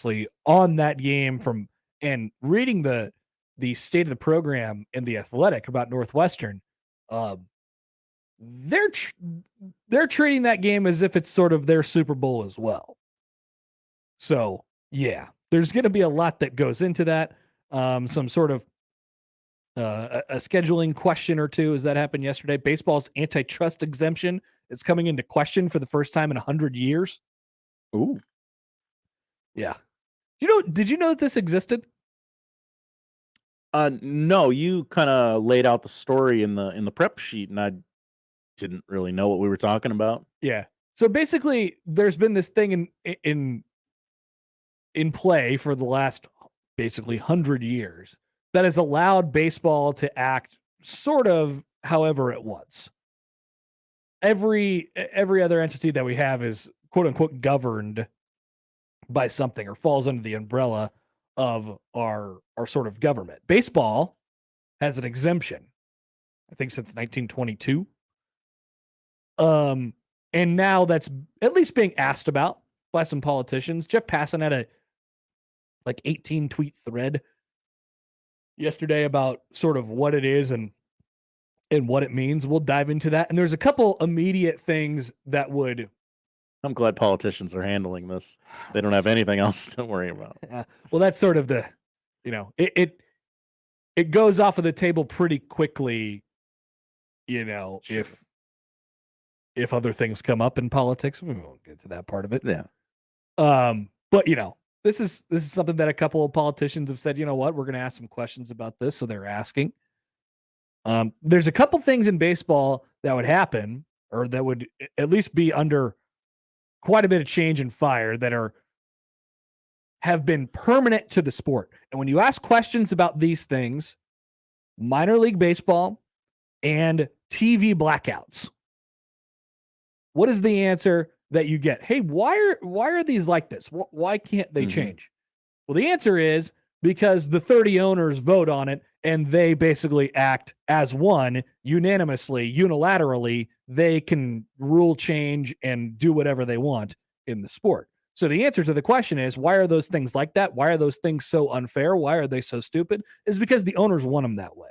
obviously on that game and reading the state of the program in The Athletic about Northwestern. Um, they're treating that game as if it's sort of their Super Bowl as well. So yeah, there's going to be a lot that goes into that. Some sort of a scheduling question or two, as that happened yesterday. Baseball's antitrust exemption is coming into question for the first time in 100 years. Ooh. Yeah. Did you know that this existed? No, you kind of laid out the story in the prep sheet, and I didn't really know what we were talking about. Yeah. So basically, there's been this thing in play for the last basically 100 years that has allowed baseball to act sort of however it wants. Every other entity that we have is quote unquote governed by something or falls under the umbrella of our sort of government. Baseball has an exemption, I think since 1922. And now that's at least being asked about by some politicians. Jeff Passan had a 18 tweet thread yesterday about sort of what it is and what it means. We'll dive into that. And there's a couple immediate things that would. I'm glad politicians are handling this. They don't have anything else to worry about. Well, that's sort of the, it goes off of the table pretty quickly, sure. if other things come up in politics. We won't get to that part of it. Yeah. But this is something that a couple of politicians have said, you know what, we're going to ask some questions about this. So they're asking. There's a couple things in baseball that would happen, or that would at least be under quite a bit of change and fire, that have been permanent to the sport. And when you ask questions about these things, minor league baseball and TV blackouts, what is the answer that you get? Hey, why are these like this? Why can't they change? Well, the answer is because the 30 owners vote on it and they basically act as one unanimously, unilaterally. They can rule change and do whatever they want in the sport. So the answer to the question is, why are those things like that? Why are those things so unfair? Why are they so stupid? Is because the owners want them that way.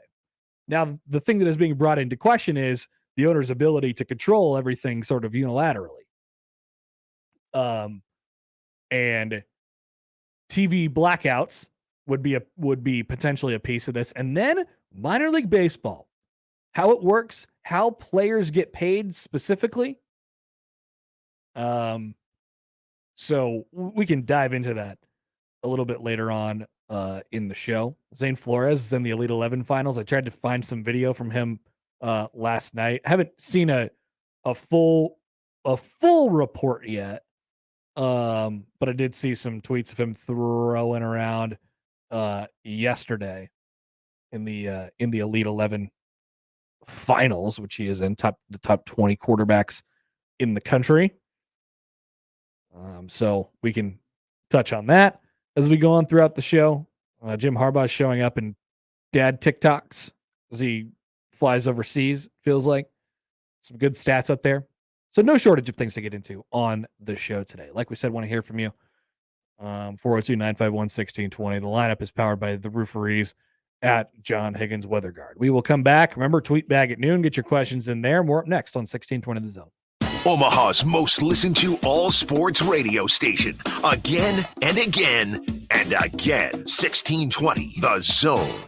Now, the thing that is being brought into question is the owner's ability to control everything sort of unilaterally. And TV blackouts would be potentially a piece of this. And then minor league baseball, how it works, how players get paid specifically. So we can dive into that a little bit later on in the show. Zane Flores is in the Elite 11 finals. I tried to find some video from him last night. I haven't seen a full report yet. But I did see some tweets of him throwing around yesterday in the Elite 11 finals, which he is in, the top 20 quarterbacks in the country. So we can touch on that as we go on throughout the show. Jim Harbaugh is showing up in dad TikToks as he flies overseas. Feels like some good stats up there. So no shortage of things to get into on the show today. Like we said, want to hear from you. 402-951-1620. The lineup is powered by the Rooferees at John Higgins Weather Guard. We will come back. Remember, tweet bag at noon. Get your questions in there. More up next on 1620 The Zone. Omaha's most listened to all sports radio station. Again and again and again. 1620 The Zone.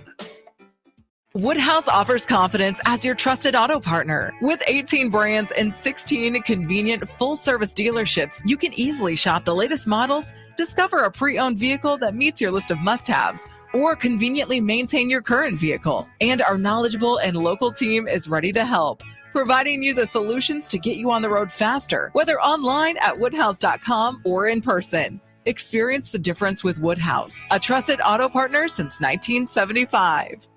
Woodhouse offers confidence as your trusted auto partner. With 18 brands and 16 convenient full-service dealerships, you can easily shop the latest models, discover a pre-owned vehicle that meets your list of must-haves, or conveniently maintain your current vehicle. And our knowledgeable and local team is ready to help, providing you the solutions to get you on the road faster, whether online at woodhouse.com or in person. Experience the difference with Woodhouse, a trusted auto partner since 1975.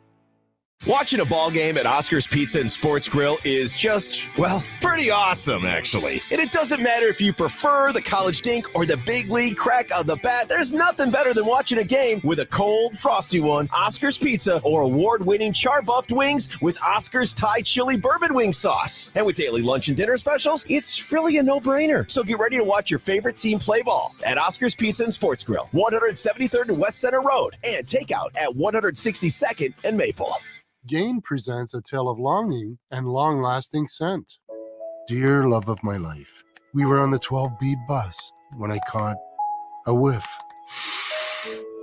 Watching a ball game at Oscar's Pizza and Sports Grill is just, well, pretty awesome, actually. And it doesn't matter if you prefer the college dink or the big league crack of the bat, there's nothing better than watching a game with a cold, frosty one, Oscar's Pizza, or award-winning char-buffed wings with Oscar's Thai chili bourbon wing sauce. And with daily lunch and dinner specials, it's really a no-brainer. So get ready to watch your favorite team play ball at Oscar's Pizza and Sports Grill, 173rd and West Center Road, and takeout at 162nd and Maple. Gain presents a tale of longing and long-lasting scent. Dear love of my life, we were on the 12B bus when I caught a whiff.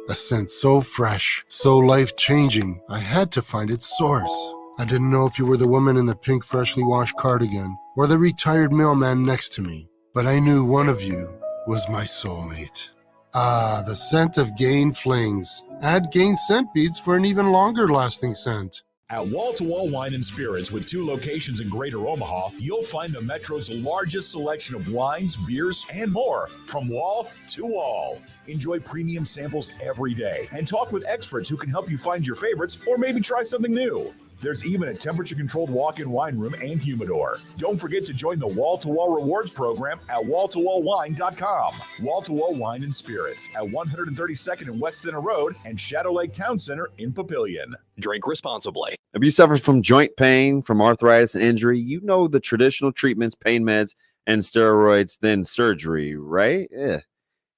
A scent so fresh, so life-changing, I had to find its source. I didn't know if you were the woman in the pink freshly washed cardigan or the retired mailman next to me, but I knew one of you was my soulmate. Ah, the scent of Gain Flings. Add Gain scent beads for an even longer-lasting scent. At Wall to Wall Wine and Spirits, with 2 locations in Greater Omaha, you'll find the Metro's largest selection of wines, beers, and more, from wall to wall. Enjoy premium samples every day and talk with experts who can help you find your favorites or maybe try something new. There's even a temperature-controlled walk-in wine room and humidor. Don't forget to join the Wall to Wall Rewards program at walltowallwine.com. Wall to Wall Wine and Spirits at 132nd and West Center Road and Shadow Lake Town Center in Papillion. Drink responsibly. If you suffer from joint pain, from arthritis and injury, you know the traditional treatments, pain meds, and steroids, then surgery, right? Yeah.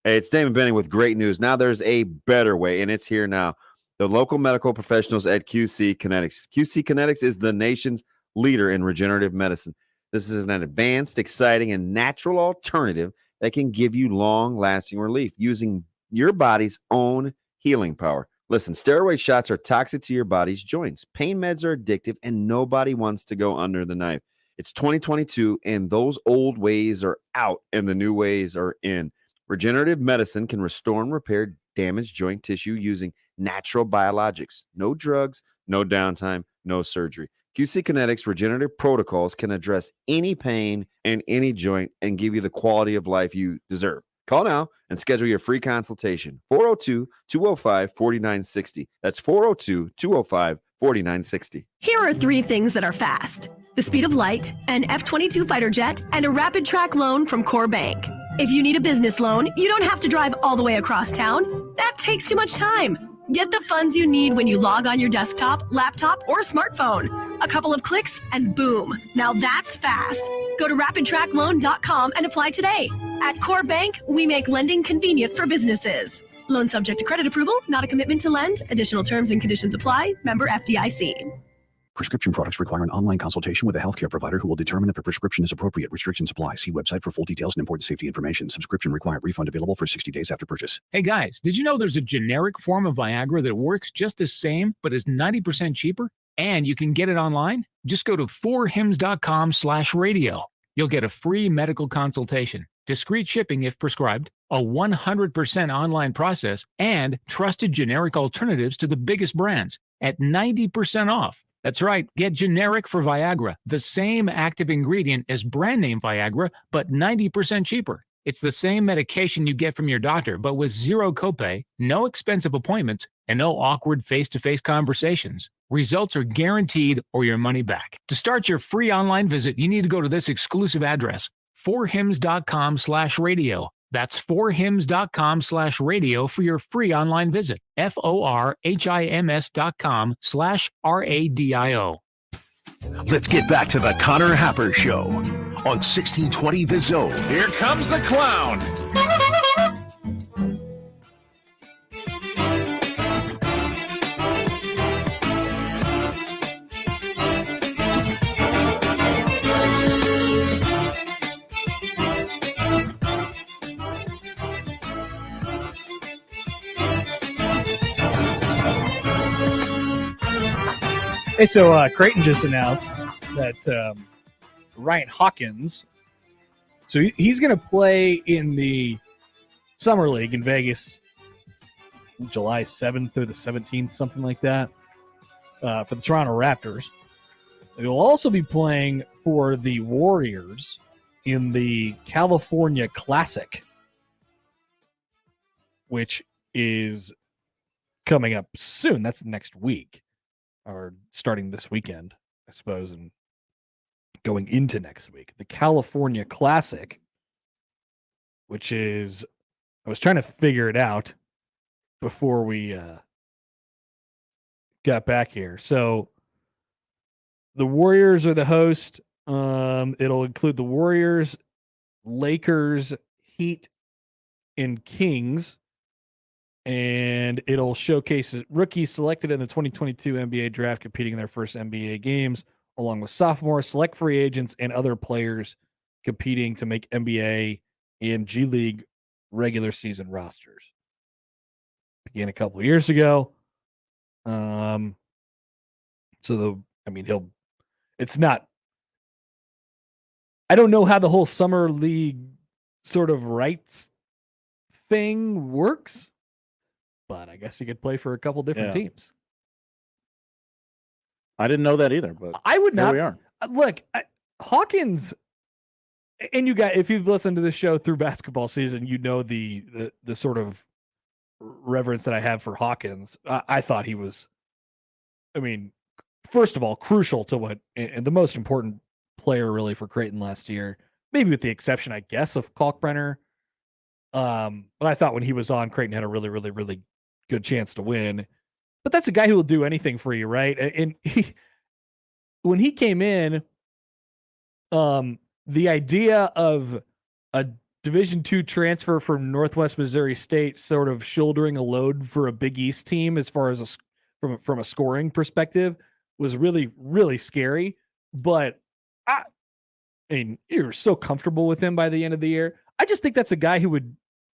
Hey, it's Damon Benning with great news. Now there's a better way, and it's here now. The local medical professionals at QC Kinetics. QC Kinetics is the nation's leader in regenerative medicine. This is an advanced, exciting, and natural alternative that can give you long-lasting relief using your body's own healing power. Listen, steroid shots are toxic to your body's joints. Pain meds are addictive, and nobody wants to go under the knife. It's 2022, and those old ways are out, and the new ways are in. Regenerative medicine can restore and repair damaged joint tissue using natural biologics. No drugs, no downtime, no surgery. QC Kinetics regenerative protocols can address any pain and any joint and give you the quality of life you deserve. Call now and schedule your free consultation. 402-205-4960. That's 402-205-4960. Here are 3 things that are fast: the speed of light, an F-22 fighter jet, and a rapid track loan from Core Bank. If you need a business loan, you don't have to drive all the way across town. That takes too much time. Get the funds you need when you log on your desktop, laptop, or smartphone. A couple of clicks and boom. Now that's fast. Go to rapidtrackloan.com and apply today. At Core Bank, we make lending convenient for businesses. Loan subject to credit approval, not a commitment to lend. Additional terms and conditions apply. Member FDIC. Prescription products require an online consultation with a healthcare provider who will determine if a prescription is appropriate. Restrictions apply. See website for full details and important safety information. Subscription required. Refund available for 60 days after purchase. Hey guys, did you know there's a generic form of Viagra that works just the same, but is 90% cheaper? And you can get it online? Just go to 4hims.com/radio. You'll get a free medical consultation, discreet shipping if prescribed, a 100% online process, and trusted generic alternatives to the biggest brands at 90% off. That's right, get generic for Viagra, the same active ingredient as brand name Viagra, but 90% cheaper. It's the same medication you get from your doctor, but with zero copay, no expensive appointments, and no awkward face-to-face conversations. Results are guaranteed or your money back. To start your free online visit, you need to go to this exclusive address, 4hims.com/radio. That's 4hims.com/radio for your free online visit. FORHIMS.com/RADIO. Let's get back to the Connor Happer Show on 1620 The Zone. Here comes the clown. Hey, so Creighton just announced that Ryan Hawkins, so he's going to play in the Summer League in Vegas July 7th through the 17th, something like that, for the Toronto Raptors. He'll also be playing for the Warriors in the California Classic, which is coming up soon. That's next week. or starting this weekend, I suppose, and going into next week. The California Classic, which is, I was trying to figure it out before we got back here. So the Warriors are the host. It'll include the Warriors, Lakers, Heat, and Kings. And it'll showcase rookies selected in the 2022 NBA draft competing in their first NBA games, along with sophomores, select free agents, and other players competing to make NBA and G League regular season rosters. Began a couple of years ago. It's not, I don't know how the whole summer league sort of rights thing works, but I guess you could play for a couple different teams. I didn't know that either, but I would not. Here we are. Look, Hawkins, and you got, if you've listened to this show through basketball season, you know the sort of reverence that I have for Hawkins. I thought he was, first of all, crucial to what, and the most important player really for Creighton last year, maybe with the exception, I guess, of Kalkbrenner. But I thought when he was on, Creighton had a really, really, really good chance to win. But that's a guy who will do anything for you, right? And when he came in, the idea of a Division II transfer from Northwest Missouri State sort of shouldering a load for a Big East team as far as from a scoring perspective was really, really scary. But you're so comfortable with him by the end of the year. I just think that's a guy who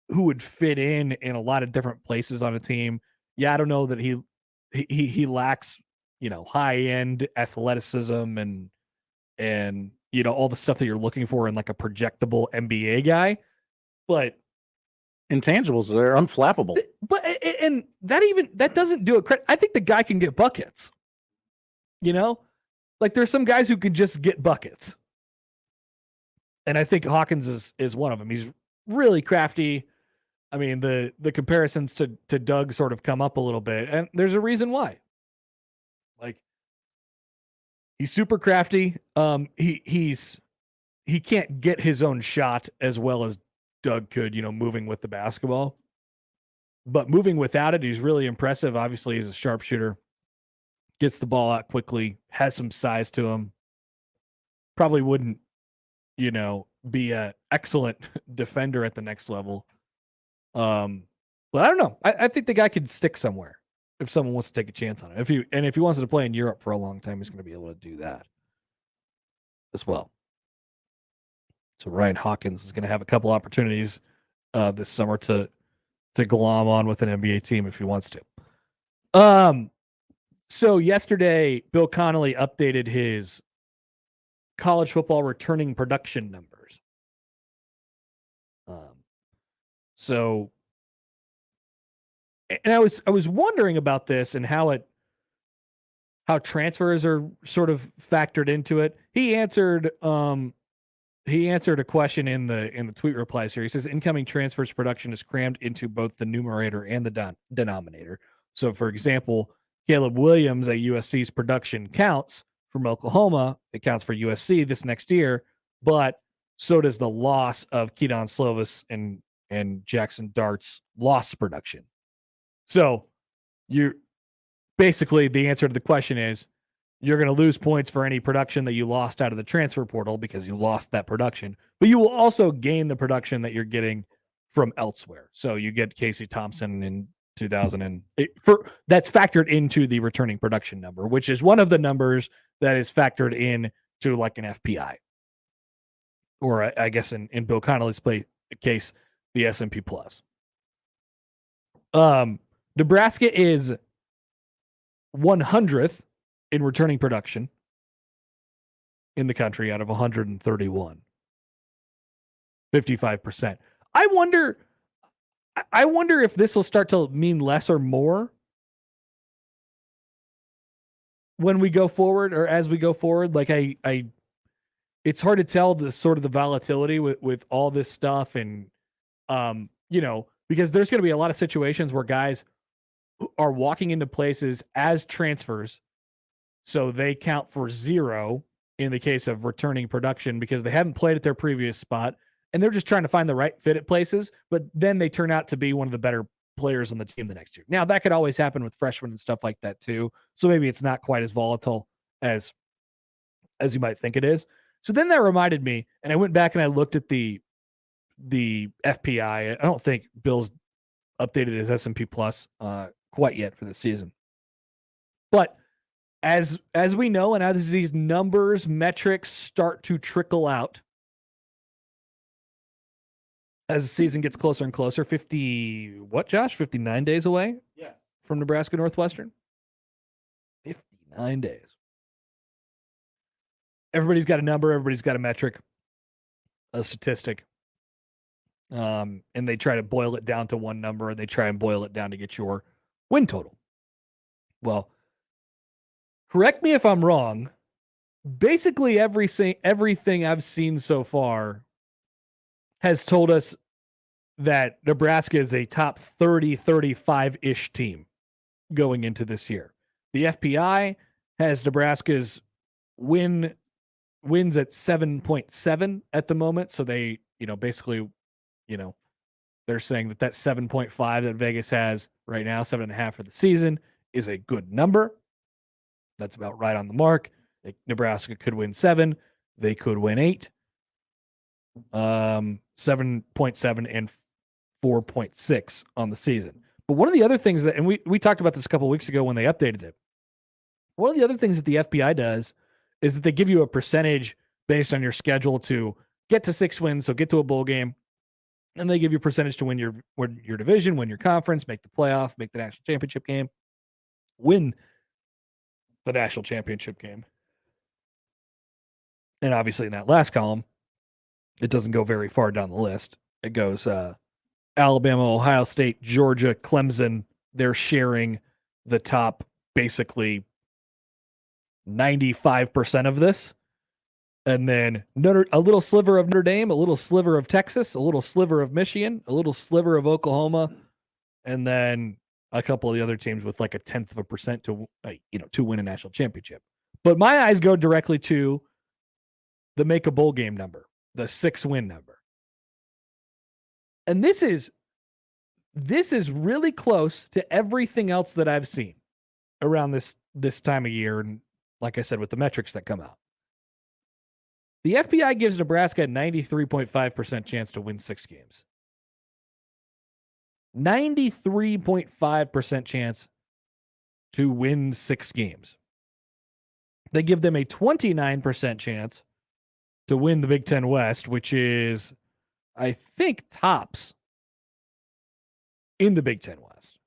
would fit in a lot of different places on a team. Yeah, I don't know that he lacks, high end athleticism and all the stuff that you're looking for in like a projectable NBA guy, but intangibles, they're unflappable. But and that doesn't do it. I think the guy can get buckets. Like there's some guys who can just get buckets. And I think Hawkins is one of them. He's really crafty. The comparisons to Doug sort of come up a little bit, and there's a reason why. Like, he's super crafty. He can't get his own shot as well as Doug could, moving with the basketball. But moving without it, he's really impressive. Obviously, he's a sharpshooter. Gets the ball out quickly, has some size to him. Probably wouldn't, be a excellent defender at the next level. But I don't know. I think the guy could stick somewhere if someone wants to take a chance on him. If he wants to play in Europe for a long time, he's going to be able to do that as well. So Ryan Hawkins is going to have a couple opportunities this summer to glom on with an NBA team if he wants to. So yesterday, Bill Connolly updated his college football returning production numbers. And I was wondering about this and how transfers are sort of factored into it. He answered a question in the tweet replies here. He says incoming transfers production is crammed into both the numerator and the denominator. So, for example, Caleb Williams at USC's production counts from Oklahoma. It counts for USC this next year, but so does the loss of Keaton Slovis and Jackson Dart's lost production. So you basically, the answer to the question is you're going to lose points for any production that you lost out of the transfer portal because you lost that production, but you will also gain the production that you're getting from elsewhere. So you get Casey Thompson in 2000 that's factored into the returning production number, which is one of the numbers that is factored in to like an FPI, or I guess in Bill Connolly's case, the S&P Plus. Nebraska is 100th in returning production in the country out of 131. 55%. I wonder if this will start to mean less or more when we go forward, or as we go forward. Like it's hard to tell the sort of the volatility with all this stuff, and because there's going to be a lot of situations where guys are walking into places as transfers So they count for 0 in the case of returning production because they haven't played at their previous spot and they're just trying to find the right fit at places. But then they turn out to be one of the better players on the team the next year. Now, that could always happen with freshmen and stuff like that too. So maybe it's not quite as volatile as you might think it is. So then that reminded me, and I went back and I looked at the FPI. I don't think Bill's updated his S&P Plus quite yet for the season. But as we know, and as these numbers, metrics start to trickle out, as the season gets closer and closer, 59 days away from Nebraska Northwestern? 59 days. Everybody's got a number, everybody's got a metric, a statistic. And they try to boil it down to one number, and they try and boil it down to get your win total. Well, correct me if I'm wrong. Basically, everything I've seen so far has told us that Nebraska is a top 30, 35-ish team going into this year. The FPI has Nebraska's wins at 7.7 at the moment. So they, basically, they're saying that 7.5 that Vegas has right now, 7.5 for the season, is a good number. That's about right on the mark. Nebraska could win 7. They could win 8. 7.7 and 4.6 on the season. But one of the other things that, and we talked about this a couple of weeks ago when they updated it. One of the other things that the FPI does is that they give you a percentage based on your schedule to get to 6 wins, so get to a bowl game, and they give you a percentage to win your division, win your conference, make the playoff, make the national championship game, win the national championship game. And obviously in that last column, it doesn't go very far down the list. It goes Alabama, Ohio State, Georgia, Clemson. They're sharing the top basically 95% of this. And then a little sliver of Notre Dame, a little sliver of Texas, a little sliver of Michigan, a little sliver of Oklahoma, and then a couple of the other teams with like 0.1% to win a national championship. But my eyes go directly to the make a bowl game number, the 6-win number. And this is really close to everything else that I've seen around this time of year. And like I said, with the metrics that come out. The FPI gives Nebraska a 93.5% chance to win 6 games. 93.5% chance to win 6 games. They give them a 29% chance to win the Big Ten West, which is, I think, tops in the Big Ten West.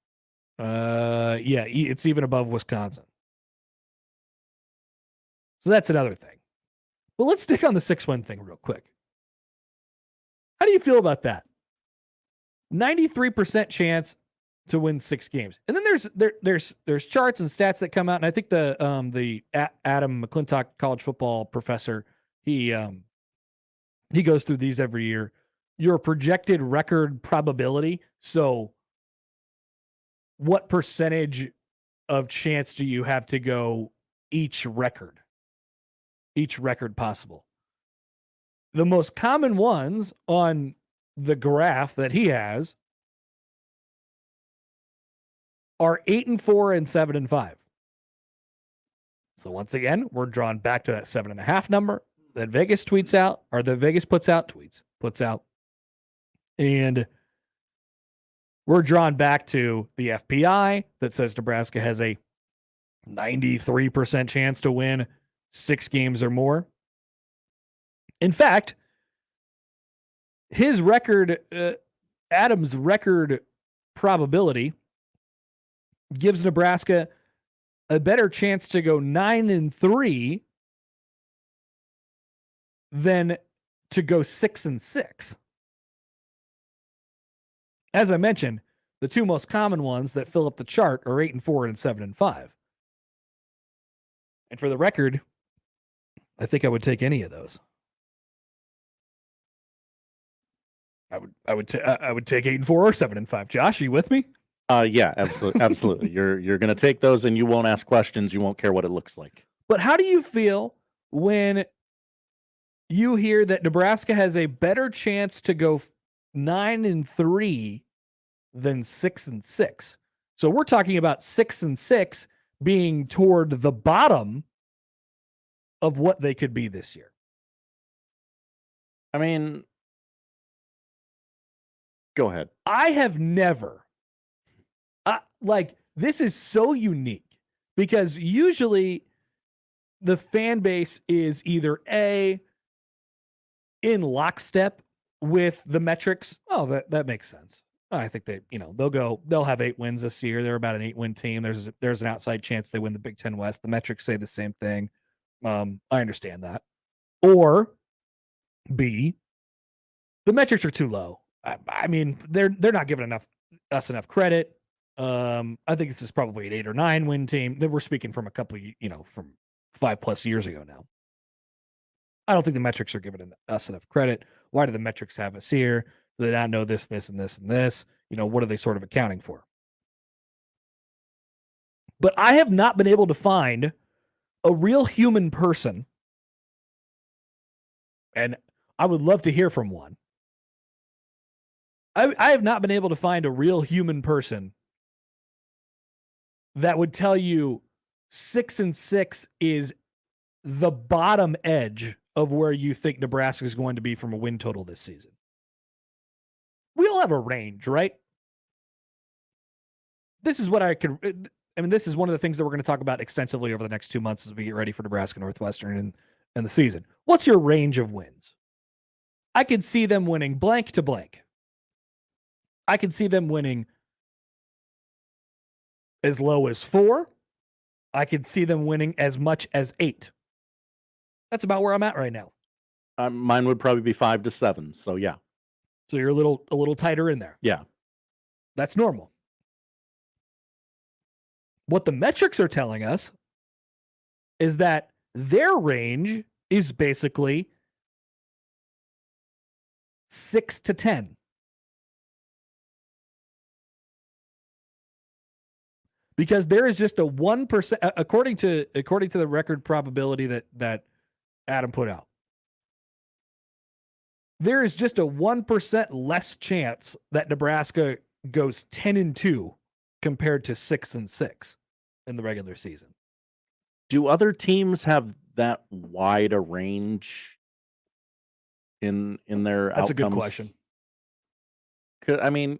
It's even above Wisconsin. So that's another thing. But let's stick on the 6-win thing real quick. How do you feel about that? 93% chance to win 6 games. And then there's charts and stats that come out, and I think the Adam McClintock college football professor, he goes through these every year. Your projected record probability. So what percentage of chance do you have to go each record possible? The most common ones on the graph that he has are 8-4 and 7-5. So once again, we're drawn back to that 7.5 number that Vegas puts out. And we're drawn back to the FPI that says Nebraska has a 93% chance to win 6 games or more. In fact, his record, Adam's record probability gives Nebraska a better chance to go 9-3 than to go 6-6. As I mentioned, the 2 most common ones that fill up the chart are 8-4 and 7-5. And for the record, I think I would take any of those. I would take 8-4 or 7-5. Josh, are you with me? Yeah, absolutely. You're going to take those and you won't ask questions. You won't care what it looks like. But how do you feel when you hear that Nebraska has a better chance to go 9-3 than 6-6? So we're talking about 6-6 being toward the bottom of what they could be this year. I mean, go ahead. I have never, this is so unique because usually the fan base is either A, in lockstep with the metrics. Oh, that makes sense. I think they'll have 8 wins this year. They're about an 8-win team. There's an outside chance they win the Big Ten West. The metrics say the same thing. I understand that. Or B, the metrics are too low. I mean, they're not giving us enough credit. I think this is probably an 8 or 9 win team. We're speaking from a couple, from 5+ years ago now. I don't think the metrics are giving us enough credit. Why do the metrics have us here? Do they not know this, this, and this, and this? What are they sort of accounting for? But I have not been able to find a real human person, and I would love to hear from one. I have not been able to find a real human person that would tell you 6-6 is the bottom edge of where you think Nebraska is going to be from a win total this season. We all have a range, right? This is what this is one of the things that we're going to talk about extensively over the next 2 months as we get ready for Nebraska Northwestern and the season. What's your range of wins? I could see them winning blank to blank. I could see them winning as low as 4. I could see them winning as much as 8. That's about where I'm at right now. Mine would probably be 5-7. So yeah. So you're a little tighter in there. Yeah. That's normal. What the metrics are telling us is that their range is basically 6-10. Because there is just a 1%, according to the record probability that Adam put out, there is just a 1% less chance that Nebraska goes 10-2 compared to 6-6 in the regular season. Do other teams have that wide a range in their That's outcomes? a good question. 'Cause, I mean,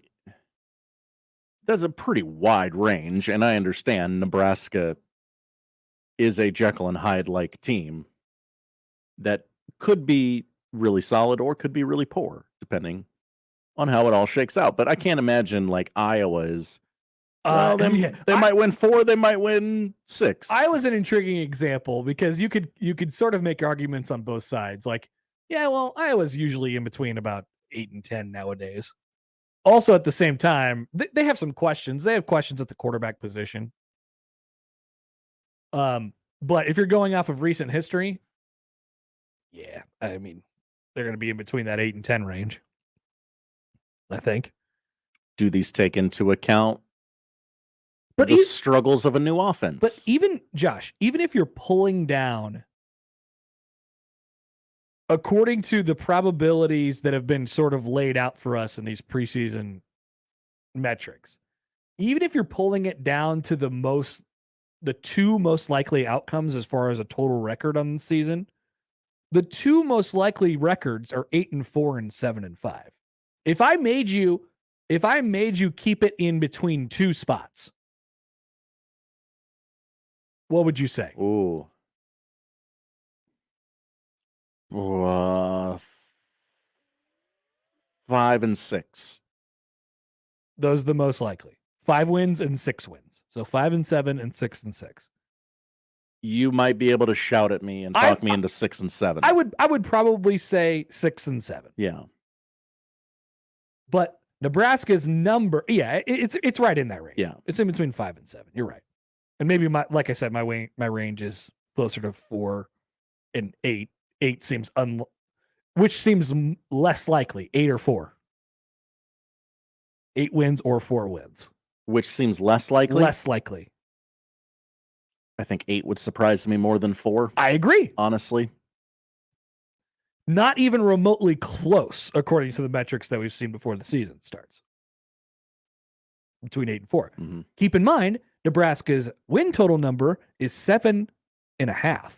that's a pretty wide range, and I understand Nebraska is a Jekyll and Hyde like team that could be really solid or could be really poor, depending on how it all shakes out. But I can't imagine like Iowa is. Well, they might win 4, they might win 6. Iowa's an intriguing example because you could sort of make arguments on both sides. Like, yeah, well, Iowa's usually in between about 8 and 10 nowadays. Also, at the same time, they have some questions. They have questions at the quarterback position. But if you're going off of recent history, yeah, I mean, they're going to be in between that 8 and 10 range, I think. Do these take into account the struggles of a new offense? But even, Josh, even if you're pulling down, according to the probabilities that have been sort of laid out for us in these preseason metrics, even if you're pulling it down to the 2 most likely outcomes as far as a total record on the season, the 2 most likely records are 8-4 and 7-5. If I made you keep it in between 2 spots, what would you say? Ooh. 5-6. Those are the most likely. 5 wins and 6 wins. So 5-7 and 6-6. You might be able to shout at me and talk me into 6-7. I would probably say 6-7. Yeah. But Nebraska's number, yeah, it's right in that range. Yeah. It's in between 5 and 7. You're right. And maybe like I said, my range is closer to 4 and 8. 8 seems which seems less likely, 8 or 4. 8 wins or 4 wins. Which seems less likely? Less likely. I think 8 would surprise me more than 4. I agree. Honestly. Not even remotely close, according to the metrics that we've seen before the season starts. Between 8 and 4. Mm-hmm. Keep in mind, Nebraska's win total number is 7.5.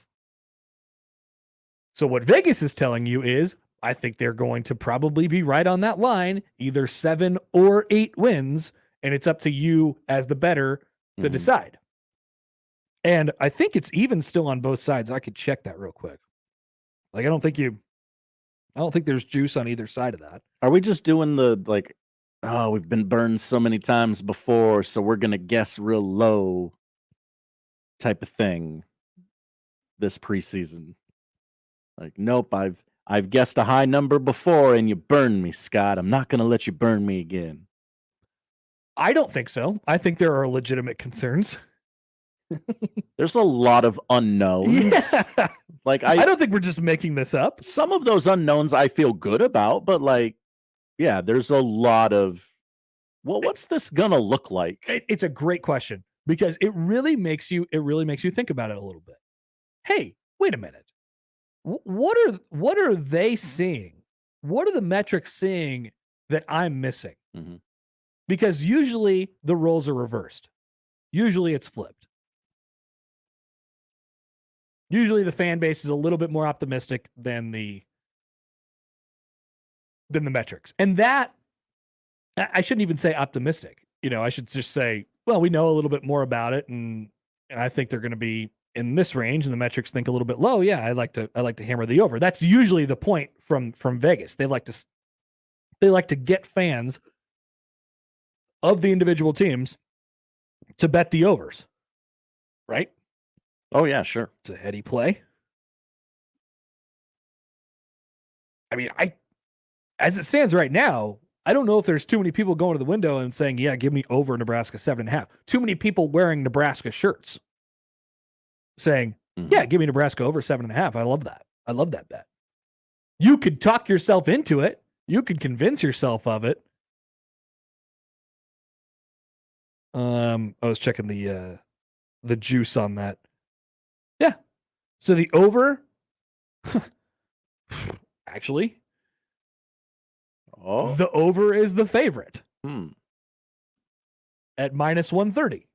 So what Vegas is telling you is, I think they're going to probably be right on that line, either 7 or 8 wins, and it's up to you as the bettor to decide. And I think it's even still on both sides. I could check that real quick. Like, I don't think there's juice on either side of that. Are we just doing the, like, oh, we've been burned so many times before, so we're going to guess real low type of thing this preseason? Like, nope, I've guessed a high number before and you burned me, Scott. I'm not going to let you burn me again. I don't think so. I think there are legitimate concerns. There's a lot of unknowns. Yeah. Like, I don't think we're just making this up. Some of those unknowns I feel good about, but like, yeah, there's a lot of, well, what's this gonna look like? It's a great question because it really makes you think about it a little bit. Hey, wait a minute. What are they seeing? What are the metrics seeing that I'm missing? Mm-hmm. Because usually the roles are reversed. Usually it's flipped. Usually the fan base is a little bit more optimistic than the metrics. And that, I shouldn't even say optimistic. I should just say, well, we know a little bit more about it, and I think they're going to be in this range, and the metrics think a little bit low. Yeah, I like to hammer the over. That's usually the point from Vegas. They like to get fans of the individual teams to bet the overs. Right? Oh yeah, sure. It's a heady play. I mean, as it stands right now, I don't know if there's too many people going to the window and saying, yeah, give me over Nebraska 7.5. Too many people wearing Nebraska shirts saying, yeah, give me Nebraska over 7.5. I love that. I love that bet. You could talk yourself into it. You could convince yourself of it. I was checking the juice on that. Yeah. So the over, actually, the over is the favorite at -130.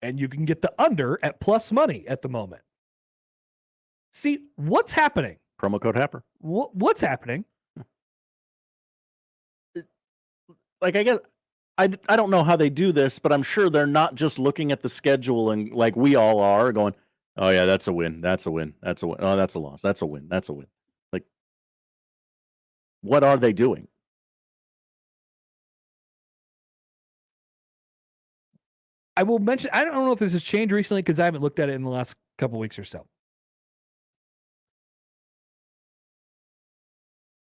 And you can get the under at plus money at the moment. See, what's happening? Promo code Happer. What's happening? Like, I guess, I don't know how they do this, but I'm sure they're not just looking at the schedule and like we all are going, oh yeah, that's a win. That's a win. That's a win. Oh, that's a loss. That's a win. That's a win. Like, what are they doing? I will mention, I don't know if this has changed recently because I haven't looked at it in the last couple weeks or so.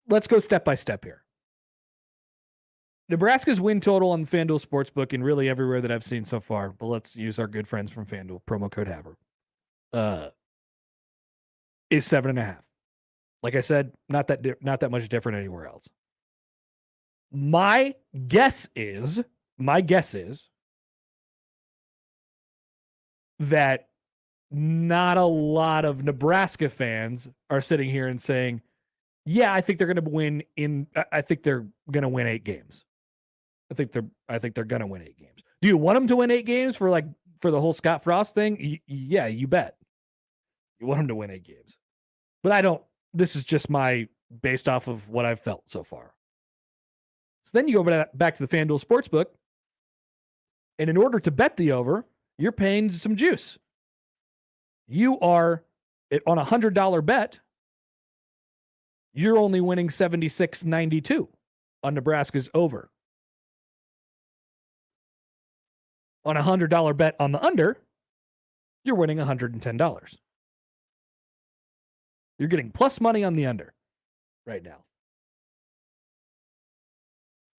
Let's go step by step here. Nebraska's win total on the FanDuel Sportsbook and really everywhere that I've seen so far, but let's use our good friends from FanDuel, promo code Haber, is 7.5. Like I said, not that much different anywhere else. My guess is that not a lot of Nebraska fans are sitting here and saying, yeah, I think they're going to win I think they're going to win 8 games. I think they're going to win 8 games. Do you want them to win 8 games for the whole Scott Frost thing? Yeah, you bet. You want them to win 8 games. But I don't. This is just based off of what I've felt so far. So then you go back to the FanDuel Sportsbook, and in order to bet the over, you're paying some juice. You are on a $100 bet. You're only winning $76.92 on Nebraska's over. On a $100 bet on the under, you're winning $110. You're getting plus money on the under right now.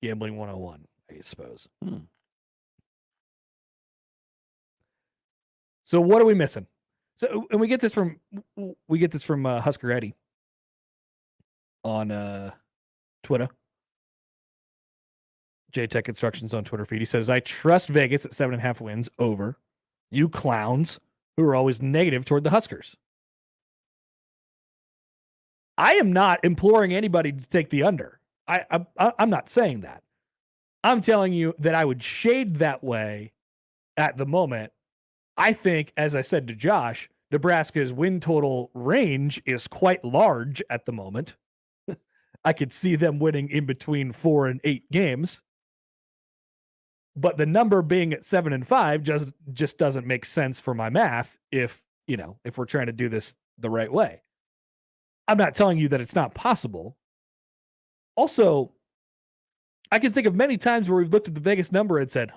Gambling 101, I suppose. So what are we missing? So, and we get this from Husker Eddie on Twitter. JTech Instructions on Twitter feed. He says, I trust Vegas at 7.5 wins over. You clowns who are always negative toward the Huskers. I am not imploring anybody to take the under. I'm not saying that. I'm telling you that I would shade that way at the moment. I think, as I said to Josh, Nebraska's win total range is quite large at the moment. I could see them winning in between 4 and 8 games. But the number being at 7 and 5 just doesn't make sense for my math if we're trying to do this the right way. I'm not telling you that it's not possible. Also, I can think of many times where we've looked at the Vegas number and said,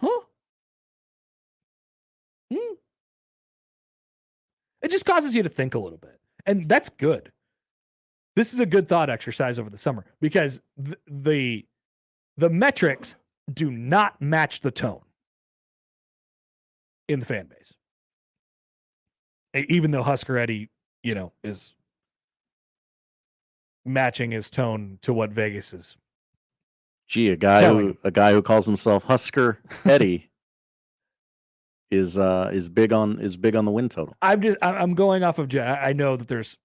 It just causes you to think a little bit. And that's good. This is a good thought exercise over the summer because the metrics do not match the tone in the fan base. Even though Husker Eddie, is matching his tone to what Vegas is. Gee, a guy who calls himself Husker Eddie is big on the win total. I'm going off of I know there's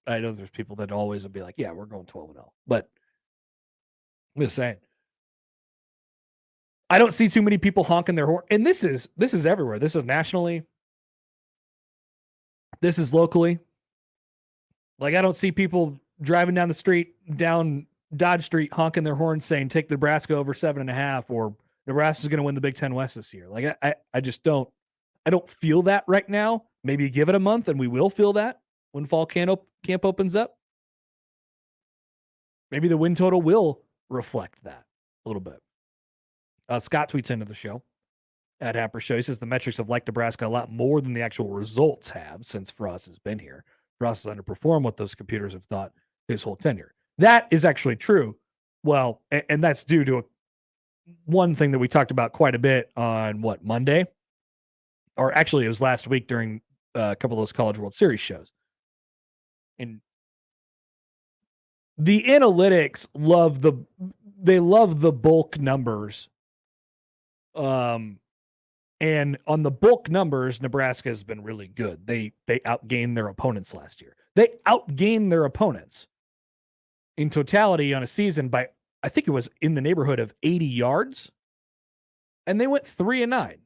people that always will be like, yeah, we're going 12-0. But I'm just saying. I don't see too many people honking their horn. And this is everywhere. This is nationally. This is locally. Like, I don't see people driving down the street, down Dodge Street, honking their horns saying, take Nebraska over 7.5, or Nebraska's going to win the Big Ten West this year. Like, I just don't. I don't feel that right now. Maybe give it a month and we will feel that when fall camp opens up. Maybe the win total will reflect that a little bit. Scott tweets into the show at Happer Show. He says the metrics have liked Nebraska a lot more than the actual results have since Frost has been here. Frost has underperformed what those computers have thought his whole tenure. That is actually true. Well, and that's due to one thing that we talked about quite a bit on Monday? Or actually, it was last week during a couple of those College World Series shows. And the analytics love the bulk numbers. And on the bulk numbers, Nebraska has been really good. They outgained their opponents last year. They outgained their opponents in totality on a season by, I think it was in the neighborhood of 80 yards. And they went 3-9.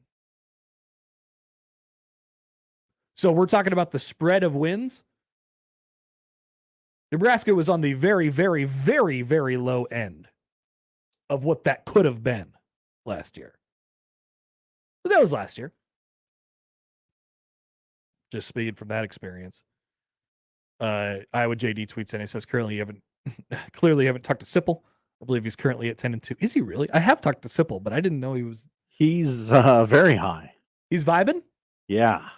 So we're talking about the spread of wins. Nebraska was on the very, very, very, very low end of what that could have been last year. But that was last year. Just speaking from that experience. Iowa JD tweets in. He says, clearly you haven't talked to Sipple. I believe he's currently at 10-2. Is he really? I have talked to Sipple, but I didn't know he was. He's very high. He's vibing? Yeah.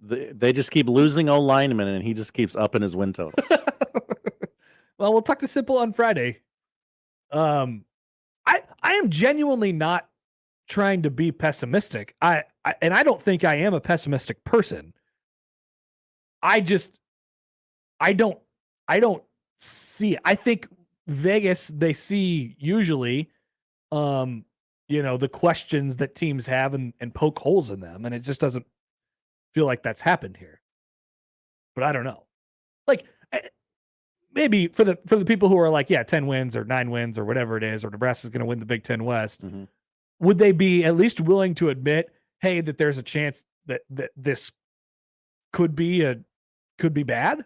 They just keep losing O linemen, and he just keeps upping his win total. Well, we'll talk to Sipple on Friday. I am genuinely not trying to be pessimistic. I don't think I am a pessimistic person. I don't see it. I think Vegas, they see usually, the questions that teams have and poke holes in them, and it just doesn't feel like that's happened here. But I don't know. Like, maybe for the people who are like, yeah, 10 wins or 9 wins or whatever it is, or Nebraska's going to win the Big Ten West, would they be at least willing to admit, hey, that there's a chance that this could be bad,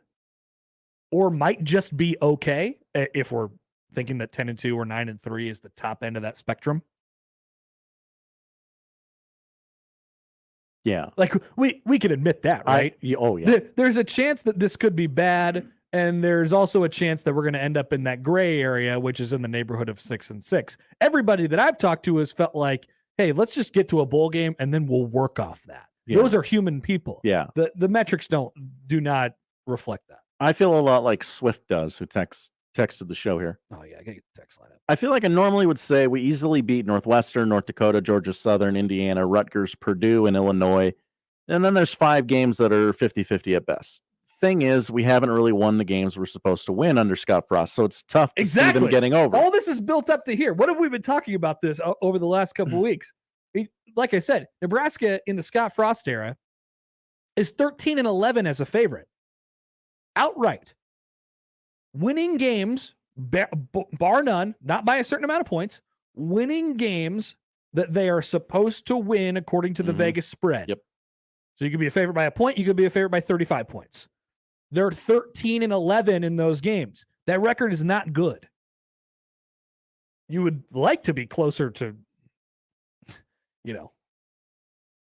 or might just be okay if we're thinking that 10-2 or 9-3 is the top end of that spectrum? Yeah. Like, we can admit that, right? Oh, yeah. There's a chance that this could be bad, and there's also a chance that we're going to end up in that gray area, which is in the neighborhood of 6-6. Everybody that I've talked to has felt like, hey, let's just get to a bowl game, and then we'll work off that. Yeah. Those are human people. Yeah. The metrics do not reflect that. I feel a lot like Swift does, who texted the show here. Oh, yeah, I got to get the text line up. I feel like I normally would say we easily beat Northwestern, North Dakota, Georgia Southern, Indiana, Rutgers, Purdue, and Illinois. And then there's 5 games that are 50-50 at best. Thing is, we haven't really won the games we're supposed to win under Scott Frost, so it's tough to see them getting over. All this is built up to here. What have we been talking about this over the last couple of weeks? Like I said, Nebraska in the Scott Frost era is 13-11 as a favorite. Outright. Winning games, bar none, not by a certain amount of points, winning games that they are supposed to win according to the Vegas spread. Yep. So you could be a favorite by a point, you could be a favorite by 35 points. They're 13-11 in those games. That record is not good. You would like to be closer to,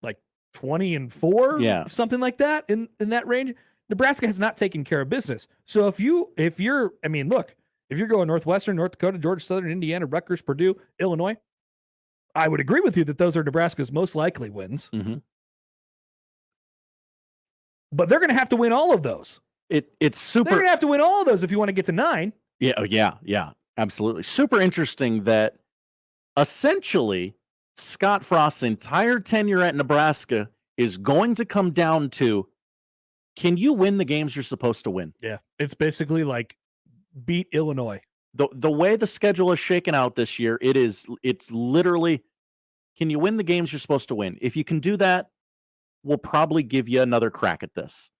like 20-4, something like that in that range. Nebraska has not taken care of business. So if you're going Northwestern, North Dakota, Georgia Southern, Indiana, Rutgers, Purdue, Illinois, I would agree with you that those are Nebraska's most likely wins. Mm-hmm. But they're going to have to win all of those. It's super. They're going to have to win all of those if you want to get to 9. Yeah, absolutely. Super interesting that essentially Scott Frost's entire tenure at Nebraska is going to come down to, can you win the games you're supposed to win? Yeah, it's basically like beat Illinois. The way the schedule is shaken out this year, it's literally, can you win the games you're supposed to win? If you can do that, we'll probably give you another crack at this.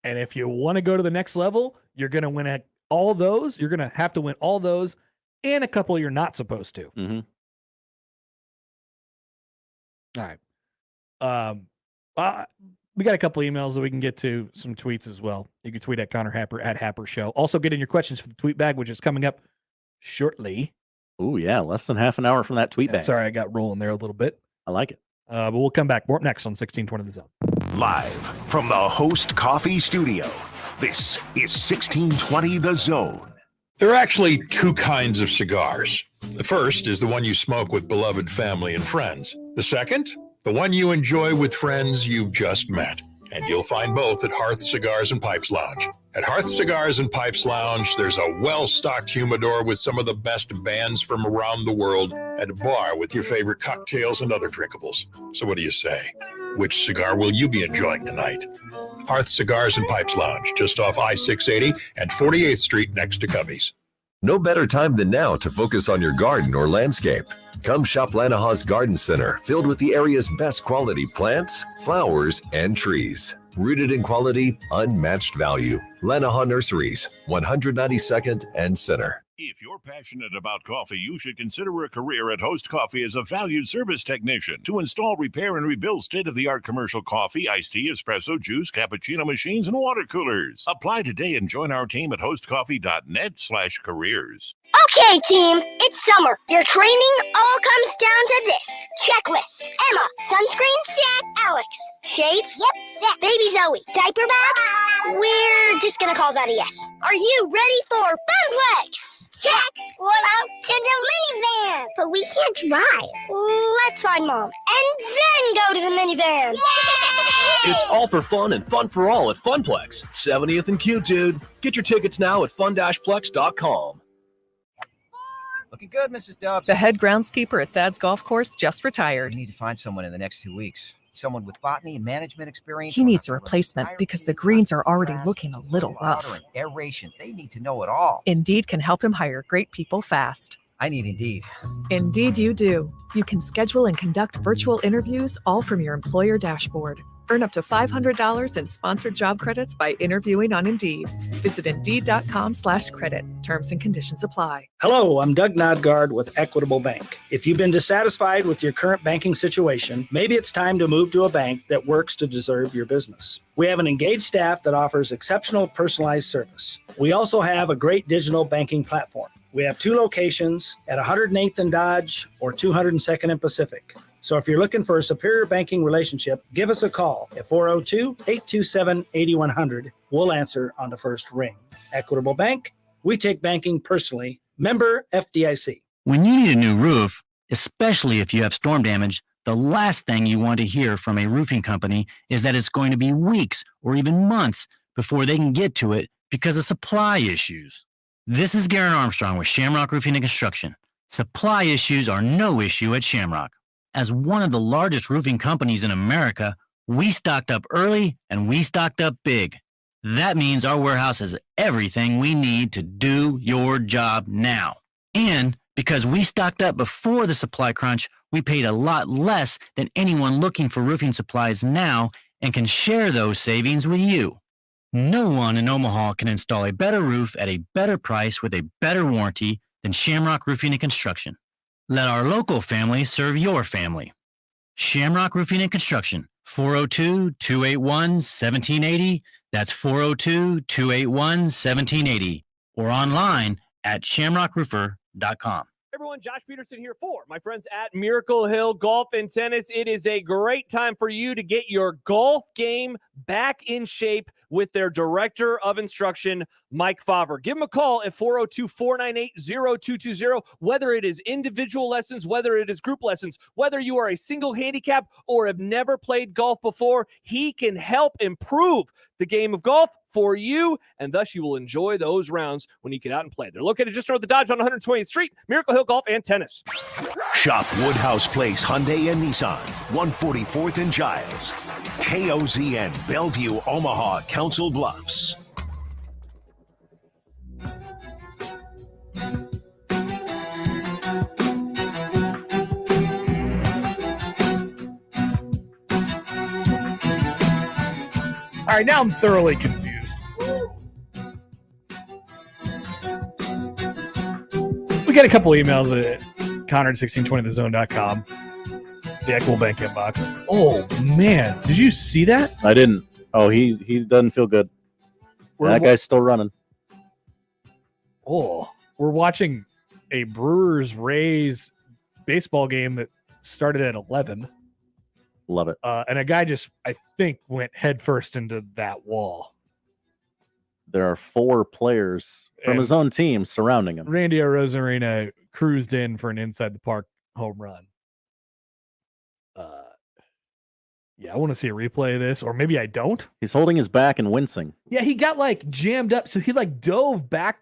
And if you want to go to the next level, you're going to win at all those. You're going to have to win all those and a couple you're not supposed to. Mm-hmm. All right. We got a couple emails that we can get to, some tweets as well. You can tweet at Connor Happer, at Happer Show. Also get in your questions for the tweet bag, which is coming up shortly. Oh, yeah. Less than half an hour from that tweet bag. Sorry, I got rolling there a little bit. I like it. But we'll come back. More up next on 1620 The Zone. Live from the Host Coffee Studio, this is 1620 The Zone. There are actually two kinds of cigars. The first is the one you smoke with beloved family and friends. The second, the one you enjoy with friends you've just met. And you'll find both at Hearth Cigars and Pipes Lounge. At Hearth Cigars and Pipes Lounge, there's a well-stocked humidor with some of the best bands from around the world, and a bar with your favorite cocktails and other drinkables. So what do you say? Which cigar will you be enjoying tonight? Hearth Cigars and Pipes Lounge, just off I-680 and 48th Street next to Cubby's. No better time than now to focus on your garden or landscape. Come shop Lanahaw's Garden Center, filled with the area's best quality plants, flowers, and trees. Rooted in quality, unmatched value. Lanahaw Nurseries, 192nd and Center. If you're passionate about coffee, you should consider a career at Host Coffee as a valued service technician to install, repair, and rebuild state-of-the-art commercial coffee, iced tea, espresso, juice, cappuccino machines, and water coolers. Apply today and join our team at hostcoffee.net/careers. Okay, team, it's summer. Your training all comes down to this. Checklist. Emma, sunscreen? Check. Alex, shades? Yep, set. Baby Zoe, diaper bag? We're just gonna call that a yes. Are you ready for Funplex? Check. What out to the minivan? But we can't drive. Let's find Mom, and then go to the minivan. Yay! It's all for fun and fun for all at Funplex, 70th and Q, dude. Get your tickets now at fun-plex.com. Looking good, Mrs. Dobbs. The head groundskeeper at Thad's Golf Course just retired. We need to find someone in the next 2 weeks. Someone with botany and management experience. He needs a replacement because the greens are already looking a little rough. Aeration. They need to know it all. Indeed can help him hire great people fast. I need Indeed. Indeed you do. You can schedule and conduct virtual interviews all from your employer dashboard. Earn up to $500 in sponsored job credits by interviewing on Indeed. Visit Indeed.com/credit. Terms and conditions apply. Hello, I'm Doug Nodgard with Equitable Bank. If you've been dissatisfied with your current banking situation, maybe it's time to move to a bank that works to deserve your business. We have an engaged staff that offers exceptional personalized service. We also have a great digital banking platform. We have 2 locations at 108th and Dodge or 202nd and Pacific. So if you're looking for a superior banking relationship, give us a call at 402-827-8100. We'll answer on the first ring. Equitable Bank, we take banking personally. Member FDIC. When you need a new roof, especially if you have storm damage, the last thing you want to hear from a roofing company is that it's going to be weeks or even months before they can get to it because of supply issues. This is Garen Armstrong with Shamrock Roofing and Construction. Supply issues are no issue at Shamrock. As one of the largest roofing companies in America, we stocked up early and we stocked up big. That means our warehouse has everything we need to do your job now. And Because we stocked up before the supply crunch, we paid a lot less than anyone looking for roofing supplies now and can share those savings with you. No one in Omaha can install a better roof at a better price with a better warranty than Shamrock Roofing and Construction. Let our local family serve your family. Shamrock Roofing and Construction, 402-281-1780. That's 402-281-1780. Or online at shamrockroofer.com. Everyone, Josh Peterson here for my friends at Miracle Hill Golf and Tennis. It is a great time for you to get your golf game back in shape with their director of instruction, Mike Favre. Give him a call at 402-498-0220. Whether it is individual lessons, whether it is group lessons, whether you are a single handicap or have never played golf before, he can help improve the game of golf for you, and thus you will enjoy those rounds when you get out and play. They're located just north of the Dodge on 120th Street, Miracle Hill Golf and Tennis. Shop Woodhouse Place Hyundai and Nissan, 144th and Giles. KOZN, Bellevue, Omaha, Council Bluffs. All right, now I'm thoroughly confused. We got a couple emails at Connor at 1620thezone.com. The Equitable Bank inbox. Oh, man. Did you see that? I didn't. Oh, he doesn't feel good. That guy's still running. Oh, we're watching a Brewers-Rays baseball game that started at 11. Love it. And a guy just, I think, went headfirst into that wall. There are 4 players from his own team surrounding him. Randy Arozarena cruised in for an inside the park home run. Yeah, I want to see a replay of this, or maybe I don't. He's holding his back and wincing. Yeah, he got like jammed up. So he like dove back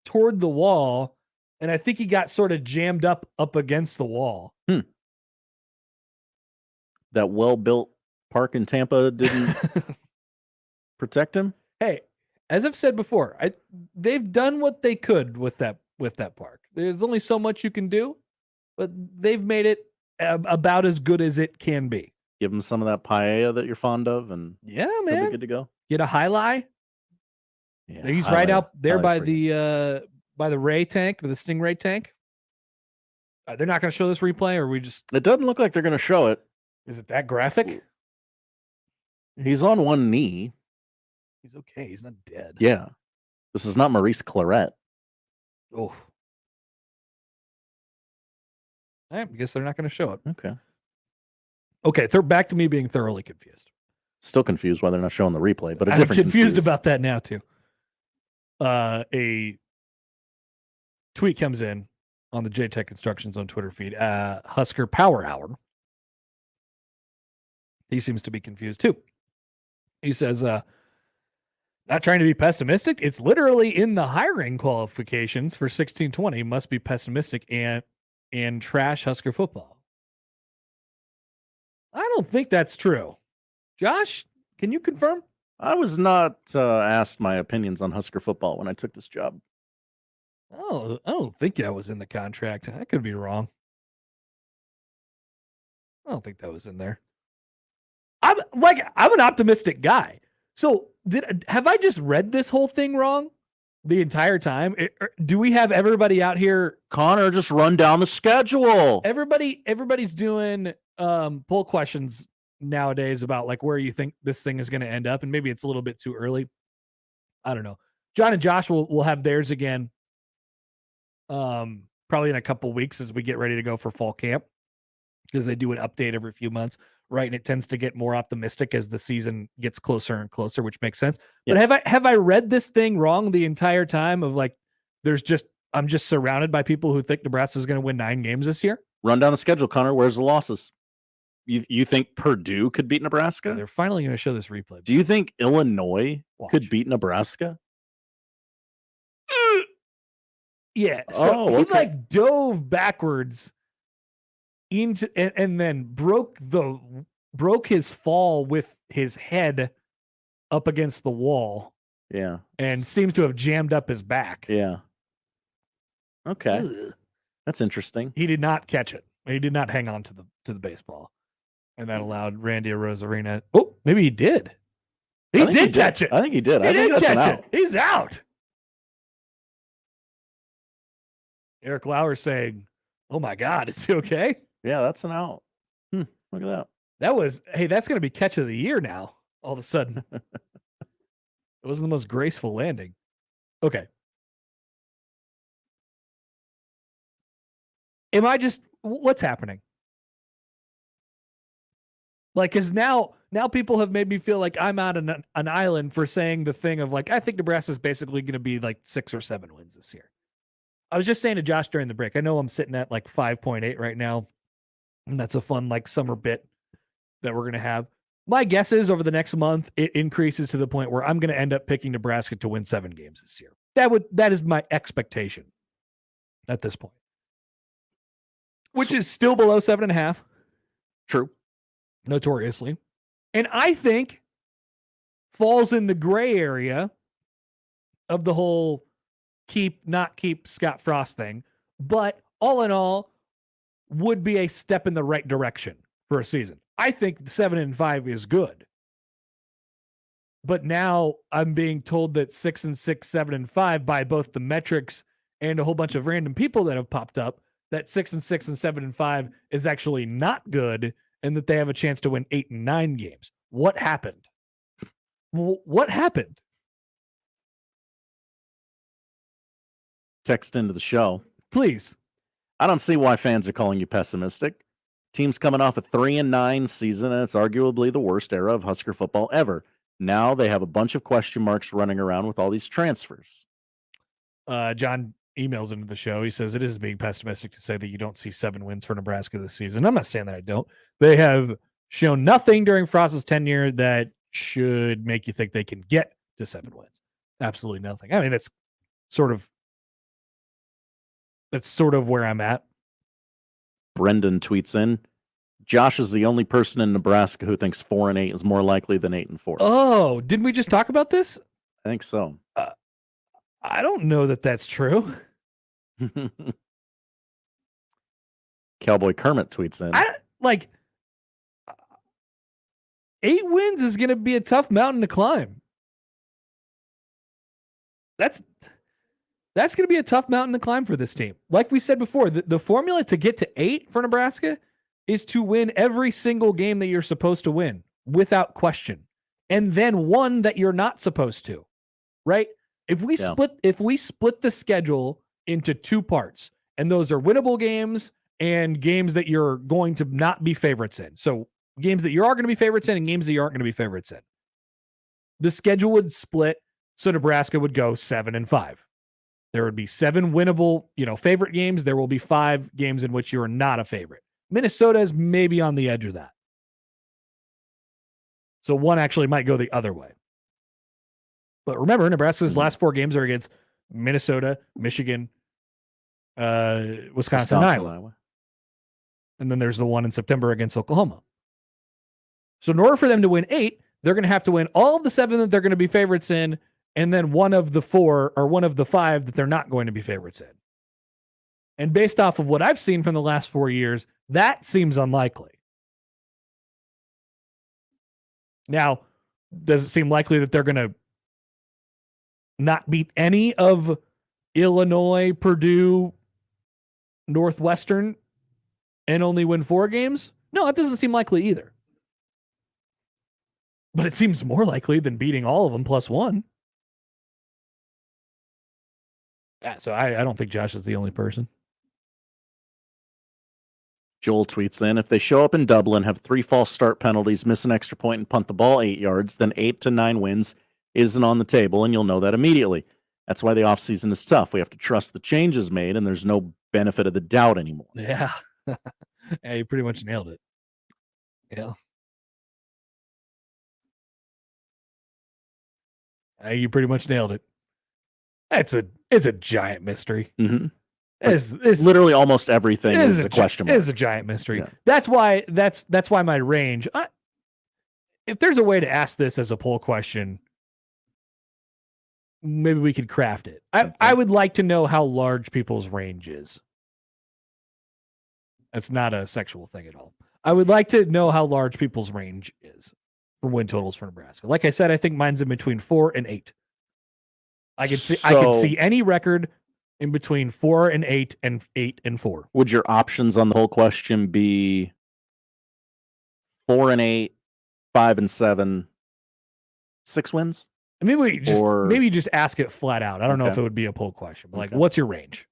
toward the wall, and I think he got sort of jammed up against the wall. That well-built park in Tampa didn't protect him. Hey, as I've said before, they've done what they could with that park. There's only so much you can do, but they've made it about as good as it can be. Give him some of that paella that you're fond of, and yeah, he'll man, be good to go. Get a Highlight. Yeah, he's right out there by the Ray tank, by the Stingray tank. They're not going to show this replay, or we just. It doesn't look like they're going to show it. Is it that graphic? He's on one knee. He's okay. He's not dead. Yeah. This is not Maurice Claret. Oh. I guess they're not going to show it. Okay, back to me being thoroughly confused. Still confused why they're not showing the replay, but I'm confused about that now too. A tweet comes in on the JTech Construction Zone Twitter feed. Husker Power Hour. He seems to be confused too. He says, not trying to be pessimistic. It's literally in the hiring qualifications for 1620. Must be pessimistic and trash Husker football. I don't think that's true. Josh, can you confirm? I was not asked my opinions on Husker football when I took this job. Oh, I don't think that was in the contract. I could be wrong. I don't think that was in there. I'm an optimistic guy. So have I just read this whole thing wrong the entire time? Do we have everybody out here? Connor, just run down the schedule. Everybody's doing poll questions nowadays about like where you think this thing is going to end up, and maybe it's a little bit too early. I don't know. John and Josh will have theirs again probably in a couple weeks as we get ready to go for fall camp, because they do an update every few months, right? And it tends to get more optimistic as the season gets closer and closer, which makes sense. Yeah. But have I read this thing wrong the entire time of like I'm just surrounded by people who think Nebraska is going to win 9 games this year? Run down the schedule, Connor. Where's the losses? You think Purdue could beat Nebraska? They're finally going to show this replay. Do you think Illinois could beat Nebraska? Yeah. So he like dove backwards into and then broke his fall with his head up against the wall. Yeah. And seems to have jammed up his back. Yeah. Okay. Ugh. That's interesting. He did not catch it. He did not hang on to the baseball, and that allowed Randy Arozarena. Oh, maybe he did. He did catch it. I think he did. He I think did that's an catch out. it. He's out. Eric Lauer saying, "Oh my God, is he okay?" Yeah, that's an out. Look at that. That's going to be catch of the year now. All of a sudden, it wasn't the most graceful landing. Okay. What's happening? Like, because now people have made me feel like I'm out on an island for saying the thing of like, I think Nebraska's basically going to be like 6 or 7 wins this year. I was just saying to Josh during the break, I know I'm sitting at like 5.8 right now, and that's a fun like summer bit that we're going to have. My guess is over the next month, it increases to the point where I'm going to end up picking Nebraska to win 7 games this year. That is my expectation at this point, which is still below 7.5. True. Notoriously. And I think falls in the gray area of the whole not keep Scott Frost thing, but all in all would be a step in the right direction for a season. I think 7-5 is good. But now I'm being told that 6-6, 7-5 by both the metrics and a whole bunch of random people that have popped up, that 6-6 and 7-5 is actually not good, and that they have a chance to win 8 and 9 games. What happened? What happened? Text into the show. Please. I don't see why fans are calling you pessimistic. Team's coming off a 3-9 season, and it's arguably the worst era of Husker football ever. Now they have a bunch of question marks running around with all these transfers. John emails into the show. He says it is being pessimistic to say that you don't see 7 wins for Nebraska this season. I'm not saying that I don't. They have shown nothing during Frost's tenure that should make you think they can get to 7 wins. Absolutely nothing. I mean, that's sort of where I'm at. Brendan tweets in, Josh is the only person in Nebraska who thinks 4-8 is more likely than 8-4. Oh, didn't we just talk about this? I think so. I don't know that that's true. Cowboy Kermit tweets in. 8 wins is going to be a tough mountain to climb. That's going to be a tough mountain to climb for this team. Like we said before, the formula to get to 8 for Nebraska is to win every single game that you're supposed to win without question. And then one that you're not supposed to, right? If we split the schedule into 2 parts, and those are winnable games and games that you're going to not be favorites in. So games that you are going to be favorites in and games that you aren't going to be favorites in. The schedule would split, so Nebraska would go 7-5. There would be 7 winnable, favorite games. There will be 5 games in which you are not a favorite. Minnesota is maybe on the edge of that. So one actually might go the other way. But remember, Nebraska's last 4 games are against Minnesota, Michigan, Wisconsin, and Iowa. And then there's the one in September against Oklahoma. So in order for them to win 8, they're going to have to win all of the 7 that they're going to be favorites in, and then one of the 4 or one of the 5 that they're not going to be favorites in. And based off of what I've seen from the last 4 years, that seems unlikely. Now, does it seem likely that they're going to not beat any of Illinois, Purdue, Northwestern, and only win 4 games? No, that doesn't seem likely either. But it seems more likely than beating all of them plus 1. Yeah, so I don't think Josh is the only person. Joel tweets in, if they show up in Dublin, have 3 false start penalties, miss an extra point, and punt the ball 8 yards, then 8 to 9 wins isn't on the table, and you'll know that immediately. That's why the offseason is tough. We have to trust the changes made, and there's no benefit of the doubt anymore. Yeah. Yeah, you pretty much nailed it. Yeah. You pretty much nailed it. It's a giant mystery. Mm-hmm. It's literally almost everything is a question mark. It is a giant mystery. Yeah. That's why my range. If there's a way to ask this as a poll question, maybe we could craft it. I would like to know how large people's range is. That's not a sexual thing at all. I would like to know how large people's range is for win totals for Nebraska. Like I said, I think mine's in between 4 and 8. I could see any record in between 4 and 8 and 8 and 4. Would your options on the whole question be 4 and 8, 5 and 7, 6 wins? Maybe just ask it flat out. I don't know if it would be a poll question, but what's your range?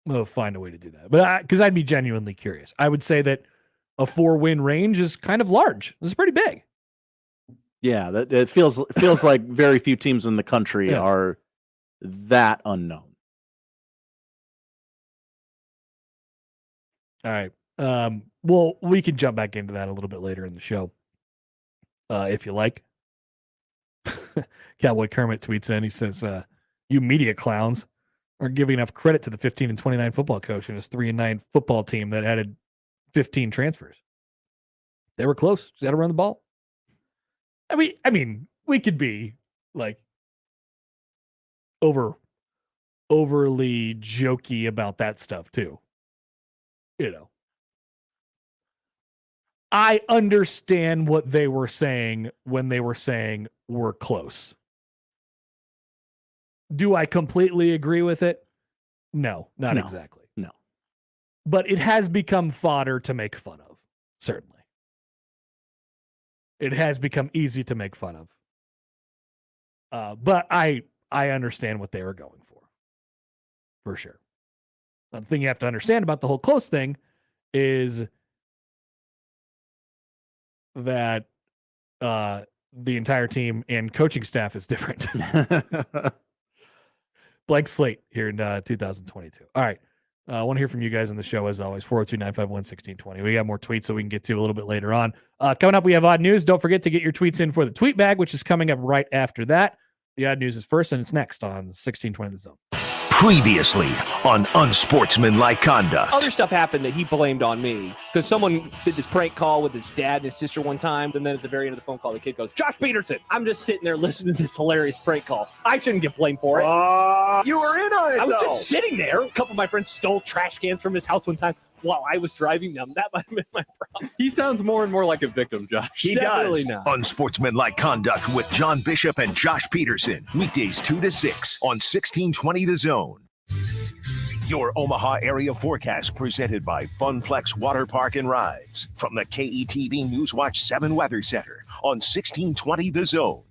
We'll find a way to do that. But because I'd be genuinely curious. I would say that a 4-win range is kind of large. It's pretty big. Yeah, that it feels like very few teams in the country are that unknown. All right. Well, we can jump back into that a little bit later in the show, if you like. Cowboy Kermit tweets in. He says, "You media clowns aren't giving enough credit to the 15 and 29 football coach and his 3-9 football team that added 15 transfers. They were close. Just got to run the ball." I mean, we could be like overly jokey about that stuff too. You know, I understand what they were saying when they were saying we're close. Do I completely agree with it? No, not exactly. No. But it has become fodder to make fun of, certainly. It has become easy to make fun of. But I understand what they were going for sure. The thing you have to understand about the whole close thing is that the entire team and coaching staff is different. Blank slate here in 2022. All right. I want to hear from you guys on the show, as always. 402-951-1620. We got more tweets so we can get to a little bit later on. Coming up, we have odd news. Don't forget to get your tweets in for the tweet bag, which is coming up right after that. The odd news is first, and it's next on 1620 The Zone. Previously on Unsportsmanlike Conduct. Other stuff happened that he blamed on me because someone did this prank call with his dad and his sister one time. And then at the very end of the phone call, the kid goes, "Josh Peterson." I'm just sitting there listening to this hilarious prank call. I shouldn't get blamed for it. You were in on it, I was though. just sitting there. A couple of my friends stole trash cans from his house one time while I was driving them. That might have been my problem. He sounds more and more like a victim, Josh. He Definitely does. not. Unsportsmanlike Conduct with John Bishop and Josh Peterson. Weekdays 2 to 6 on 1620 The Zone. Your Omaha area forecast presented by Funplex Water Park and Rides from the KETV Newswatch 7 Weather Center on 1620 The Zone.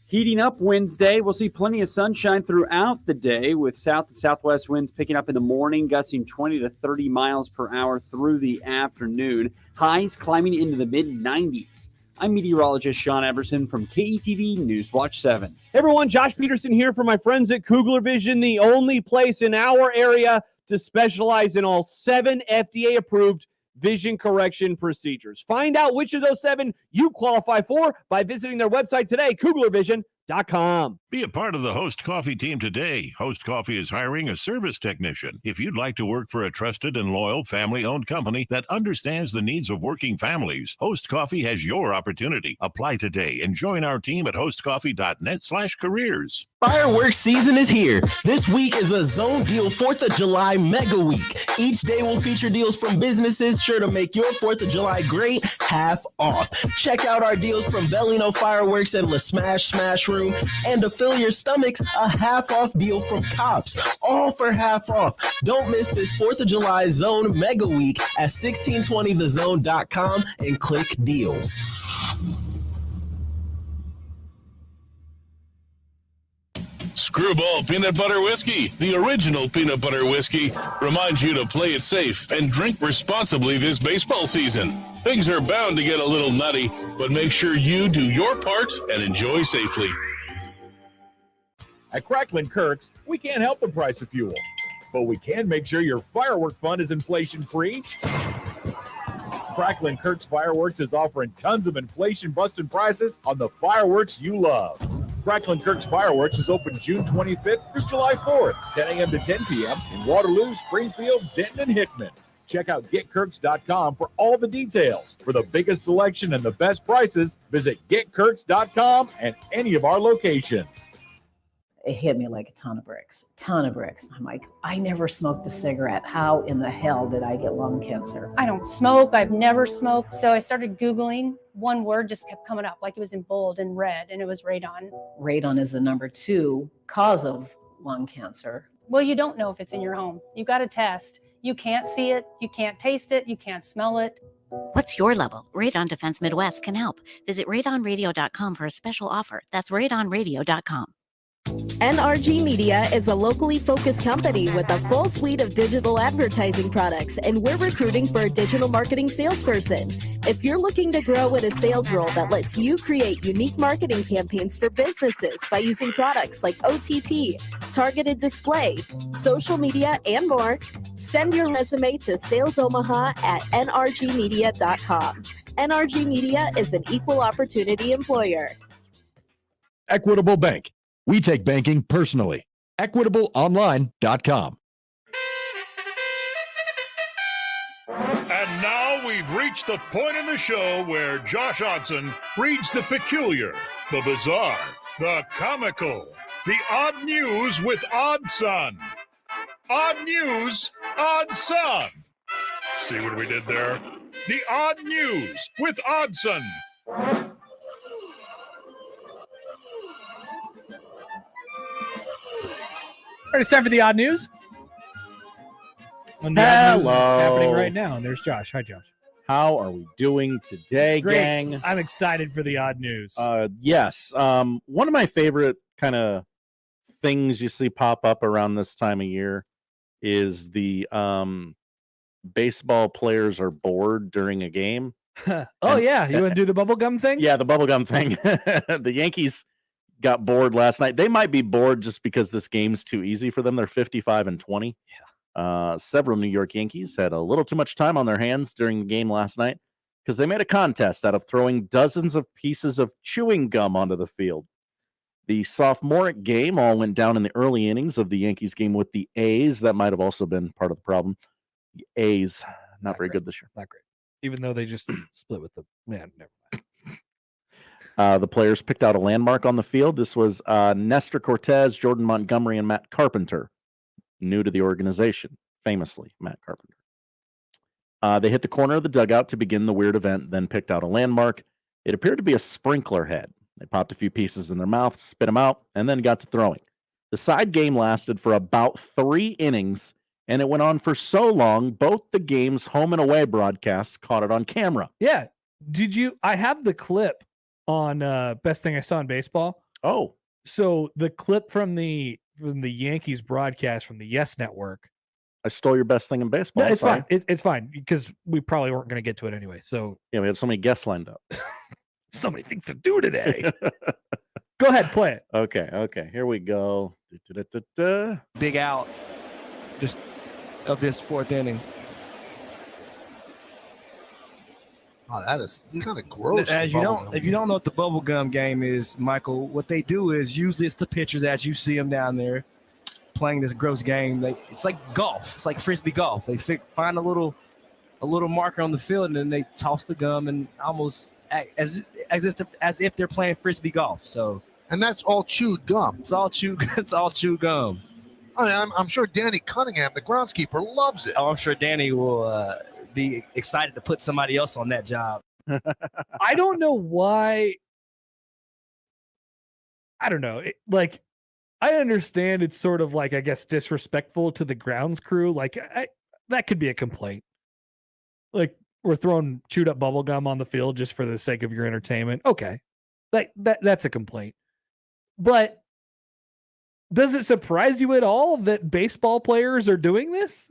Heating up Wednesday. We'll see plenty of sunshine throughout the day with south to southwest winds picking up in the morning, gusting 20 to 30 miles per hour through the afternoon. Highs climbing into the mid-90s. I'm meteorologist Sean Everson from KETV Newswatch 7. Hey everyone, Josh Peterson here for my friends at Kugler Vision, the only place in our area to specialize in all 7 FDA-approved vision correction procedures. Find out which of those 7 you qualify for by visiting their website today, KuglerVision.com. Be a part of the Host Coffee team today. Host Coffee is hiring a service technician. If you'd like to work for a trusted and loyal family-owned company that understands the needs of working families, Host Coffee has your opportunity. Apply today and join our team at hostcoffee.net/careers. Fireworks season is here. This week is a Zone Deal 4th of July Mega Week. Each day will feature deals from businesses sure to make your 4th of July great, half off. Check out our deals from Bellino Fireworks and La Smash Room, and to fill your stomachs, a half off deal from Cops, all for half off. Don't miss this 4th of July Zone Mega Week at 1620thezone.com and click deals. Screwball Peanut Butter Whiskey, the original peanut butter whiskey, reminds you to play it safe and drink responsibly this baseball season. Things are bound to get a little nutty, but make sure you do your part and enjoy safely. At Cracklin Kirk's, we can't help the price of fuel, but we can make sure your firework fund is inflation-free. Cracklin Kirk's Fireworks is offering tons of inflation-busting prices on the fireworks you love. Cracklin Kirk's Fireworks is open June 25th through July 4th, 10 a.m. to 10 p.m. in Waterloo, Springfield, Denton, and Hickman. Check out GetKirks.com for all the details. For the biggest selection and the best prices, visit GetKirks.com and any of our locations. it hit me like a ton of bricks. I'm like, I never smoked a cigarette. How in the hell did I get lung cancer? I don't smoke. I've never smoked. So I started Googling. One word just kept coming up, like it was in bold and red, and it was radon. Radon is the number 2 cause of lung cancer. Well, you don't know if it's in your home. You got to test. You can't see it. You can't taste it. You can't smell it. What's your level? Radon Defense Midwest can help. Visit radonradio.com for a special offer. That's radonradio.com. NRG Media is a locally focused company with a full suite of digital advertising products, and we're recruiting for a digital marketing salesperson. If you're looking to grow in a sales role that lets you create unique marketing campaigns for businesses by using products like OTT, targeted display, social media, and more, send your resume to salesomaha@nrgmedia.com. NRG Media is an equal opportunity employer. Equitable Bank. We take banking personally. EquitableOnline.com. And now we've reached the point in the show where Josh Odson reads the peculiar, the bizarre, the comical, the odd news with Odd Son. Odd news, Odd Son. See what we did there? The odd news with Oddson. All right, it's time for the odd news. And the odd news is happening Hello. right now. And there's Josh. Hi, Josh. How are we doing today, Great. gang? I'm excited for the odd news. Yes. One of my favorite kind of things you see pop up around this time of year is the baseball players are bored during a game. Oh, yeah. You want to do the bubblegum thing? Yeah, the bubblegum thing. The Yankees got bored last night. They might be bored just because this game's too easy for them. They're 55-20. Yeah. Several New York Yankees had a little too much time on their hands during the game last night because they made a contest out of throwing dozens of pieces of chewing gum onto the field. The sophomoric game all went down in the early innings of the Yankees game with the A's. That might have also been part of the problem. The A's, not very good this year. Not great. Even though they just split with the man. Never mind. The players picked out a landmark on the field. This was Nestor Cortez, Jordan Montgomery, and Matt Carpenter, new to the organization, famously, Matt Carpenter. They hit the corner of the dugout to begin the weird event, then picked out a landmark. It appeared to be a sprinkler head. They popped a few pieces in their mouth, spit them out, and then got to throwing. The side game lasted for about 3 innings, and it went on for so long, both the game's home and away broadcasts caught it on camera. Yeah. Did you? I have the clip on Best Thing I Saw in Baseball. Oh. So the clip from the Yankees broadcast from the Yes Network. I stole your best thing in baseball. No, it's sorry. fine. It's fine because we probably weren't going to get to it anyway. So Yeah, we had so many guests lined up. so many things to do today. Go ahead, play it. Okay. Here we go. Da-da-da-da. Big out just of this 4th inning. Oh, that is kind of gross. If you don't know what the bubblegum game is, Michael, what they do is use this to pitchers as you see them down there playing this gross game. It's like golf. It's like frisbee golf. They find a little marker on the field and then they toss the gum and almost as if they're playing frisbee golf. So, and that's all chewed gum. It's all chewed gum. I mean, I'm sure Danny Cunningham, the groundskeeper, loves it. Oh, I'm sure Danny will be excited to put somebody else on that job. I don't know why. I don't know. I understand it's sort of like, I guess, disrespectful to the grounds crew. Like, that could be a complaint. Like, we're throwing chewed up bubble gum on the field just for the sake of your entertainment. Okay. That's a complaint. But does it surprise you at all that baseball players are doing this?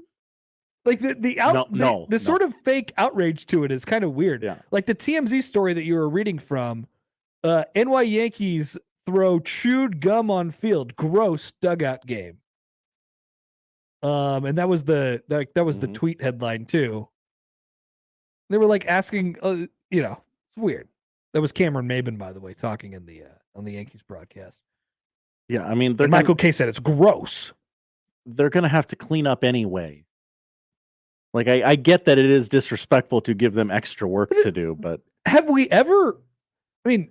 Like the sort of fake outrage to it is kind of weird. Yeah. Like the TMZ story that you were reading from, NY Yankees throw chewed gum on field, gross dugout game. And that was the tweet headline too. They were like asking, it's weird. That was Cameron Maben, by the way, talking in the on the Yankees broadcast. Yeah, I mean, Michael Kay said it's gross. They're going to have to clean up anyway. Like, I get that it is disrespectful to give them extra work to do, but have we ever? I mean,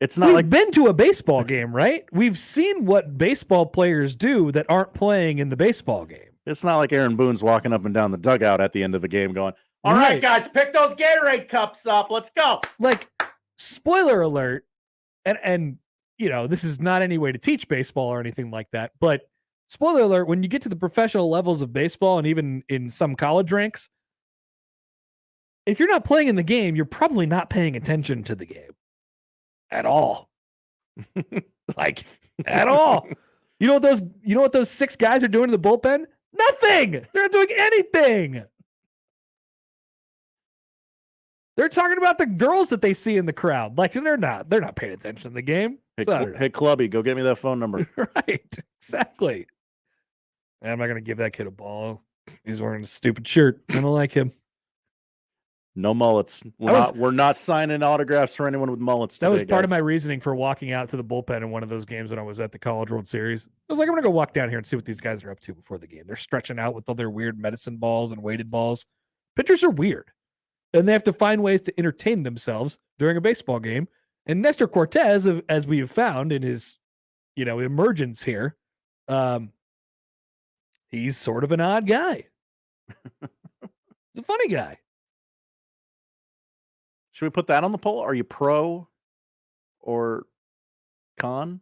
It's not We've like been to a baseball game, right? We've seen what baseball players do that aren't playing in the baseball game. it's not like Aaron Boone's walking up and down the dugout at the end of the game going, "All right, Right. guys, pick those Gatorade cups up. Let's go." Like, spoiler alert, and you know, this is not any way to teach baseball or anything like that, but spoiler alert, when you get to the professional levels of baseball and even in some college ranks, if you're not playing in the game, you're probably not paying attention to the game at all. Like, at all. You know what those 6 guys are doing in the bullpen? Nothing. They're not doing anything. They're talking about the girls that they see in the crowd. Like, they're not paying attention to the game. Hey, So I don't know. hey, Clubby, go get me that phone number. Right. Exactly. And I'm not going to give that kid a ball. He's wearing a stupid shirt. I don't like him. No mullets. We're not signing autographs for anyone with mullets That today, was part of guys. my reasoning for walking out to the bullpen in one of those games when I was at the College World Series. I was like, I'm going to go walk down here and see what these guys are up to before the game. They're stretching out with all their weird medicine balls and weighted balls. Pitchers are weird. And they have to find ways to entertain themselves during a baseball game. And Nestor Cortez, as we have found in his, emergence here, he's sort of an odd guy. He's a funny guy. Should we put that on the poll? Are you pro or con?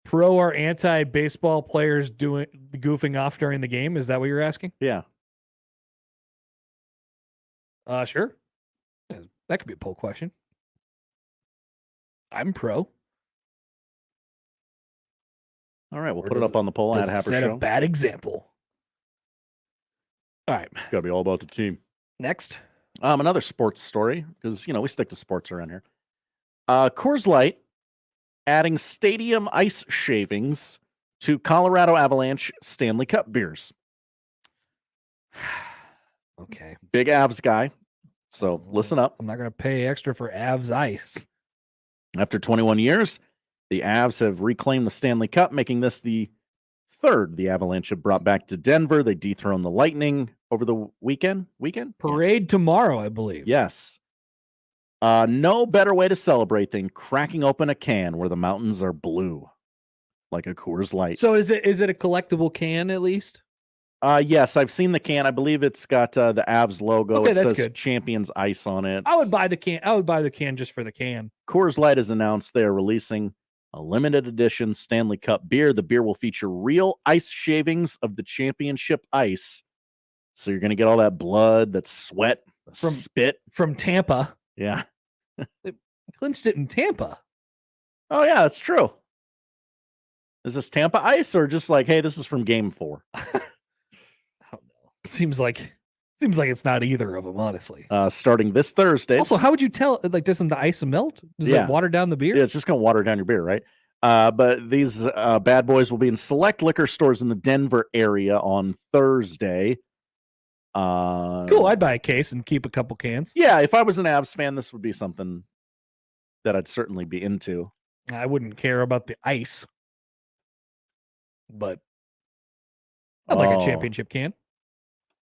Pro or anti-baseball players doing goofing off during the game? Is that what you're asking? Yeah. Sure. Yeah, that could be a poll question. I'm pro. All right, we'll Or put it does up on the poll does at it Happer set Show. a bad example. All right. Got to be all about the team. Next. Another sports story, because, we stick to sports around here. Coors Light adding stadium ice shavings to Colorado Avalanche Stanley Cup beers. Okay. Big Avs guy. So listen up. I'm not going to pay extra for Avs ice. After 21 years, the Avs have reclaimed the Stanley Cup, making this the third the Avalanche have brought back to Denver. They dethroned the Lightning over the weekend. Parade tomorrow, I believe. Yes. No better way to celebrate than cracking open a can where the mountains are blue, like a Coors Light. So is it a collectible can at least? Yes, I've seen the can. I believe it's got the Avs logo. Okay, it that's says good. Champions Ice on it. I would buy the can. I would buy the can just for the can. Coors Light has announced they are releasing a limited edition Stanley Cup beer. The beer will feature real ice shavings of the championship ice. So you're going to get all that blood, that sweat, the spit. From Tampa. Yeah. They clinched it in Tampa. Oh, yeah, that's true. Is this Tampa ice or just like, hey, this is from Game 4? It seems like it's not either of them, honestly. Starting this Thursday. Also, how would you tell? Like, doesn't the ice melt? Does it water down the beer? Yeah, it's just going to water down your beer, right? But these bad boys will be in select liquor stores in the Denver area on Thursday. Cool. I'd buy a case and keep a couple cans. Yeah, if I was an Avs fan, this would be something that I'd certainly be into. I wouldn't care about the ice, but I'd like a championship can.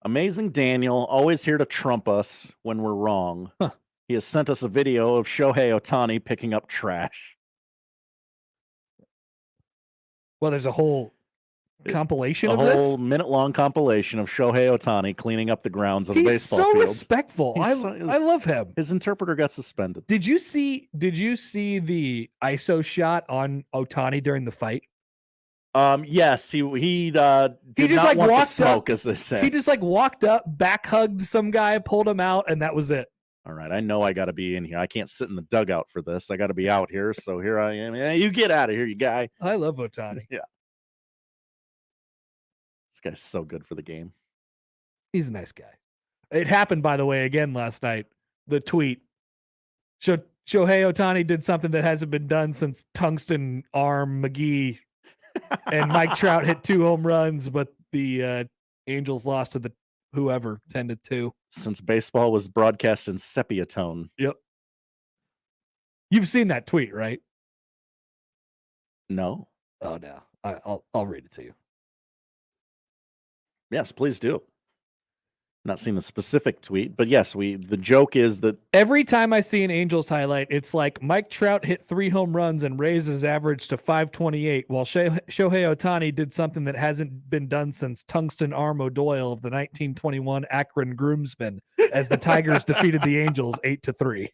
Amazing Daniel, always here to trump us when we're wrong. Huh. He has sent us a video of Shohei Ohtani picking up trash. Well, there's a whole compilation A of this. whole minute-long compilation of Shohei Ohtani cleaning up the grounds of a He's baseball so field. respectful. I love him. His interpreter got suspended. Did you see the ISO shot on Ohtani during the fight? Yes, he did just not like want the walked smoke, up. as they say. He just like walked up, back hugged some guy, pulled him out, and that was it. All right, I know I got to be in here. I can't sit in the dugout for this. I got to be out here. So here I am. Yeah, you get out of here, you guy. I love Ohtani. Yeah. This guy's so good for the game. He's a nice guy. It happened, by the way, again last night. The tweet. Shohei Ohtani did something that hasn't been done since Tungsten Arm McGee and Mike Trout hit 2 home runs, but the Angels lost to the whoever 10-2. Since baseball was broadcast in sepia tone. Yep. You've seen that tweet, right? No. Oh no. I'll read it to you. Yes, please do. Not seen the specific tweet, but yes, the joke is that every time I see an Angels highlight, it's like Mike Trout hit 3 home runs and raised his average to 528, while Shohei Ohtani did something that hasn't been done since Tungsten Arm O'Doyle of the 1921 Akron Groomsmen, as the Tigers defeated the Angels 8-3.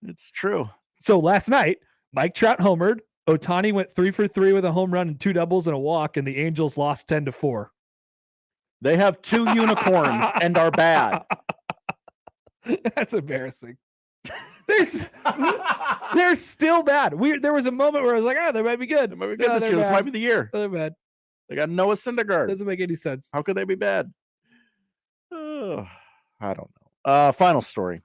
It's true. So last night, Mike Trout homered. Ohtani went 3 for 3 with a home run and 2 doubles and a walk, and the Angels lost 10-4. They have 2 unicorns and are bad. That's embarrassing. They're still bad. There was a moment where I was like, they might be good. They might be good this year. This might be the year. They're bad. They got Noah Syndergaard. Doesn't make any sense. How could they be bad? I don't know. Final story.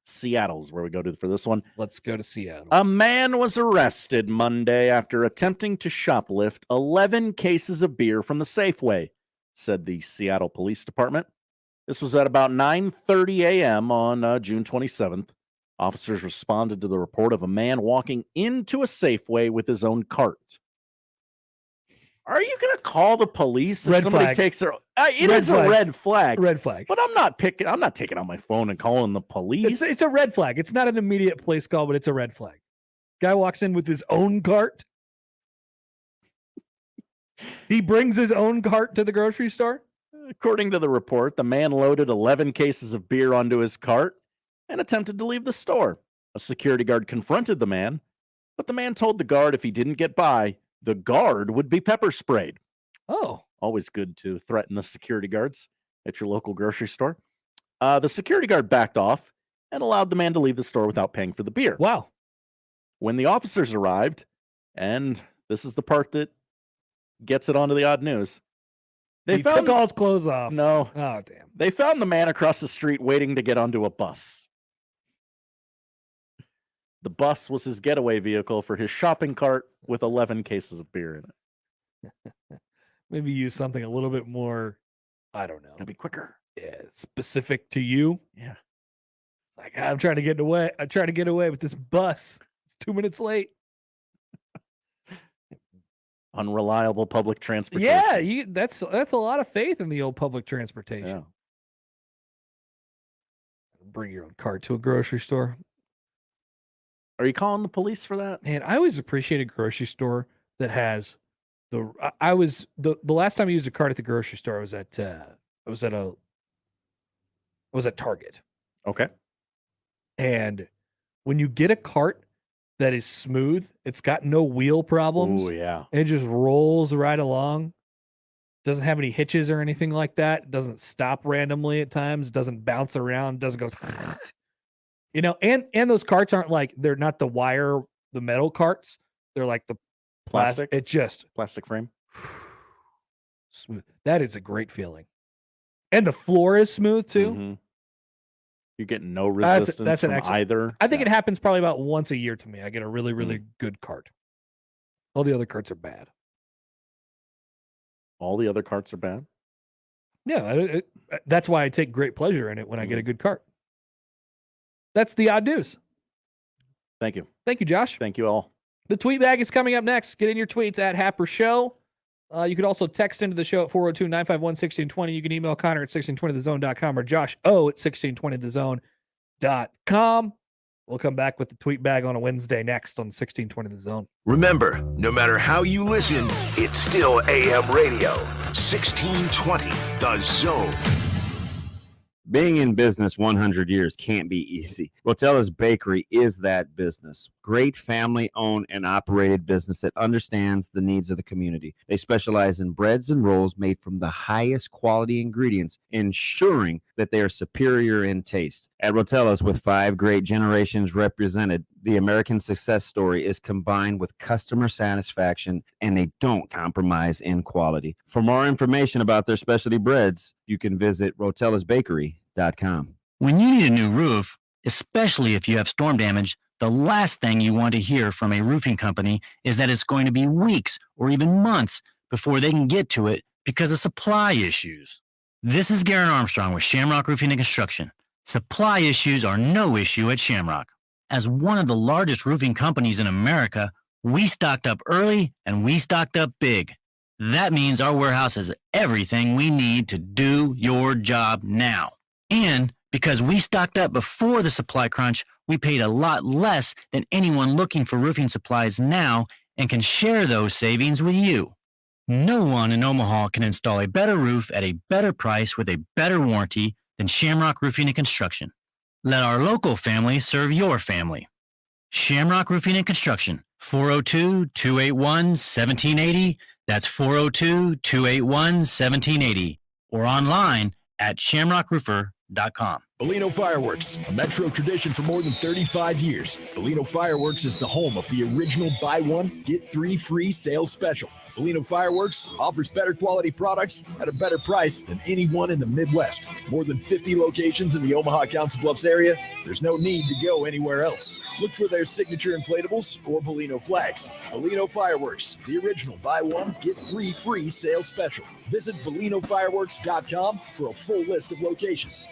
Seattle's where we go to for this one. Let's go to Seattle. A man was arrested Monday after attempting to shoplift 11 cases of beer from the Safeway, said the Seattle Police Department. This was at about 9:30 a.m. on June 27th. Officers responded to the report of a man walking into a Safeway with his own cart. Are you going to call the police if somebody takes their... It is a red flag. Red flag. But I'm not taking out my phone and calling the police. It's a red flag. It's not an immediate police call, but it's a red flag. Guy walks in with his own cart. He brings his own cart to the grocery store. According to the report, the man loaded 11 cases of beer onto his cart and attempted to leave the store. A security guard confronted the man, but the man told the guard if he didn't get by, the guard would be pepper sprayed. Oh. Always good to threaten the security guards at your local grocery store. The security guard backed off and allowed the man to leave the store without paying for the beer. Wow. When the officers arrived, and this is the part that gets it onto the odd news, He took all his clothes off. No. Oh, damn. They found the man across the street waiting to get onto a bus. The bus was his getaway vehicle for his shopping cart with 11 cases of beer in it. Maybe use something a little bit more, I don't know. Gotta be quicker. Yeah, specific to you. Yeah. It's like, I'm trying to get away. I'm trying to get away with this bus. It's 2 minutes late. Unreliable public transportation. Yeah, that's a lot of faith in the old public transportation. Yeah. Bring your own cart to a grocery store. Are you calling the police for that? Man, I always appreciate a grocery store that has the last time I used a cart at the grocery store, I was at Target. Okay. And when you get a cart that is smooth, it's got no wheel problems. Oh, yeah. It just rolls right along. Doesn't have any hitches or anything like that. It doesn't stop randomly at times. It doesn't bounce around. Doesn't go, and those carts aren't like, they're not the metal carts. They're like the plastic. It just plastic frame. Smooth. That is a great feeling. And the floor is smooth too. Mm-hmm. You're getting no resistance from either. I think it happens probably about once a year to me. I get a really, really good cart. All the other carts are bad. All the other carts are bad? Yeah, that's why I take great pleasure in it when I get a good cart. That's the odd news. Thank you. Thank you, Josh. Thank you all. The tweet bag is coming up next. Get in your tweets at Happer Show. You could also text into the show at 402-951-1620. You can email Connor at 1620thezone.com or Josh O at 1620thezone.com. We'll come back with the tweet bag on a Wednesday next on 1620 The Zone. Remember, no matter how you listen, it's still AM radio. 1620 The Zone. Being in business 100 years can't be easy. Rotella's Bakery is that business. Great family-owned and operated business that understands the needs of the community. They specialize in breads and rolls made from the highest quality ingredients, ensuring that they are superior in taste. At Rotella's, with 5 great generations represented, the American success story is combined with customer satisfaction, and they don't compromise in quality. For more information about their specialty breads, you can visit rotellasbakery.com. When you need a new roof, especially if you have storm damage, the last thing you want to hear from a roofing company is that it's going to be weeks or even months before they can get to it because of supply issues. This is Garen Armstrong with Shamrock Roofing and Construction. Supply issues are no issue at Shamrock. As one of the largest roofing companies in America, we stocked up early and we stocked up big. That means our warehouse has everything we need to do your job now. And because we stocked up before the supply crunch, we paid a lot less than anyone looking for roofing supplies now and can share those savings with you. No one in Omaha can install a better roof at a better price with a better warranty than Shamrock Roofing and Construction. Let our local family serve your family. Shamrock Roofing and Construction, 402-281-1780. That's 402-281-1780. Or online at shamrockroofer.com. Bellino Fireworks, a Metro tradition for more than 35 years. Bellino Fireworks is the home of the original buy one, get 3 free sales special. Bellino Fireworks offers better quality products at a better price than anyone in the Midwest. More than 50 locations in the Omaha Council Bluffs area. There's no need to go anywhere else. Look for their signature inflatables or Bellino flags. Bellino Fireworks, the original buy one, get 3 free sales special. Visit BellinoFireworks.com for a full list of locations.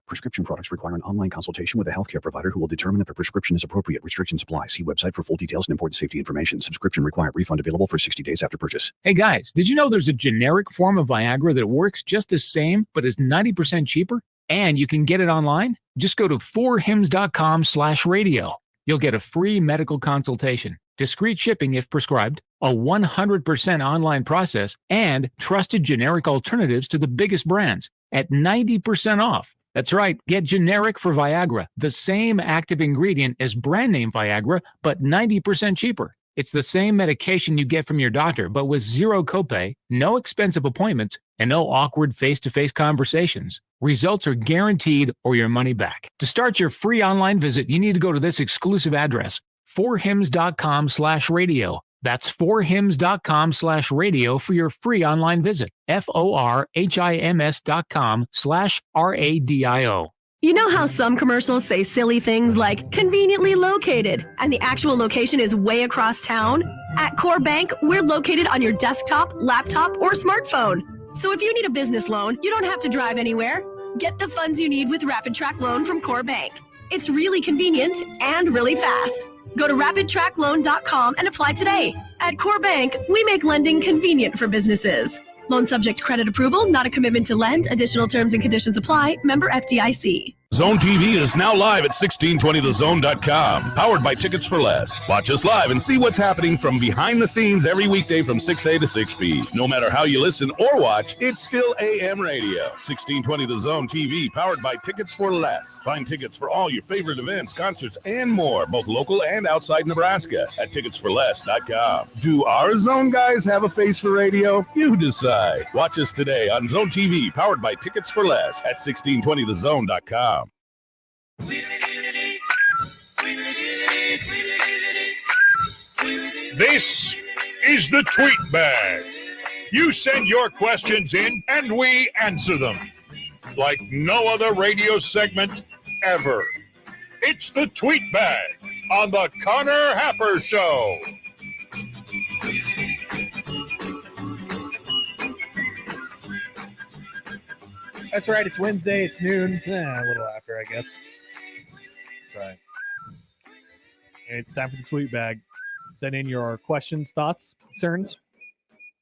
Prescription products require an online consultation with a healthcare provider who will determine if a prescription is appropriate. Restrictions apply. See website for full details and important safety information. Subscription required. Refund available for 60 days after purchase. Hey guys, did you know there's a generic form of Viagra that works just the same but is 90% cheaper? And you can get it online? Just go to 4hims.com/radio. You'll get a free medical consultation, discreet shipping if prescribed, a 100% online process, and trusted generic alternatives to the biggest brands at 90% off. That's right, get generic for Viagra, the same active ingredient as brand name Viagra, but 90% cheaper. It's the same medication you get from your doctor, but with zero copay, no expensive appointments, and no awkward face-to-face conversations. Results are guaranteed or your money back. To start your free online visit, you need to go to this exclusive address, 4hims.com/radio. That's 4hims.com/radio for your free online visit. FORHIMS.com/RADIO. You know how some commercials say silly things like conveniently located, and the actual location is way across town? At Core Bank, we're located on your desktop, laptop, or smartphone. So if you need a business loan, you don't have to drive anywhere. Get the funds you need with Rapid Track Loan from Core Bank. It's really convenient and really fast. Go to rapidtrackloan.com and apply today. At Core Bank, we make lending convenient for businesses. Loan subject to credit approval, not a commitment to lend. Additional terms and conditions apply. Member FDIC. Zone TV is now live at 1620thezone.com, powered by Tickets for Less. Watch us live and see what's happening from behind the scenes every weekday from 6A to 6B. No matter how you listen or watch, it's still AM radio. 1620 The Zone TV, powered by Tickets for Less. Find tickets for all your favorite events, concerts, and more, both local and outside Nebraska, at ticketsforless.com. Do our Zone guys have a face for radio? You decide. Watch us today on Zone TV, powered by Tickets for Less at 1620thezone.com. This is the Tweet Bag. You send your questions in and we answer them like no other radio segment ever. It's the Tweet Bag on the Connor Happer Show. That's right. It's Wednesday. It's noon. A little after, I guess. That's right. It's time for the Tweet Bag. Send in your questions, thoughts, concerns,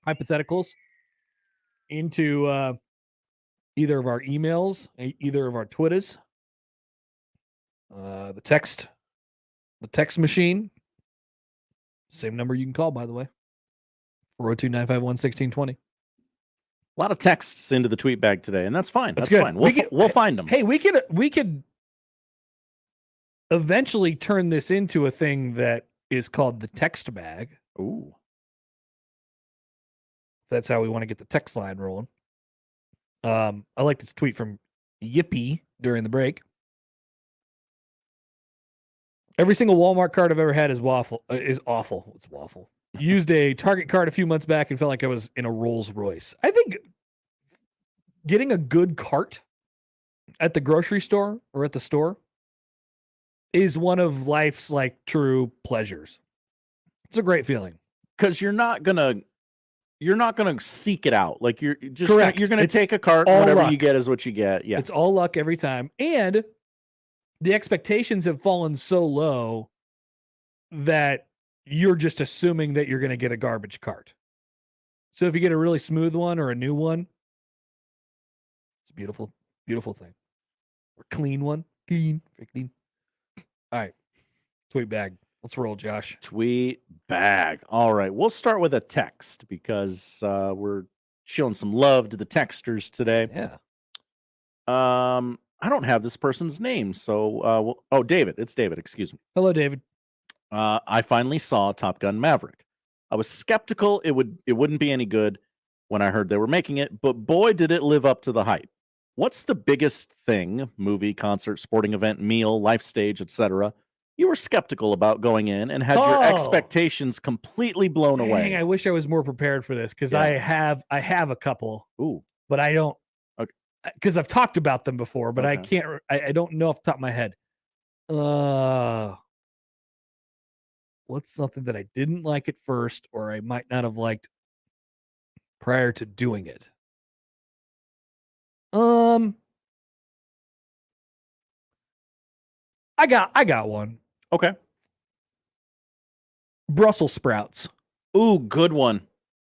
hypotheticals into either of our emails, either of our Twitters, the text machine. Same number you can call, by the way. 402-951-1620. A lot of texts into the tweet bag today, and that's fine. That's good. Fine. We'll find them. Hey, we could eventually turn this into a thing that is called the text bag. Ooh. That's how we want to get the text line rolling. I like this tweet from Yippee during the break. Every single Walmart card I've ever had is awful. It's waffle. Used a Target card a few months back and felt like I was in a Rolls Royce. I think getting a good cart at the grocery store or at the store is one of life's like true pleasures. It's a great feeling because you're not gonna seek it out. Like you're just correct. You're gonna take a cart. Whatever you get is what you get. Yeah, it's all luck every time, and the expectations have fallen so low that you're just assuming that you're going to get a garbage cart. So if you get a really smooth one or a new one, it's a beautiful, beautiful thing. Or clean one. Clean. All right. Tweet bag. Let's roll, Josh. Tweet bag. All right. We'll start with a text because we're showing some love to the texters today. Yeah. I don't have this person's name. So, David. It's David. Excuse me. Hello, David. I finally saw Top Gun Maverick. I was skeptical it wouldn't be any good when I heard they were making it, but boy, did it live up to the hype. What's the biggest thing, movie, concert, sporting event, meal, life stage, etc., you were skeptical about going in and had your expectations completely blown away? Dang, I wish I was more prepared for this because I have a couple. Ooh. But I don't. Okay. Because I've talked about them before, but I can't. I don't know off the top of my head. What's something that I didn't like at first, or I might not have liked prior to doing it? I got one. Okay. Brussels sprouts. Ooh, good one.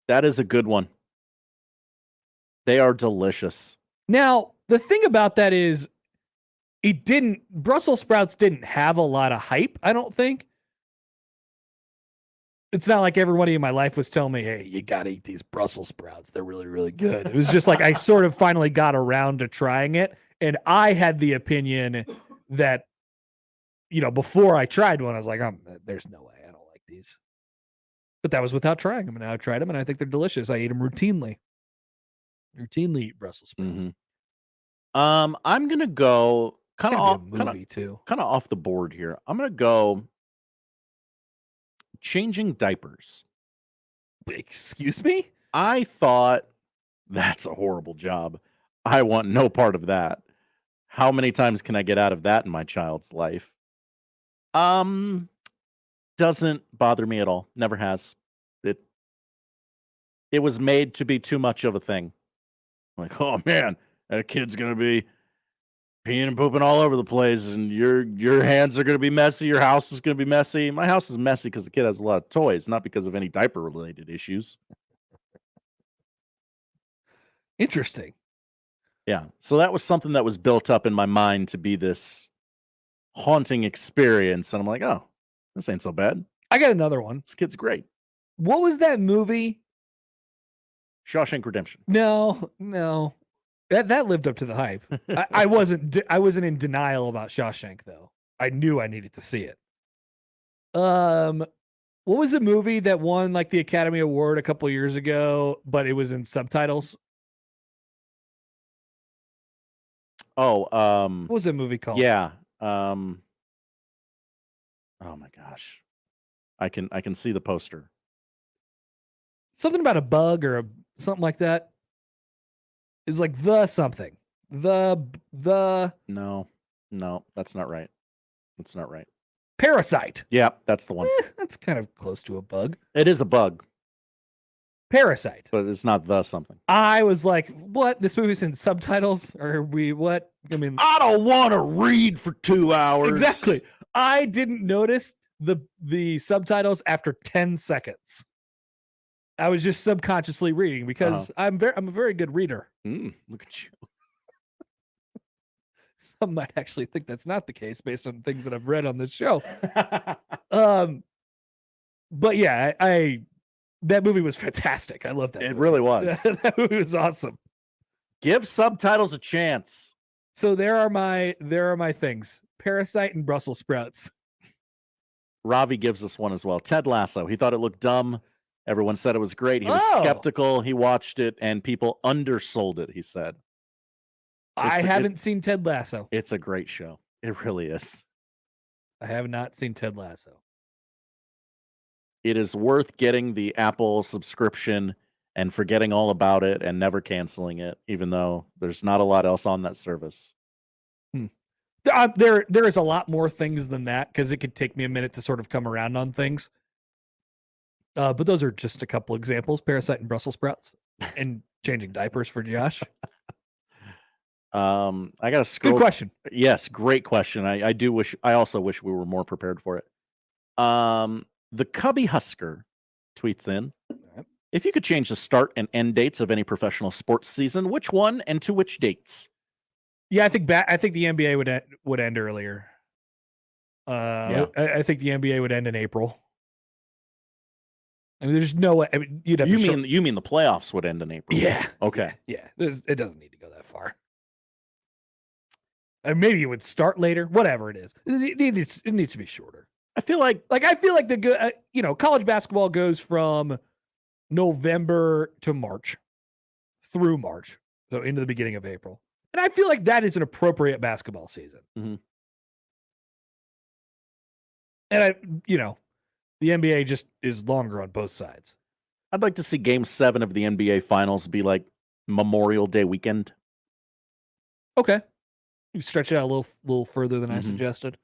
That is a good one. They are delicious. Now, the thing about that is Brussels sprouts didn't have a lot of hype, I don't think. It's not like everybody in my life was telling me, hey, you got to eat these Brussels sprouts. They're really, really good. It was just like I sort of finally got around to trying it. And I had the opinion that, before I tried one, I was like, there's no way I don't like these. But that was without trying them. And now I tried them, and I think they're delicious. I eat them routinely. Routinely eat Brussels sprouts. I'm going to go kind of off the board here. I'm going to go changing diapers. Excuse me? I thought that's a horrible job. I want no part of that. How many times can I get out of that in my child's life? Doesn't bother me at all. Never has. It was made to be too much of a thing. Like, oh man, that kid's gonna be peeing and pooping all over the place, and your hands are gonna be messy. Your house is gonna be messy. My house is messy because the kid has a lot of toys, not because of any diaper related issues. Interesting. Yeah. So that was something that was built up in my mind to be this haunting experience, and I'm like, oh, this ain't so bad. I got another one. This kid's great. What was that movie? Shawshank Redemption. No. That lived up to the hype. I wasn't in denial about Shawshank though. I knew I needed to see it. What was the movie that won like the Academy Award a couple years ago, but it was in subtitles? Oh, what was that movie called? Yeah. Oh my gosh. I can see the poster. Something about a bug or something like that. It's like the something. The No, that's not right. That's not right. Parasite. Yeah, that's the one. That's kind of close to a bug. It is a bug. Parasite. But it's not the something. I was like, what? This movie's in subtitles? Or what? I mean, I don't want to read for 2 hours. Exactly. I didn't notice the subtitles after 10 seconds. I was just subconsciously reading because I'm a very good reader. Look at you. Some might actually think that's not the case based on things that I've read on this show. But yeah, that movie was fantastic. I loved that. It really was. That movie was awesome. Give subtitles a chance. So there are my things. Parasite and Brussels sprouts. Ravi gives us one as well. Ted Lasso. He thought it looked dumb. Everyone said it was great. He was skeptical. He watched it and people undersold it, he said. I haven't seen Ted Lasso. It's a great show. It really is. I have not seen Ted Lasso. It is worth getting the Apple subscription and forgetting all about it and never canceling it, even though there's not a lot else on that service. There is a lot more things than that because it could take me a minute to sort of come around on things. But those are just a couple examples. Parasite and Brussels sprouts and changing diapers for Josh. I got to scroll. Good question. Yes, great question. I also wish we were more prepared for it. The Cubby Husker tweets in. If you could change the start and end dates of any professional sports season, which one and to which dates? Yeah, I think the NBA would end earlier. I think the NBA would end in April. I mean, there's no way. I mean, you'd have You to mean the playoffs would end in April? Yeah. Okay. Yeah. It doesn't need to go that far. And maybe it would start later. Whatever it is, it needs to be shorter. I feel like the good. College basketball goes from November to March, through March, so into the beginning of April, and I feel like that is an appropriate basketball season. Mm-hmm. And the NBA just is longer on both sides. I'd like to see Game 7 of the NBA Finals be like Memorial Day weekend. Okay, you stretch it out a little further than I suggested.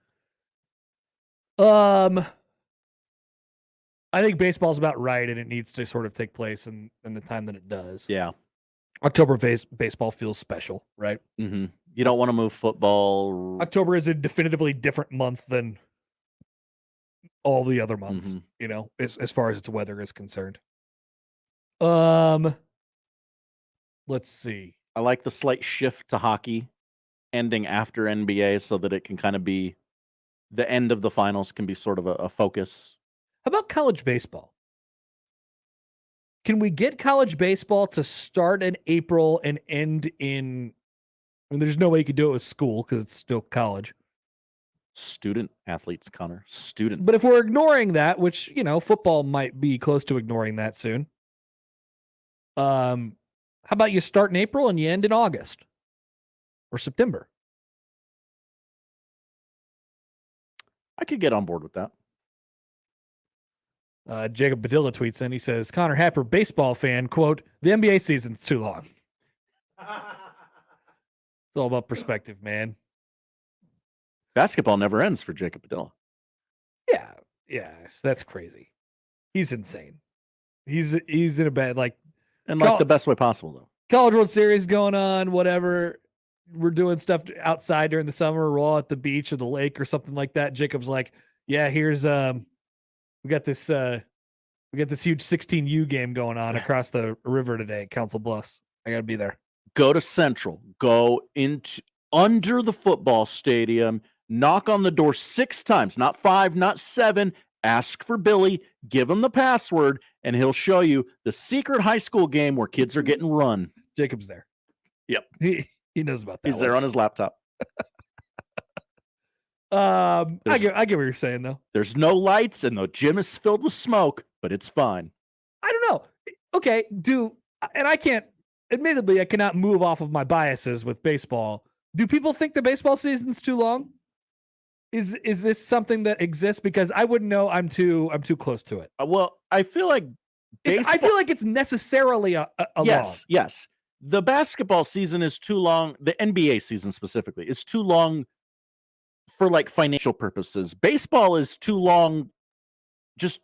I think baseball's about right, and it needs to sort of take place in the time that it does. Yeah. October baseball feels special, right? Mm-hmm. You don't want to move football. October is a definitively different month than all the other months, as far as its weather is concerned. Let's see. I like the slight shift to hockey ending after NBA so that it can kind of be the end of the finals can be sort of a focus. How about college baseball? Can we get college baseball to start in April and end in? I mean, there's no way you could do it with school because it's still college. Student athletes, Connor. Student. But if we're ignoring that, which football might be close to ignoring that soon. How about you start in April and you end in August or September? I could get on board with that. Jacob Badilla tweets in. He says, Connor Happer, baseball fan, quote, the NBA season's too long. It's all about perspective, man. Basketball never ends for Jacob Badilla. Yeah, that's crazy. He's insane. He's in a bad, and the best way possible, though. College World Series going on, whatever. We're doing stuff outside during the summer. We're all at the beach or the lake or something like that. Jacob's like, yeah, here's we got this huge 16U game going on across the river today, Council Bluffs. I gotta be there. Go to Central. Go under the football stadium. Knock on the door 6 times, not 5, not 7. Ask for Billy. Give him the password, and he'll show you the secret high school game where kids are getting run. Jacob's there. Yep, he knows about that. He's there on his laptop. I get what you're saying, though. There's no lights, and the gym is filled with smoke, but it's fine. I don't know. Okay, and I can't. Admittedly, I cannot move off of my biases with baseball. Do people think the baseball season's too long? Is this something that exists? Because I wouldn't know. I'm too close to it. Well, I feel like I feel like it's necessarily a yes, long. Yes. The basketball season is too long. The NBA season specifically is too long for financial purposes. Baseball is too long, just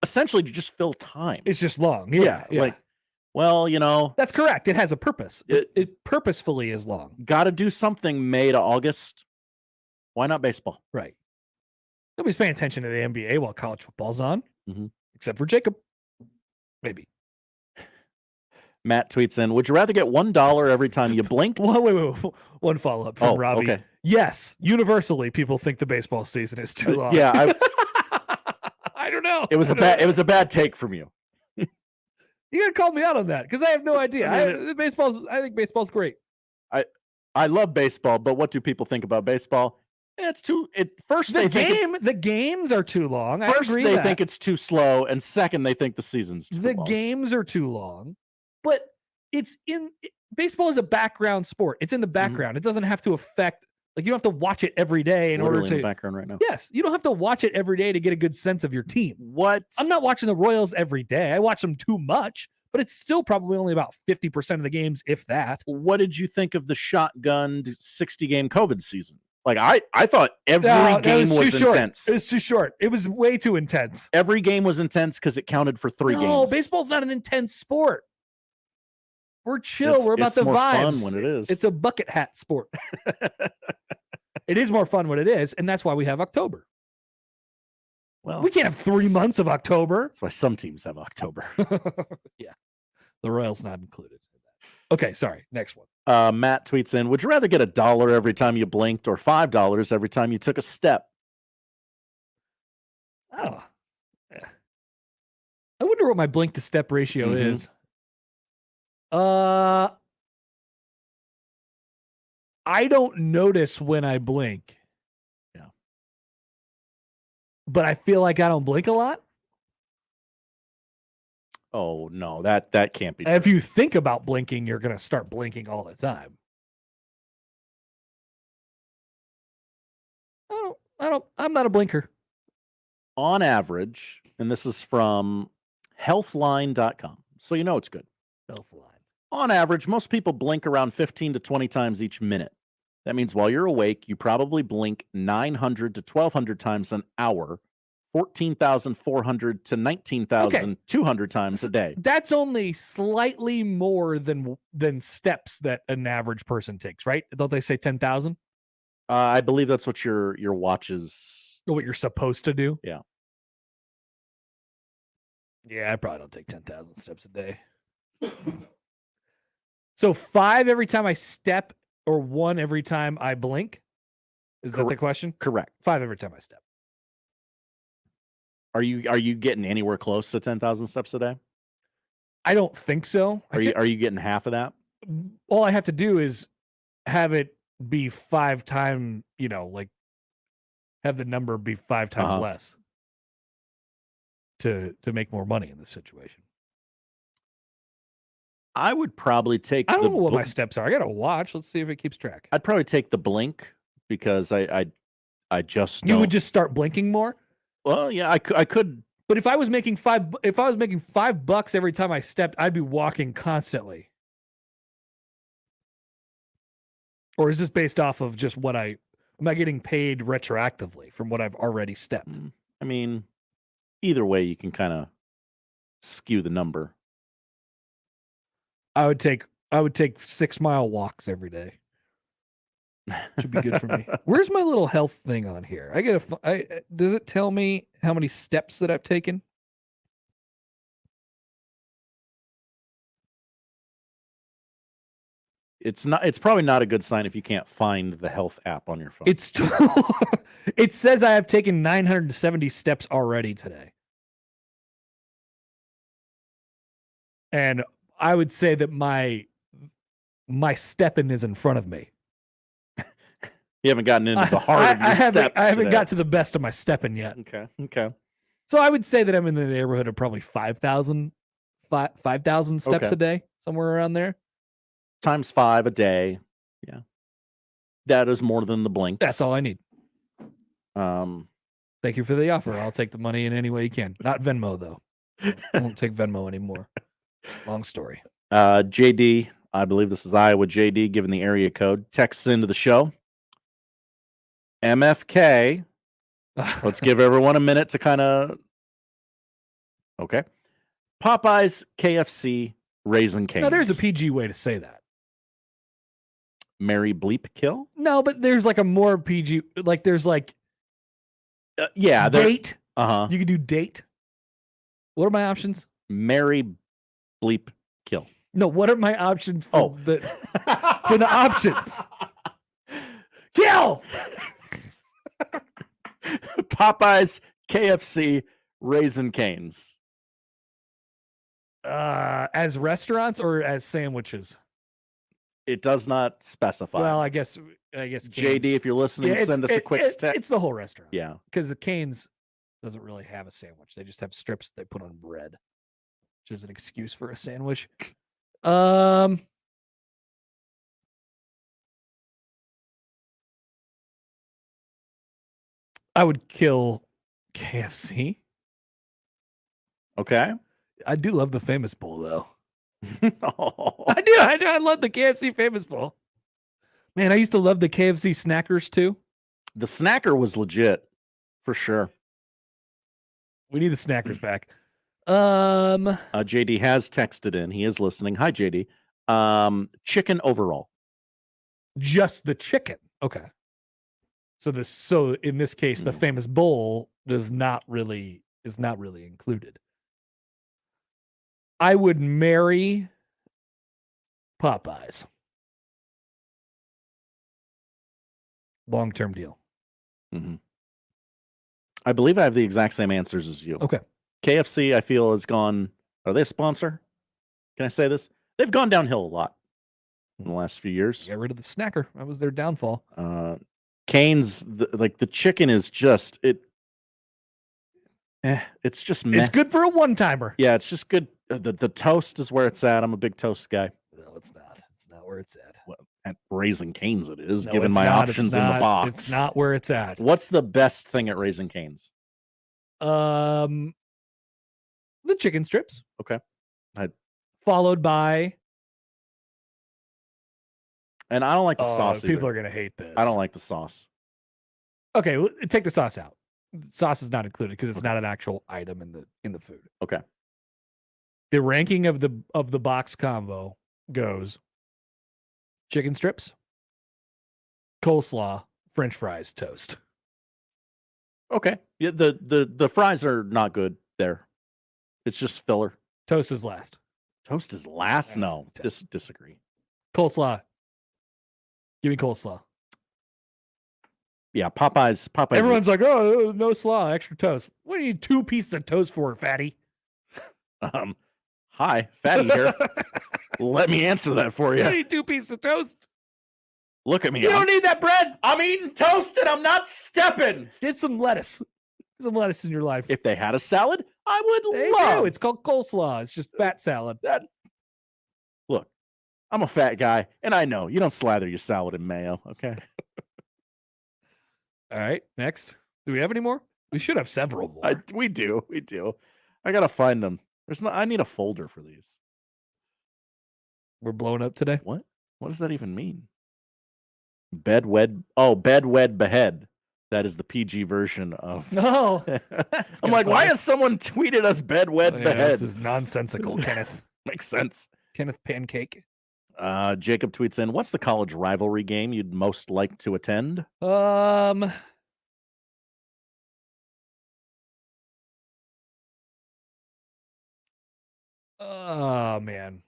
essentially to just fill time. It's just long. Yeah. That's correct. It has a purpose. It purposefully is long. Got to do something May to August. Why not baseball? Right. Nobody's paying attention to the NBA while college football's on, mm-hmm. except for Jacob. Maybe. Matt tweets in, would you rather get $1 every time you blinked? Wait. One follow-up from Robbie. Okay. Yes, universally, people think the baseball season is too long. Yeah. I don't know. It was a bad take from you. You gotta call me out on that because I have no idea. I think baseball's great. I love baseball, but what do people think about baseball? The games are too long. First, they think it's too slow, and second, they think the season's too long. The games are too long, but baseball is a background sport. It's in the background. Mm-hmm. It doesn't have to affect. You don't have to watch it every day in order to. In the background right now. Yes, you don't have to watch it every day to get a good sense of your team. I'm not watching the Royals every day. I watch them too much, but it's still probably only about 50% of the games, if that. What did you think of the shotgunned 60-game COVID season? I thought every game was intense. It was too short. It was way too intense. Every game was intense because it counted for 3 games. No, baseball's not an intense sport. We're chill. We're about the more vibes. Fun when it is. It's a bucket hat sport. It is more fun when it is, and that's why we have October. Well, We can't have 3 months of October. That's why some teams have October. Yeah. The Royals not included. Okay, sorry. Next one. Matt tweets in, would you rather get $1 every time you blinked or $5 every time you took a step? Oh. Yeah. I wonder what my blink to step ratio Mhm. is. I don't notice when I blink. Yeah. But I feel like I don't blink a lot. Oh no, that can't be. And if you think about blinking, you're going to start blinking all the time. I'm not a blinker. On average, and this is from healthline.com, so you know it's good. Healthline. On average, most people blink around 15 to 20 times each minute. That means while you're awake, you probably blink 900 to 1,200 times an hour, 14,400 to 19,200 times a day. That's only slightly more than steps that an average person takes, right? Don't they say 10,000? I believe that's what your watch is. What you're supposed to do? Yeah. Yeah, I probably don't take 10,000 steps a day. So 5 every time I step or 1 every time I blink? Is that the question? Correct. 5 every time I step. Are you getting anywhere close to 10,000 steps a day? I don't think so. Are you getting half of that? All I have to do is have it be 5 times, like have the number be 5 times less to make more money in this situation. I would probably take. I don't know what my steps are. I gotta watch. Let's see if it keeps track. I'd probably take the blink because I just You would just start blinking more. Well, yeah, I could. But if I was making $5 every time I stepped, I'd be walking constantly. Or is this based off of just what am I getting paid retroactively from what I've already stepped? I mean, either way, you can kind of skew the number. I would take 6-mile walks every day. Should be good for me. Where's my little health thing on here? Does it tell me how many steps that I've taken? It's probably not a good sign if you can't find the health app on your phone. It says I have taken 970 steps already today. And I would say that my stepping is in front of me. You haven't gotten into the heart of your steps. I haven't today. got to the best of my stepping yet. Okay. So I would say that I'm in the neighborhood of probably 5,000 steps a day, somewhere around there. Times 5 a day. Yeah. That is more than the blinks. That's all I need. Thank you for the offer. I'll take the money in any way you can. Not Venmo, though. I won't take Venmo anymore. Long story. JD, I believe this is Iowa JD, given the area code, texts into the show. MFK. Let's give everyone a minute to kind of. Okay. Popeyes, KFC, Raisin Cane's. No, there's a PG way to say that. Mary Bleep Kill? No, but there's like a more PG, like there's like yeah, date. Uh-huh. You can do date. What are my options? Mary Bleep Kill. No, what are my options for the options? Kill. Popeyes, KFC, Raisin Cane's. As restaurants or as sandwiches? It does not specify. Well, I guess JD, Cane's. if you're listening, send us a quick text. It's the whole restaurant. Yeah. Because the Cane's doesn't really have a sandwich. They just have strips they put on bread, which is an excuse for a sandwich. I would kill KFC. Okay. I do love the Famous Bowl, though. Oh. I do. I love the KFC Famous Bowl. Man, I used to love the KFC Snackers, too. The Snacker was legit, for sure. We need the Snackers back. JD has texted in. He is listening. Hi, JD. Chicken overall. Just the chicken. Okay. So in this case, the famous bowl is not really included. I would marry Popeyes. Long-term deal. Mm-hmm. I believe I have the exact same answers as you. Okay. KFC, I feel, has gone. Are they a sponsor? Can I say this? They've gone downhill a lot in the last few years. Get rid of the snacker. That was their downfall. Cane's, the chicken is just it. It's just meh. It's good for a one-timer. Yeah, it's just good. The toast is where it's at. I'm a big toast guy. No, it's not. It's not where it's at. Well, at Raising Cane's, it is. No, given it's my not. options It's in the not. box, It's not where it's at. What's the best thing at Raising Cane's? The chicken strips. Okay. Followed by. And I don't like the sauce. People either. are gonna hate this. I don't like the sauce. Okay, take the sauce out. Sauce is not included because it's not an actual item in the food. Okay. The ranking of the box combo goes chicken strips, coleslaw, French fries, toast. Okay. Yeah, the fries are not good there. It's just filler. Toast is last. Toast is last? No. Disagree. Coleslaw. Give me coleslaw. Yeah, Popeyes. Everyone's like, oh, no slaw, extra toast. What do you need 2 pieces of toast for, fatty? Hi, fatty here. Let me answer that for you. You need 2 pieces of toast. Look at me. You don't need that bread. I'm eating toast and I'm not stepping. Get some lettuce. Get some lettuce in your life. If they had a salad, I would They love. do. It's called coleslaw. It's just fat salad. Look, I'm a fat guy, and I know you don't slather your salad in mayo. Okay. All right. Next. Do we have any more? We should have several more. We do. I gotta find them. I need a folder for these. We're blowing up today. What does that even mean? Bed wed behead. That is the PG version of. No. I'm like, why has someone tweeted us bed wed behead? This is nonsensical, Kenneth. Makes sense. Kenneth Pancake. Jacob tweets in, what's the college rivalry game you'd most like to attend? Oh man.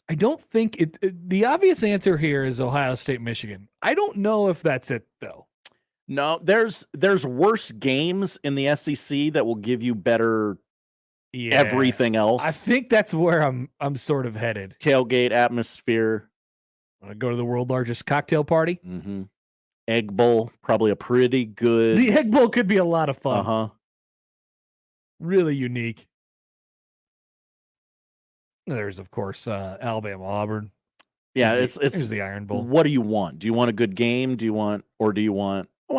I don't think the obvious answer here is Ohio State, Michigan. I don't know if that's it though. No, there's worse games in the SEC that will give you better everything else. I think that's where I'm sort of headed. Tailgate atmosphere. Want to go to the world's largest cocktail party? Mm-hmm. Egg Bowl, probably a pretty good. The Egg Bowl could be a lot of fun. Uh-huh. Really unique. There's of course Alabama, Auburn. Yeah, There's it's the Iron Bowl. What do you want? Do you want a good game? I want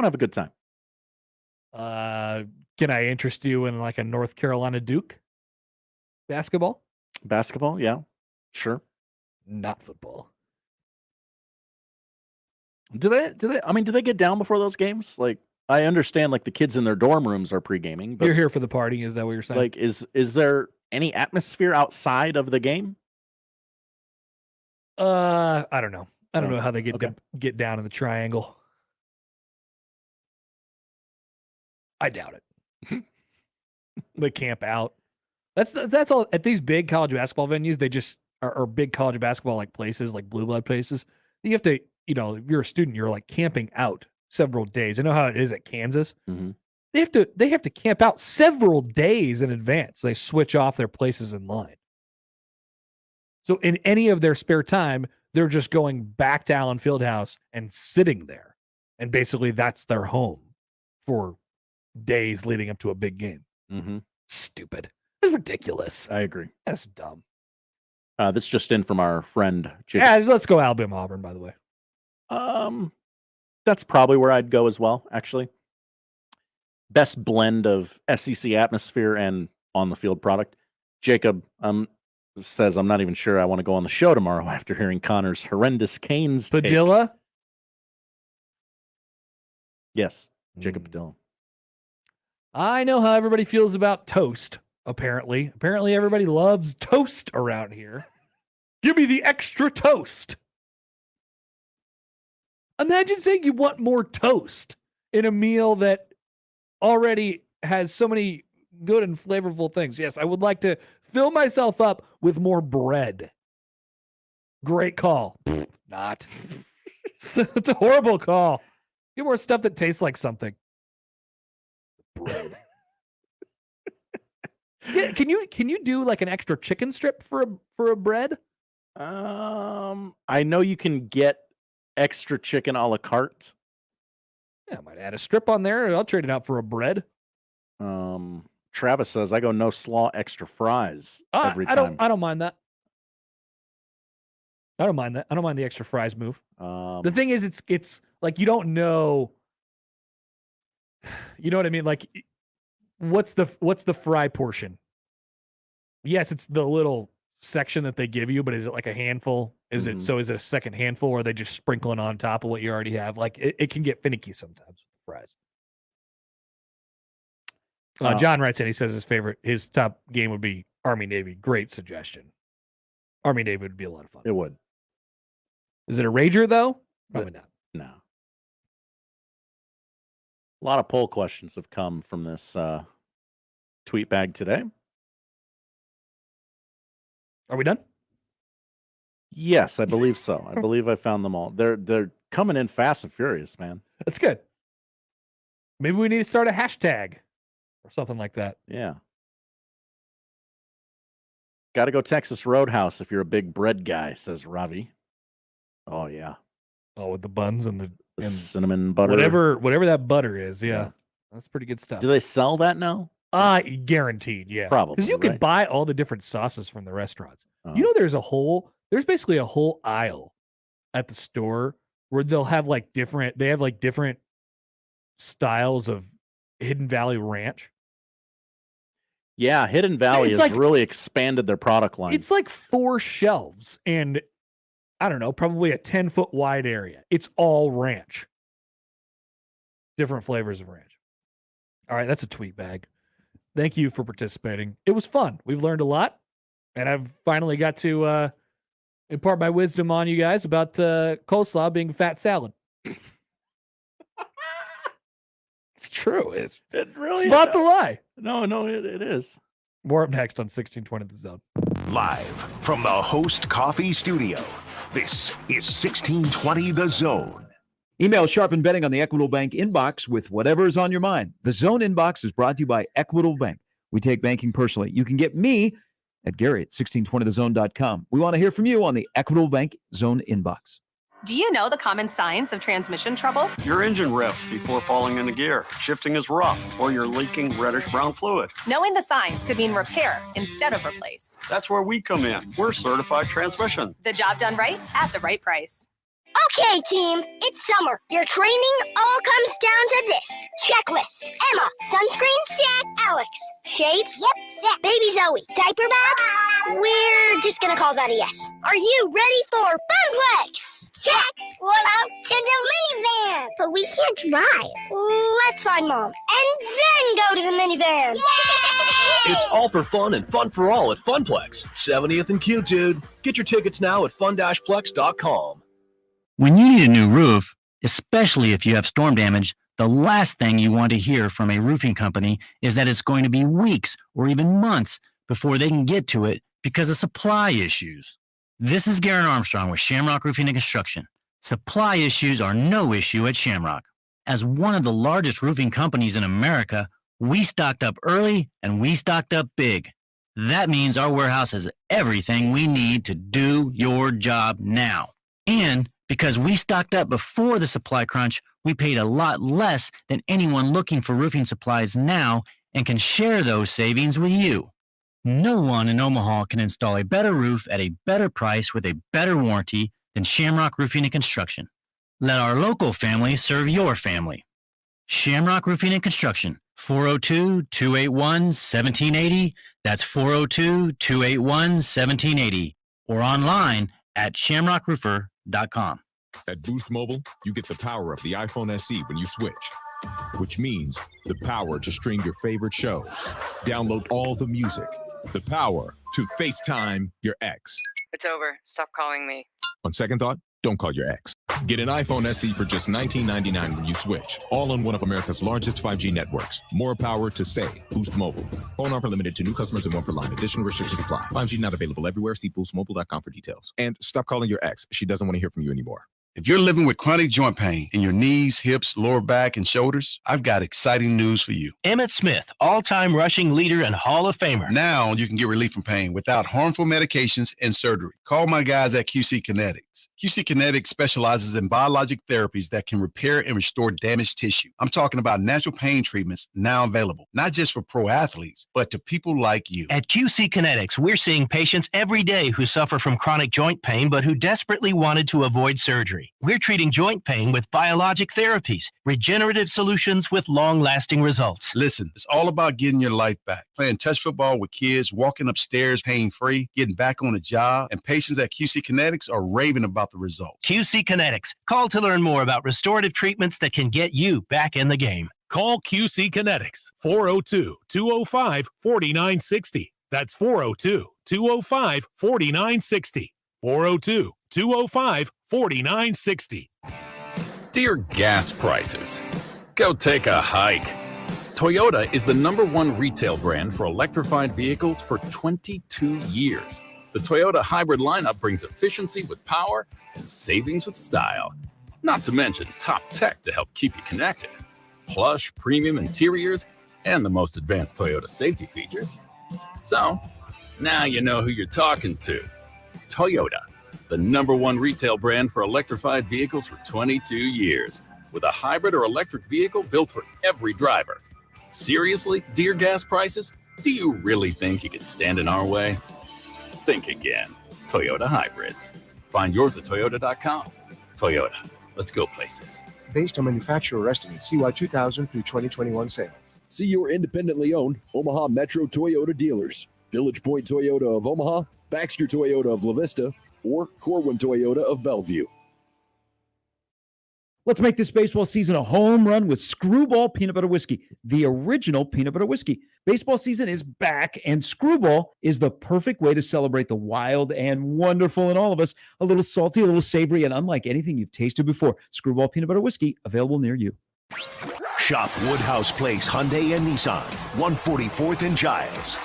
to have a good time. Can I interest you in like a North Carolina Duke basketball? Basketball, yeah. Sure. Not football. Do they get down before those games? Like, I understand like the kids in their dorm rooms are pre-gaming, but You're here for the party, is that what you're saying? like is there any atmosphere outside of the game? I don't know. I don't know how they Okay. get down in the triangle. I doubt it. They camp out. That's all at these big college basketball venues. They just are big college basketball like places, like blue blood places. You have to, if you're a student, you're like camping out several days. I know how it is at Kansas. Mm-hmm. They have to camp out several days in advance. They switch off their places in line. So in any of their spare time, they're just going back to Allen Fieldhouse and sitting there. And basically that's their home for days leading up to a big game. Mm-hmm. Stupid. It's ridiculous. I agree. That's dumb. That's just in from our friend Jacob. Yeah, let's go Alabama Auburn, by the way. That's probably where I'd go as well, actually. Best blend of SEC atmosphere and on the field product. Jacob says, I'm not even sure I want to go on the show tomorrow after hearing Connor's horrendous Canes take." Padilla? Yes, Jacob Padilla. I know how everybody feels about toast, apparently. Apparently everybody loves toast around here. Give me the extra toast. Imagine saying you want more toast in a meal that already has so many good and flavorful things. Yes, I would like to fill myself up with more bread. Great call. Not. It's a horrible call. Get more stuff that tastes like something. Bread. Yeah, can you do like an extra chicken strip for a bread? I know you can get extra chicken a la carte. Yeah, I might add a strip on there. I'll trade it out for a bread. Travis says I go no slaw, extra fries every time. I don't mind that. I don't mind that. I don't mind the extra fries move. The thing is, it's like you don't know. You know what I mean? Like, what's the fry portion? Yes, it's the little section that they give you, but is it like a handful? Is it a second handful, or are they just sprinkling on top of what you already have? Like, it can get finicky sometimes with fries. John writes in, he says his top game would be Army Navy. Great suggestion. Army Navy would be a lot of fun. It would. Is it a rager though? Probably not. No. A lot of poll questions have come from this tweet bag today. Are we done? Yes, I believe so. I believe I found them all. They're coming in fast and furious, man. That's good. Maybe we need to start a hashtag or something like that. Yeah. Got to go Texas Roadhouse if you're a big bread guy, says Ravi. Oh yeah. Oh, with the buns and the cinnamon butter. Whatever that butter is, yeah. That's pretty good stuff. Do they sell that now? Guaranteed, yeah. Probably. Because you can buy all the different sauces from the restaurants. You know, there's basically a whole aisle at the store where they'll have different styles of Hidden Valley Ranch. Yeah, Hidden Valley has really expanded their product line. It's like 4 shelves and I don't know, probably a 10-foot wide area. It's all ranch. Different flavors of ranch. All right, that's a tweet bag. Thank you for participating. It was fun. We've learned a lot. And I've finally got to impart my wisdom on you guys about coleslaw being fat salad. It's true. It's not the lie. No, it is. More up next on 1620 The Zone. Live from the Host Coffee Studio, this is 1620 The Zone. Email Sharpen Betting on the Equitable Bank inbox with whatever is on your mind. The Zone inbox is brought to you by Equitable Bank. We take banking personally. You can get me at Gary at 1620thezone.com. We want to hear from you on the Equitable Bank Zone inbox. Do you know the common signs of transmission trouble? Your engine revs before falling into gear. Shifting is rough, or you're leaking reddish-brown fluid. Knowing the signs could mean repair instead of replace. That's where we come in. We're certified transmission. The job done right at the right price. Okay, team, it's summer. Your training all comes down to this. Checklist. Emma, sunscreen? Check. Alex, shades? Yep, set. Baby Zoe, diaper bag? We're just gonna call that a yes. Are you ready for Funplex? Check. Well, out to the minivan. But we can't drive. Let's find Mom. And then go to the minivan. Yay! It's all for fun and fun for all at Funplex, 70th and Q, dude. Get your tickets now at fun-plex.com. When you need a new roof, especially if you have storm damage, the last thing you want to hear from a roofing company is that it's going to be weeks or even months before they can get to it because of supply issues. This is Garen Armstrong with Shamrock Roofing and Construction. Supply issues are no issue at Shamrock. As one of the largest roofing companies in America, we stocked up early and we stocked up big. That means our warehouse has everything we need to do your job now. And because we stocked up before the supply crunch, we paid a lot less than anyone looking for roofing supplies now and can share those savings with you. No one in Omaha can install a better roof at a better price with a better warranty than Shamrock Roofing and Construction. Let our local family serve your family. Shamrock Roofing and Construction, 402-281-1780. That's 402-281-1780. Or online at shamrockroofer.com. At Boost Mobile, you get the power of the iPhone SE when you switch, which means the power to stream your favorite shows, download all the music, the power to FaceTime your ex. It's over. Stop calling me. On second thought, Don't call your ex. Get an iPhone SE for just $19.99 when you switch. All on one of America's largest 5G networks. More power to save. Boost Mobile. Phone offer limited to new customers and one per line. Additional restrictions apply. 5G not available everywhere. See boostmobile.com for details. And stop calling your ex. She doesn't want to hear from you anymore. If you're living with chronic joint pain in your knees, hips, lower back, and shoulders, I've got exciting news for you. Emmett Smith, all-time rushing leader and Hall of Famer. Now you can get relief from pain without harmful medications and surgery. Call my guys at QC Kinetics. QC Kinetics specializes in biologic therapies that can repair and restore damaged tissue. I'm talking about natural pain treatments now available, not just for pro athletes, but to people like you. At QC Kinetics, we're seeing patients every day who suffer from chronic joint pain, but who desperately wanted to avoid surgery. We're treating joint pain with biologic therapies, regenerative solutions with long-lasting results. Listen, it's all about getting your life back. Playing touch football with kids, walking upstairs pain-free, getting back on a job, and patients at QC Kinetics are raving about the results. QC Kinetics. Call to learn more about restorative treatments that can get you back in the game. Call QC Kinetics, 402-205-4960. That's 402-205-4960. 402-205-4960. Dear gas prices, go take a hike. Toyota is the #1 retail brand for electrified vehicles for 22 years. The Toyota hybrid lineup brings efficiency with power and savings with style. Not to mention top tech to help keep you connected. Plush premium interiors and the most advanced Toyota safety features. So, now you know who you're talking to. Toyota, the #1 retail brand for electrified vehicles for 22 years, with a hybrid or electric vehicle built for every driver. Seriously, dear gas prices? Do you really think you could stand in our way? Think again. Toyota hybrids. Find yours at toyota.com. Toyota, let's go places. Based on manufacturer estimates, CY 2000 through 2021 sales. See your independently owned Omaha Metro Toyota dealers. Village Point Toyota of Omaha, Baxter Toyota of La Vista, or Corwin Toyota of Bellevue. Let's make this baseball season a home run with Screwball Peanut Butter Whiskey, the original peanut butter whiskey. Baseball season is back, and Screwball is the perfect way to celebrate the wild and wonderful in all of us. A little salty, a little savory, and unlike anything you've tasted before. Screwball Peanut Butter Whiskey, available near you. Shop Woodhouse Place Hyundai and Nissan, 144th and Giles.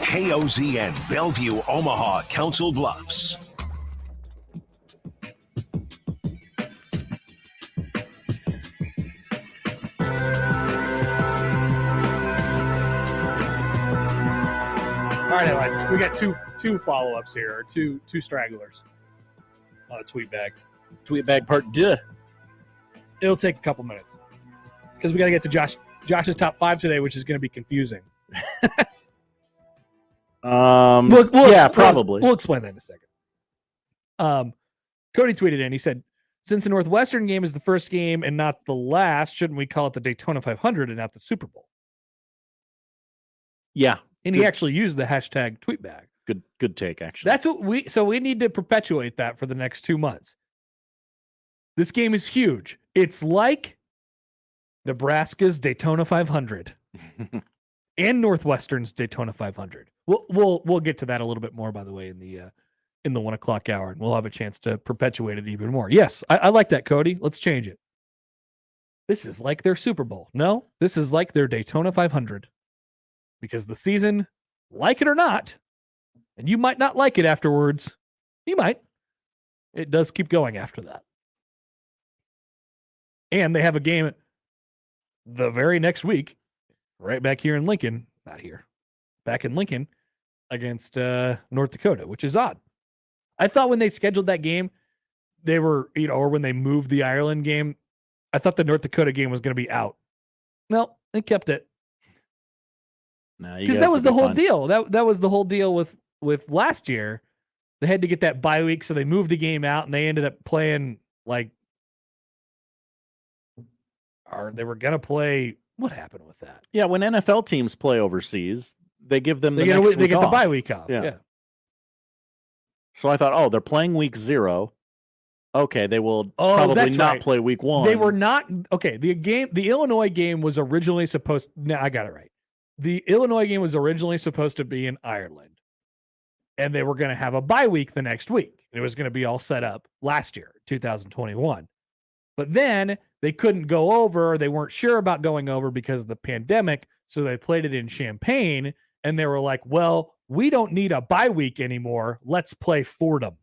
KOZN, Bellevue, Omaha, Council Bluffs. All right, we got two follow-ups here, two stragglers. Tweet bag part 2. It'll take a couple minutes because we got to get to Josh's top 5 today, which is going to be confusing. Probably. We'll explain that in a second. Cody tweeted in. He said, "Since the Northwestern game is the first game and not the last, shouldn't we call it the Daytona 500 and not the Super Bowl?" Yeah. And he actually used the hashtag tweetbag. Good take, actually. That's what we need to perpetuate that for the next 2 months. This game is huge. It's like Nebraska's Daytona 500 and Northwestern's Daytona 500. We'll get to that a little bit more, by the way, in the 1 o'clock hour, and we'll have a chance to perpetuate it even more. Yes, I like that, Cody. Let's change it. This is like their Super Bowl. No, this is like their Daytona 500. Because the season, like it or not, and you might not like it afterwards, you might, it does keep going after that. And they have a game the very next week, right back here in Lincoln, back in Lincoln, against North Dakota, which is odd. I thought when they scheduled that game, they were, or when they moved the Ireland game, I thought the North Dakota game was going to be out. No, they kept it. Because that was the whole deal. That was the whole deal with last year. They had to get that bye week, so they moved the game out, and they ended up playing or they were gonna play. What happened with that? Yeah, when NFL teams play overseas, they give them they get the bye week off. Yeah. So I thought, they're playing week 0. Okay, they will probably not play week 1. They were not The Illinois game was originally supposed. No, I got it right. The Illinois game was originally supposed to be in Ireland. and they were going to have a bye week the next week. It was going to be all set up last year, 2021. But then they couldn't go over. They weren't sure about going over because of the pandemic. So they played it in Champaign, and they were like, well, we don't need a bye week anymore. Let's play Fordham.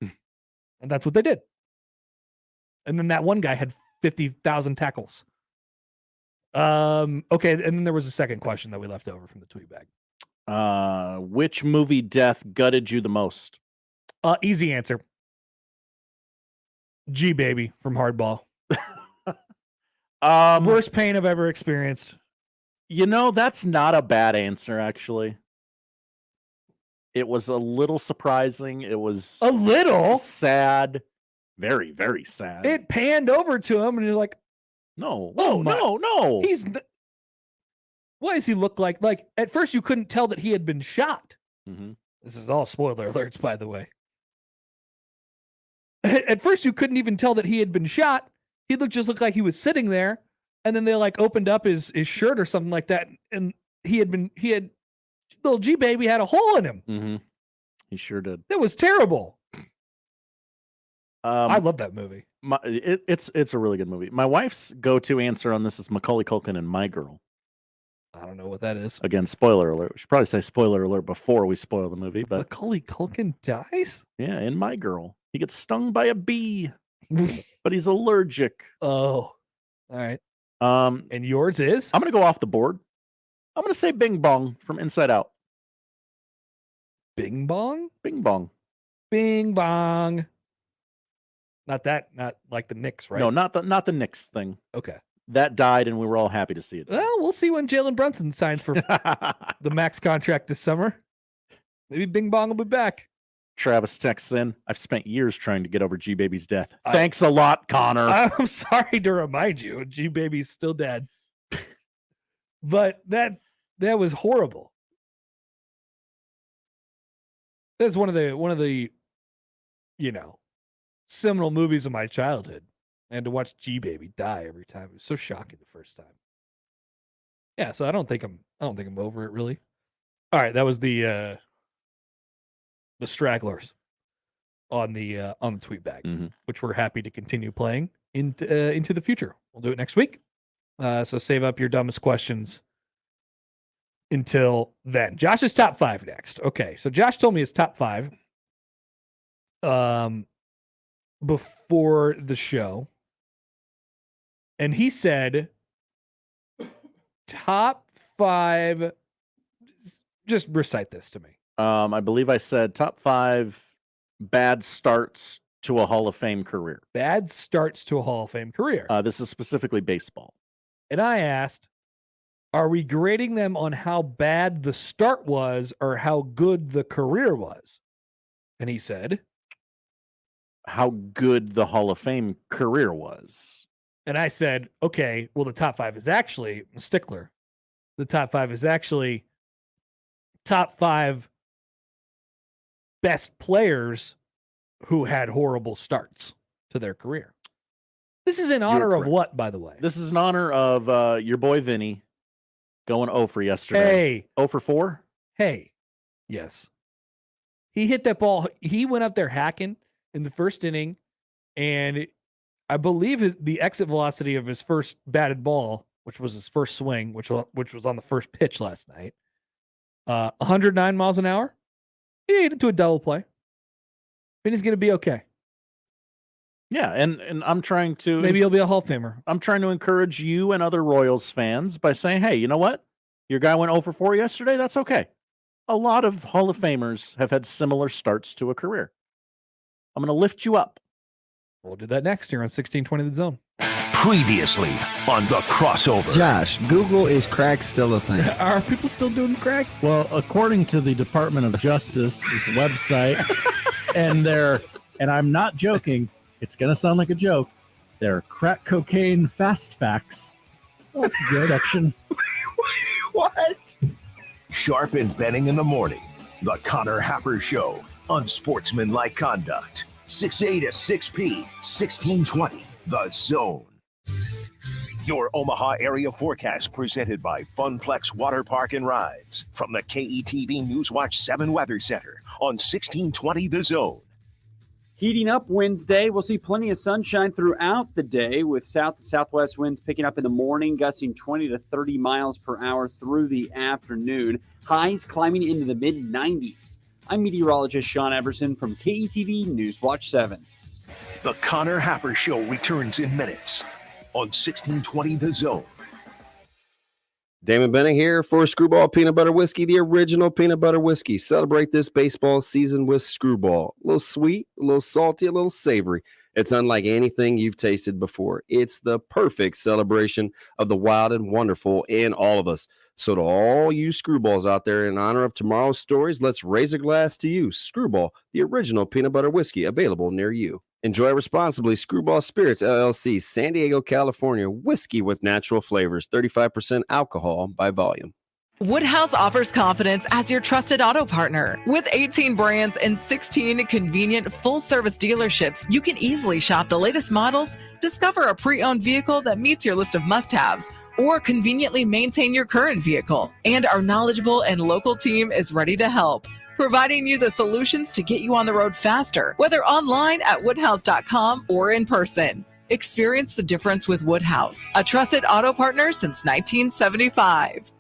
And that's what they did. And then that one guy had 50,000 tackles. Okay, and then there was a second question that we left over from the tweet bag. Which movie death gutted you the most? Easy answer. G Baby from Hardball. Worst pain I've ever experienced. You know, that's not a bad answer, actually. It was a little surprising. It was a little sad. Very, very sad. It panned over to him, and you're like, no, oh my, no. Why does he look like at first you couldn't tell that he had been shot. Mm-hmm. This is all spoiler alerts, by the way. At first you couldn't even tell that he had been shot. He looked like he was sitting there, and then they opened up his shirt or something like that, and he had little G Baby had a hole in him. Mm-hmm. He sure did. That was terrible. I love that movie. It's a really good movie. My wife's go-to answer on this is Macaulay Culkin and My Girl. I don't know what that is. Again, spoiler alert. We should probably say spoiler alert before we spoil the movie. But Macaulay Culkin dies? Yeah, in My Girl. He gets stung by a bee, but he's allergic. Oh, all right. And yours is? I'm going to go off the board. I'm going to say Bing Bong from Inside Out. Bing Bong? Bing Bong. Bing Bong. Not like the Knicks, right? No, not the Knicks thing. Okay. That died, and we were all happy to see it. Well, we'll see when Jalen Brunson signs for the max contract this summer. Maybe Bing Bong will be back. Travis texts in, I've spent years trying to get over G Baby's death. Thanks a lot, Connor. I'm sorry to remind you, G Baby's still dead. But that was horrible. That's one of the seminal movies of my childhood. And to watch G Baby die every time, it was so shocking the first time. Yeah, so I don't think I'm over it really. All right, that was the stragglers on the tweet bag, which we're happy to continue playing into the future. We'll do it next week. So save up your dumbest questions until then. Josh's top 5 next. Okay, so Josh told me his top 5 before the show. And he said top 5. Just recite this to me. I believe I said top 5 bad starts to a Hall of Fame career. Bad starts to a Hall of Fame career. This is specifically baseball. And I asked, are we grading them on how bad the start was or how good the career was? And he said, how good the Hall of Fame career was. And I said, okay, well, the top 5 is actually a stickler. The top 5 is actually top 5 best players who had horrible starts to their career. This is in honor of what, by the way? This is in honor of your boy Vinny going 0 for yesterday. Hey. 0 for 4? Hey. Yes. He hit that ball. He went up there hacking in the first inning, and I believe the exit velocity of his first batted ball, which was his first swing, which was on the first pitch last night, 109 miles an hour. He hit it to a double play. Vinny's going to be okay. Yeah, and I'm trying to... Maybe he'll be a Hall of Famer. I'm trying to encourage you and other Royals fans by saying, hey, you know what? Your guy went 0 for 4 yesterday. That's okay. A lot of Hall of Famers have had similar starts to a career. I'm going to lift you up. We'll do that next here on 1620 The Zone. Previously on The Crossover. Josh, Google, is crack still a thing? Are people still doing crack? Well, according to the Department of Justice's website, and I'm not joking, it's going to sound like a joke, their crack cocaine fast facts section. What? Sharp and Benning in the morning. The Connor Happer Show. Unsportsmanlike conduct. 6A to 6P. 1620. The Zone. Your Omaha area forecast presented by Funplex Water Park and Rides from the KETV Newswatch 7 Weather Center on 1620 The Zone. Heating up Wednesday. We'll see plenty of sunshine throughout the day with south to southwest winds picking up in the morning, gusting 20 to 30 miles per hour through the afternoon. Highs climbing into the mid-90s. I'm meteorologist Sean Everson from KETV Newswatch 7. The Connor Happer Show returns in minutes on 1620 The Zone. Damon Bennett here for Screwball Peanut Butter Whiskey, the original peanut butter whiskey. Celebrate this baseball season with Screwball. A little sweet, a little salty, a little savory. It's unlike anything you've tasted before. It's the perfect celebration of the wild and wonderful in all of us. So to all you Screwballs out there, in honor of tomorrow's stories, let's raise a glass to you. Screwball, the original peanut butter whiskey, available near you. Enjoy responsibly. Screwball Spirits, LLC, San Diego, California. Whiskey with natural flavors, 35% alcohol by volume. Woodhouse offers confidence as your trusted auto partner. With 18 brands and 16 convenient full-service dealerships, you can easily shop the latest models, discover a pre-owned vehicle that meets your list of must-haves, or conveniently maintain your current vehicle. And our knowledgeable and local team is ready to help, providing you the solutions to get you on the road faster, whether online at woodhouse.com or in person. Experience the difference with Woodhouse, a trusted auto partner since 1975.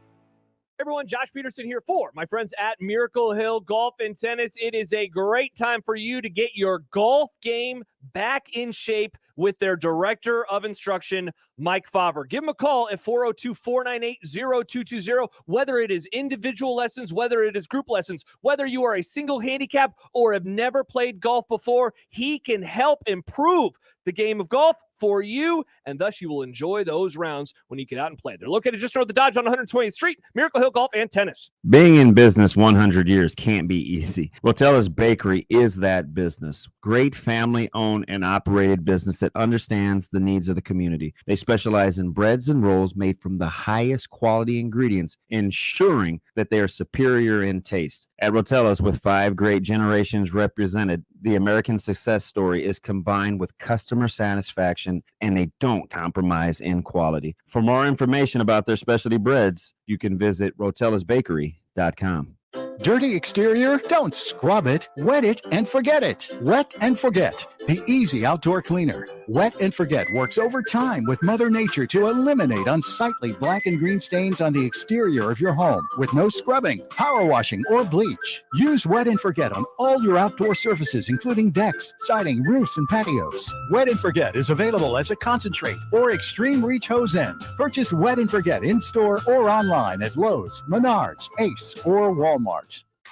Everyone, Josh Peterson here for my friends at Miracle Hill Golf and Tennis. It is a great time for you to get your golf game back in shape with their director of instruction, Mike Favre. Give him a call at 402-498-0220. Whether it is individual lessons, whether it is group lessons, whether you are a single handicap or have never played golf before, he can help improve the game of golf for you, and thus you will enjoy those rounds when you get out and play. They're located just north of the Dodge on 120th Street, Miracle Hill Golf and Tennis. Being in business 100 years can't be easy. Rotella's Bakery is that business. Great family-owned and operated business that understands the needs of the community. They specialize in breads and rolls made from the highest quality ingredients, ensuring that they are superior in taste. At Rotella's, with 5 great generations represented, the American success story is combined with customer satisfaction, and they don't compromise in quality. For more information about their specialty breads, you can visit rotellasbakery.com. Dirty exterior? Don't scrub it. Wet it and forget it. Wet and Forget, the easy outdoor cleaner. Wet and Forget works overtime with Mother Nature to eliminate unsightly black and green stains on the exterior of your home with no scrubbing, power washing, or bleach. Use Wet and Forget on all your outdoor surfaces, including decks, siding, roofs, and patios. Wet and Forget is available as a concentrate or extreme reach hose end. Purchase Wet and Forget in-store or online at Lowe's, Menards, Ace, or Walmart.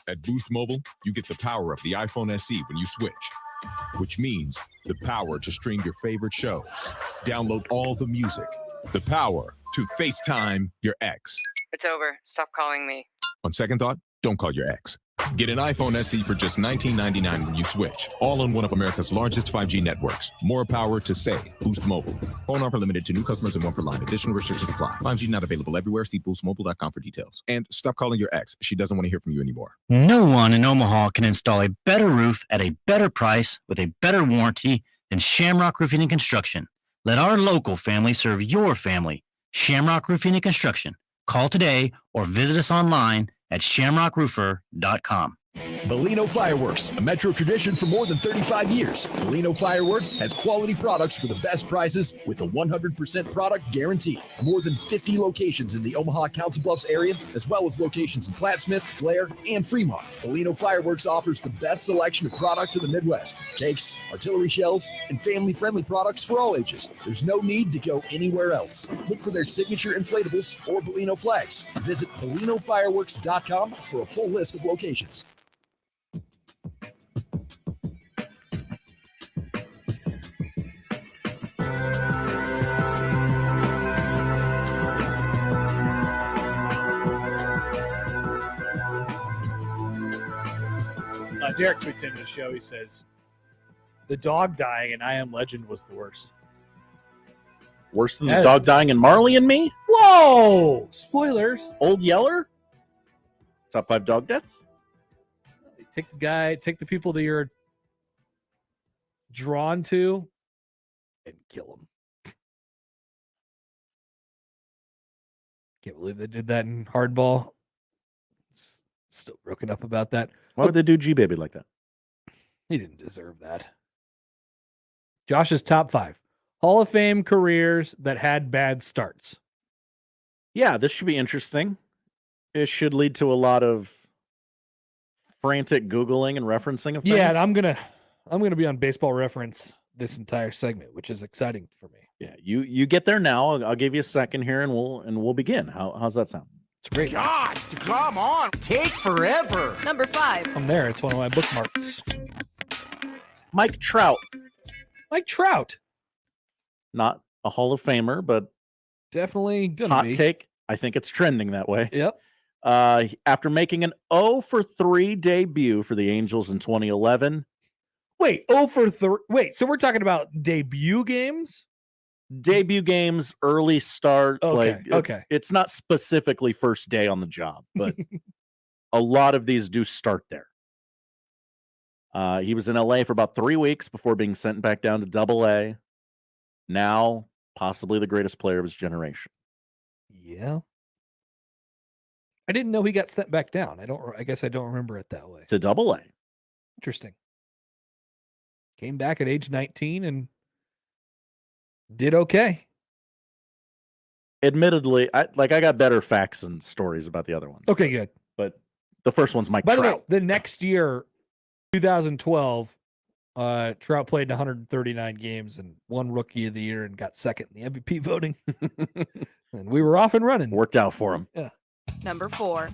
At Boost Mobile, you get the power of the iPhone SE when you switch, which means the power to stream your favorite shows, download all the music, the power to FaceTime your ex. It's over. Stop calling me. On second thought, don't call your ex. Get an iPhone SE for just $19.99 when you switch, all on one of America's largest 5G networks. More power to save. Boost Mobile. Phone offer limited to new customers and one per line. Additional restrictions apply. 5G not available everywhere. See boostmobile.com for details. And stop calling your ex. She doesn't want to hear from you anymore. No one in Omaha can install a better roof at a better price with a better warranty than Shamrock Roofing and Construction. Let our local family serve your family. Shamrock Roofing and Construction. Call today or visit us online at shamrockroofer.com. Bellino Fireworks, a Metro tradition for more than 35 years. Bellino Fireworks has quality products for the best prices with a 100% product guarantee. More than 50 locations in the Omaha Council Bluffs area, as well as locations in Plattsmouth, Blair, and Fremont. Bellino Fireworks offers the best selection of products in the Midwest. Cakes, artillery shells, and family-friendly products for all ages. There's no need to go anywhere else. Look for their signature inflatables or Bellino flags. Visit BellinoFireworks.com for a full list of locations. Derek tweets into the show. He says, the dog dying in I Am Legend was the worst. Worse than the dog dying in Marley and Me? Whoa! Spoilers. Old Yeller? Top 5 dog deaths? Take the people that you're drawn to and kill them. Can't believe they did that in hardball. Still broken up about that. Why would they do G Baby like that? He didn't deserve that. Josh's top 5 Hall of Fame careers that had bad starts. Yeah, this should be interesting. It should lead to a lot of frantic Googling and referencing of things. Yeah, and I'm gonna be on Baseball Reference this entire segment, which is exciting for me. Yeah, you get there now. I'll give you a second here, and we'll begin. How's that sound? It's great. God, come on. Take forever. Number 5. I'm there. It's one of my bookmarks. Mike Trout. Mike Trout. Not a Hall of Famer, but definitely gonna hot be. take. I think it's trending that way. Yep. After making an 0-for-3 debut for the Angels in 2011. Wait, 0-for-3. Wait, so we're talking about debut games? Debut games, early start. Okay, okay. It's not specifically first day on the job, but a lot of these do start there. He was in LA for about 3 weeks before being sent back down to Double-A. Now, possibly the greatest player of his generation. Yeah. I didn't know he got sent back down. I guess I don't remember it that way. To Double-A. Interesting. Came back at age 19 and did okay. Admittedly, I got better facts and stories about the other ones. Okay, good. But the first one's Mike By the way, Trout. the next year, 2012, Trout played 139 games and won Rookie of the Year and got second in the MVP voting. And we were off and running. Worked out for him. Yeah. Number 4.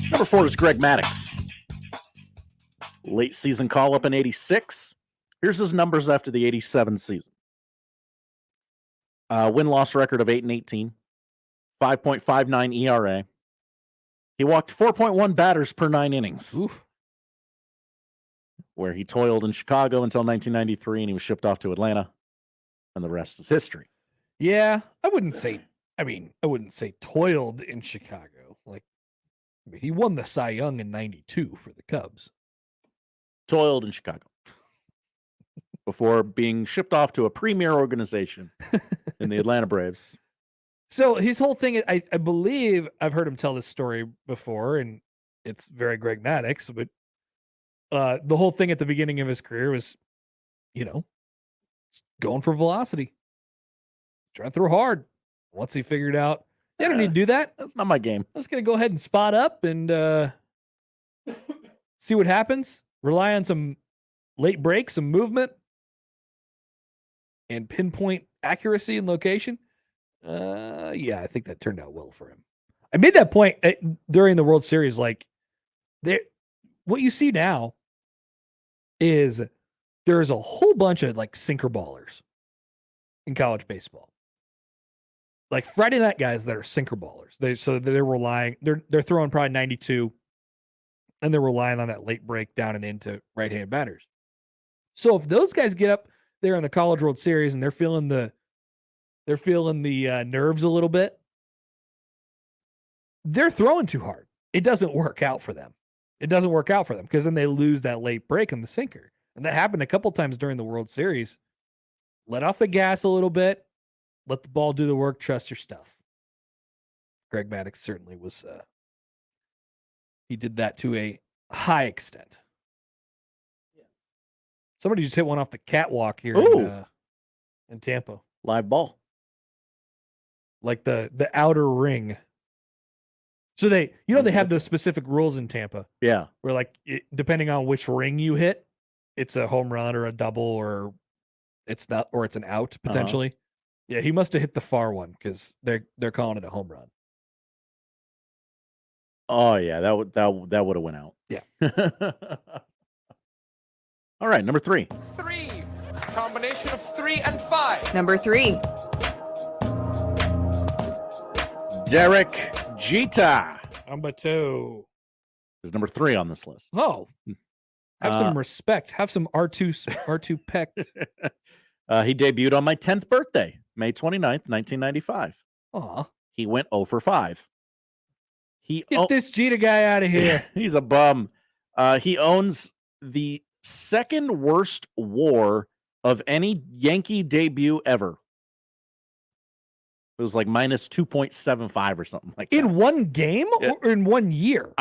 Number 4 is Greg Maddux. Late season call up in 86. Here's his numbers after the 87 season. Win-loss record of 8-18, 5.59 ERA. He walked 4.1 batters per 9 innings. Oof. Where he toiled in Chicago until 1993, and he was shipped off to Atlanta, and the rest is history. Yeah, I wouldn't say toiled in Chicago. He won the Cy Young in 92 for the Cubs. Toiled in Chicago before being shipped off to a premier organization in the Atlanta Braves. So his whole thing, I believe I've heard him tell this story before, and it's very Greg Maddux, but the whole thing at the beginning of his career was, going for velocity. Trying to throw hard. Once he figured out, I don't need to do that. That's not my game. I'm just going to go ahead and spot up and see what happens. Rely on some late breaks, some movement, and pinpoint accuracy and location. Yeah, I think that turned out well for him. I made that point during the World Series. What you see now is there's a whole bunch of sinker ballers in college baseball. Like Friday night guys that are sinker ballers. They're throwing probably 92, and they're relying on that late break down and into right-hand batters. So if those guys get up there in the College World Series and they're feeling the nerves a little bit, they're throwing too hard. It doesn't work out for them. Because then they lose that late break on the sinker. And that happened a couple times during the World Series. Let off the gas a little bit. Let the ball do the work. Trust your stuff. Greg Maddux certainly was. He did that to a high extent. Somebody just hit one off the catwalk here in Tampa. Live ball. Like the outer ring. So they have those specific rules in Tampa. Yeah. Where depending on which ring you hit, it's a home run or a double or it's not, or it's an out potentially. Uh-huh. Yeah, he must have hit the far one because they're calling it a home run. Oh yeah, that would have went out. Yeah. All right, number 3. 3. Combination of 3 and 5. Number 3. Derek Jeter. Number 2. Is number 3 on this list. Oh. Have some respect. Have some R2 peck. He debuted on my 10th birthday, May 29th, 1995. Aw. He went 0 for 5. Get this Jeter guy out of here. He's a bum. He owns the second worst WAR of any Yankee debut ever. It was like minus 2.75 or something like that. In one game or in 1 year?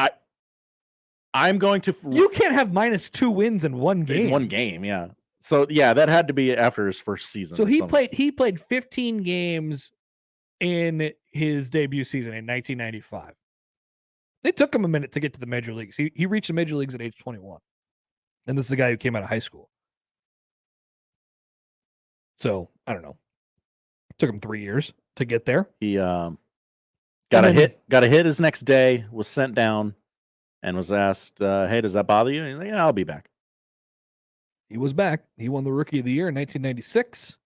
I'm going to. You can't have minus 2 wins in one game. In one game, yeah. So yeah, that had to be after his first season. So or something. he played 15 games in his debut season in 1995. It took him a minute to get to the major leagues. He reached the major leagues at age 21. And this is the guy who came out of high school. So, I don't know. It took him 3 years to get there. He got a hit his next day, was sent down, and was asked, hey, does that bother you? And he's like, yeah, I'll be back. He was back. He won the Rookie of the Year in 1996.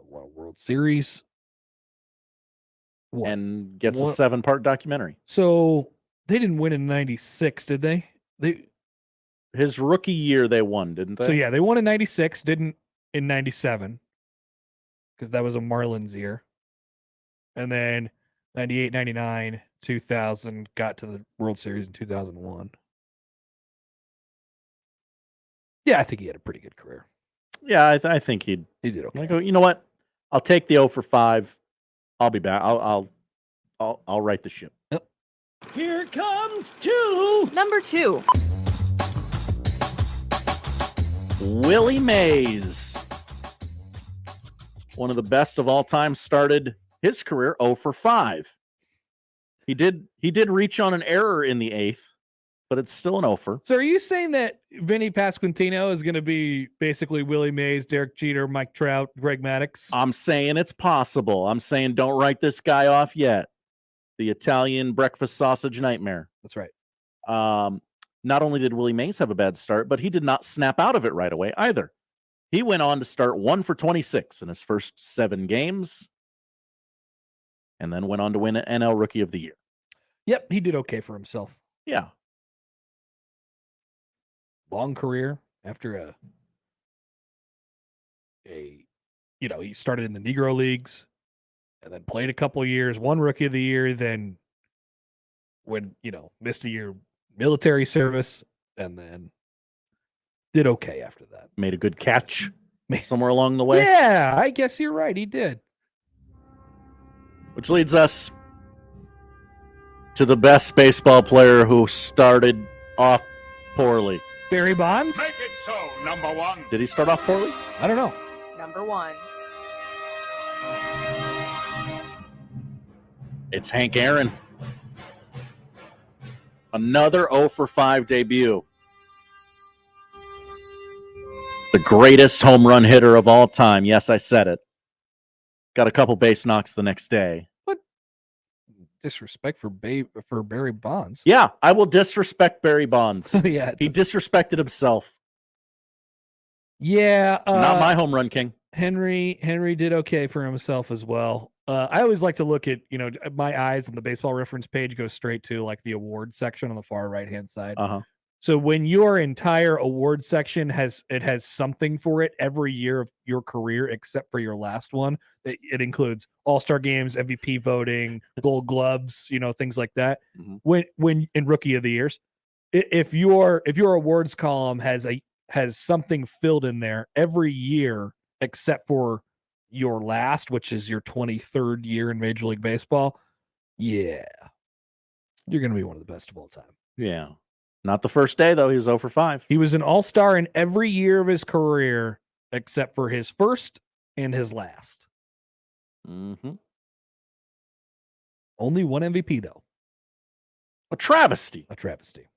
Won a World Series. And gets a 7-part documentary. So they didn't win in 96, did they? His rookie year they won, didn't they? So yeah, they won in 96, didn't in 97. Because that was a Marlins year. And then 98, 99, 2000, got to the World Series in 2001. Yeah, I think he had a pretty good career. Yeah, I think he did okay. I go, you know what? I'll take the 0 for 5. I'll be back. I'll right the ship. Yep. Here comes 2. Number 2. Willie Mays, one of the best of all time, started his career 0 for 5. He did reach on an error in the 8th, but it's still an 0 for. So are you saying that Vinny Pasquantino is going to be basically Willie Mays, Derek Jeter, Mike Trout, Greg Maddux? I'm saying it's possible. I'm saying don't write this guy off yet. The Italian breakfast sausage nightmare. That's right. Not only did Willie Mays have a bad start, but he did not snap out of it right away either. He went on to start 1 for 26 in his first 7 games, and then went on to win an NL Rookie of the Year. Yep, he did okay for himself. Yeah. Long career after he started in the Negro Leagues and then played a couple of years, won Rookie of the Year, then missed a year military service, and then did okay after that. Made a good catch somewhere along the way. Yeah, I guess you're right. He did. Which leads us to the best baseball player who started off poorly. Barry Bonds? Make it so, number 1. Did he start off poorly? I don't know. Number 1. It's Hank Aaron. Another 0 for 5 debut. The greatest home run hitter of all time. Yes, I said it. Got a couple base knocks the next day. What disrespect for Barry Bonds? Yeah, I will disrespect Barry Bonds. Yeah, he disrespected himself. Yeah, not my home run king. Henry did okay for himself as well. I always like to look at, my eyes on the baseball reference page go straight to like the award section on the far right-hand side. Uh-huh. So when your entire award section has something for it every year of your career, except for your last one, it includes All-Star games, MVP voting, Gold Gloves, things like that. Mm-hmm. When in Rookie of the Years, if your awards column has something filled in there every year except for your last, which is your 23rd year in Major League Baseball, yeah, you're going to be one of the best of all time. Yeah. Not the first day, though. He was 0 for 5. He was an all-star in every year of his career except for his first and his last. Mm-hmm. Only one MVP, though. A travesty. A travesty.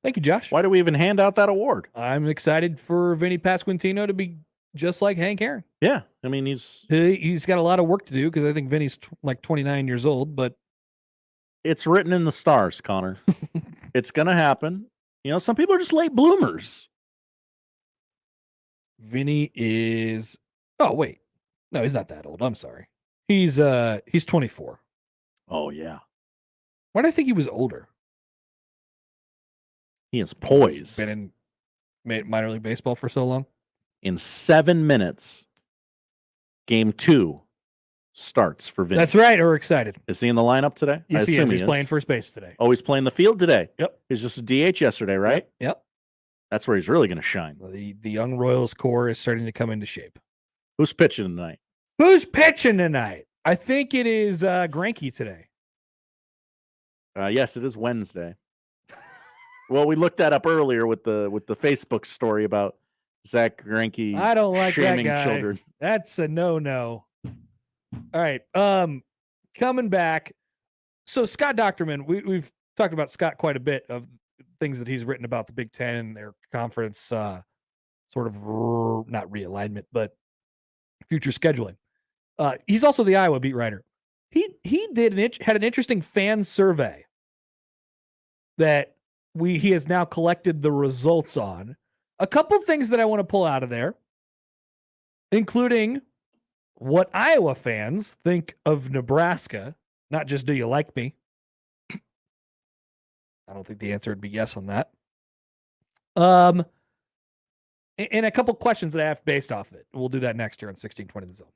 Thank you, Josh. Why do we even hand out that award? I'm excited for Vinny Pasquantino to be just like Hank Aaron. Yeah. I mean, he's got a lot of work to do because I think Vinny's like 29 years old, but it's written in the stars, Connor. It's going to happen. Some people are just late bloomers. Vinny is... Oh, wait. No, he's not that old. I'm sorry. He's 24. Oh, yeah. Why do I think he was older? He is poised. He's been in minor league baseball for so long. In 7 minutes, game 2 starts for Vinny. That's right. We're excited. Is he in the lineup today? Yes, he is. He's playing first base today. Oh, he's playing the field today? Yep. He's just a DH yesterday, right? Yep. That's where he's really going to shine. The young Royals core is starting to come into shape. Who's pitching tonight? Who's pitching tonight? I think it is Greinke today. Yes, it is Wednesday. Well, we looked that up earlier with the Facebook story about Zach Greinke. I don't like that shaming guy. children. That's a no-no. All right. Coming back. So Scott Docterman, we've talked about Scott quite a bit of things that he's written about the Big Ten and their conference sort of not realignment, but future scheduling. He's also the Iowa beat writer. He had an interesting fan survey that he has now collected the results on. A couple things that I want to pull out of there, including what Iowa fans think of Nebraska. Not just do you like me? I don't think the answer would be yes on that. And a couple questions that I have based off it. We'll do that next year on 1620 The Zone.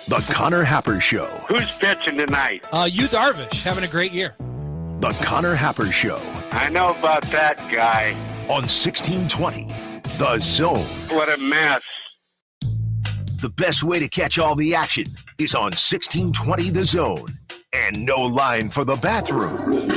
The Connor Happer Show. Who's pitching tonight? You Darvish, having a great year. The Connor Happer Show. I know about that guy. On 1620 The Zone. What a mess. The best way to catch all the action is on 1620 The Zone. And no line for the bathroom.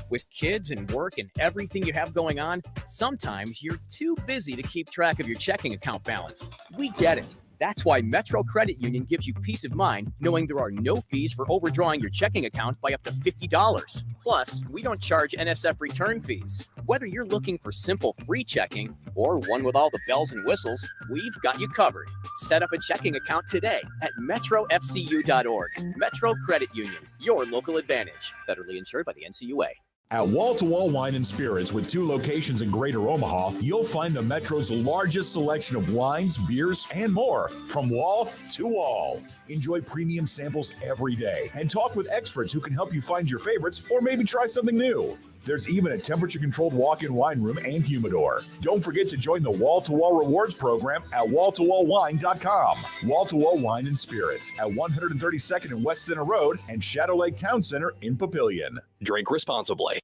With kids and work and everything you have going on, sometimes you're too busy to keep track of your checking account balance. We get it. That's why Metro Credit Union gives you peace of mind knowing there are no fees for overdrawing your checking account by up to $50. Plus, we don't charge NSF return fees. Whether you're looking for simple free checking or one with all the bells and whistles, we've got you covered. Set up a checking account today at metrofcu.org. Metro Credit Union, your local advantage. Federally insured by the NCUA. At Wall to Wall Wine and Spirits, with 2 locations in Greater Omaha, you'll find the Metro's largest selection of wines, beers, and more, from wall to wall. Enjoy premium samples every day and talk with experts who can help you find your favorites or maybe try something new. There's even a temperature-controlled walk-in wine room and humidor. Don't forget to join the Wall to Wall Rewards program at walltowallwine.com. Wall to Wall Wine and Spirits at 132nd and West Center Road and Shadow Lake Town Center in Papillion. Drink responsibly.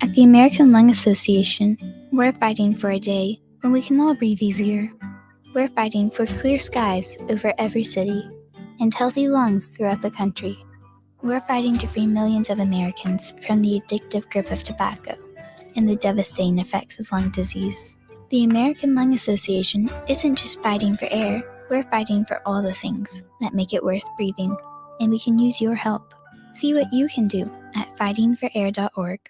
At the American Lung Association, we're fighting for a day when we can all breathe easier. We're fighting for clear skies over every city and healthy lungs throughout the country. We're fighting to free millions of Americans from the addictive grip of tobacco and the devastating effects of lung disease. The American Lung Association isn't just fighting for air, we're fighting for all the things that make it worth breathing, and we can use your help. See what you can do at fightingforair.org.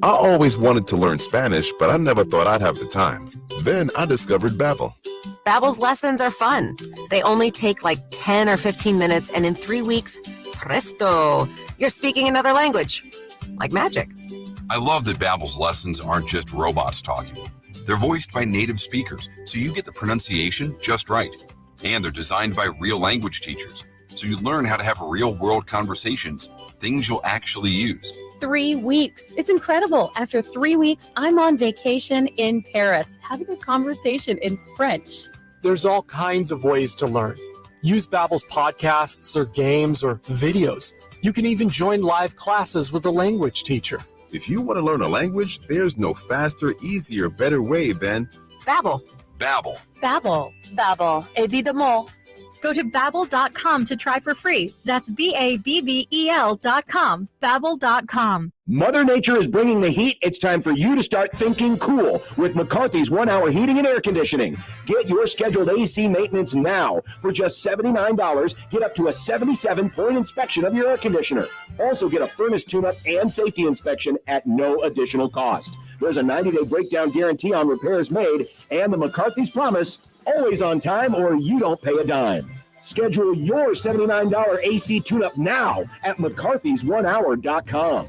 I always wanted to learn Spanish, but I never thought I'd have the time. Then I discovered Babbel. Babbel's lessons are fun. They only take like 10 or 15 minutes, and in 3 weeks, presto, you're speaking another language. Like magic. I love that Babbel's lessons aren't just robots talking. They're voiced by native speakers, so you get the pronunciation just right. And they're designed by real language teachers, so you learn how to have real-world conversations, things you'll actually use. 3 weeks. It's incredible. After 3 weeks, I'm on vacation in Paris, having a conversation in French. There's all kinds of ways to learn. Use Babbel's podcasts or games or videos. You can even join live classes with a language teacher. If you want to learn a language, there's no faster, easier, better way than Babbel. Babbel. Babbel. Babbel. Évidemment. Go to Babbel.com to try for free. That's Babbel.com. Babbel.com. Mother Nature is bringing the heat. It's time for you to start thinking cool with McCarthy's 1-hour heating and air conditioning. Get your scheduled AC maintenance now. For just $79, get up to a 77-point inspection of your air conditioner. Also get a furnace tune-up and safety inspection at no additional cost. There's a 90-day breakdown guarantee on repairs made, and the McCarthy's promise, always on time or you don't pay a dime. Schedule your $79 AC tune-up now at McCarthy's1hour.com.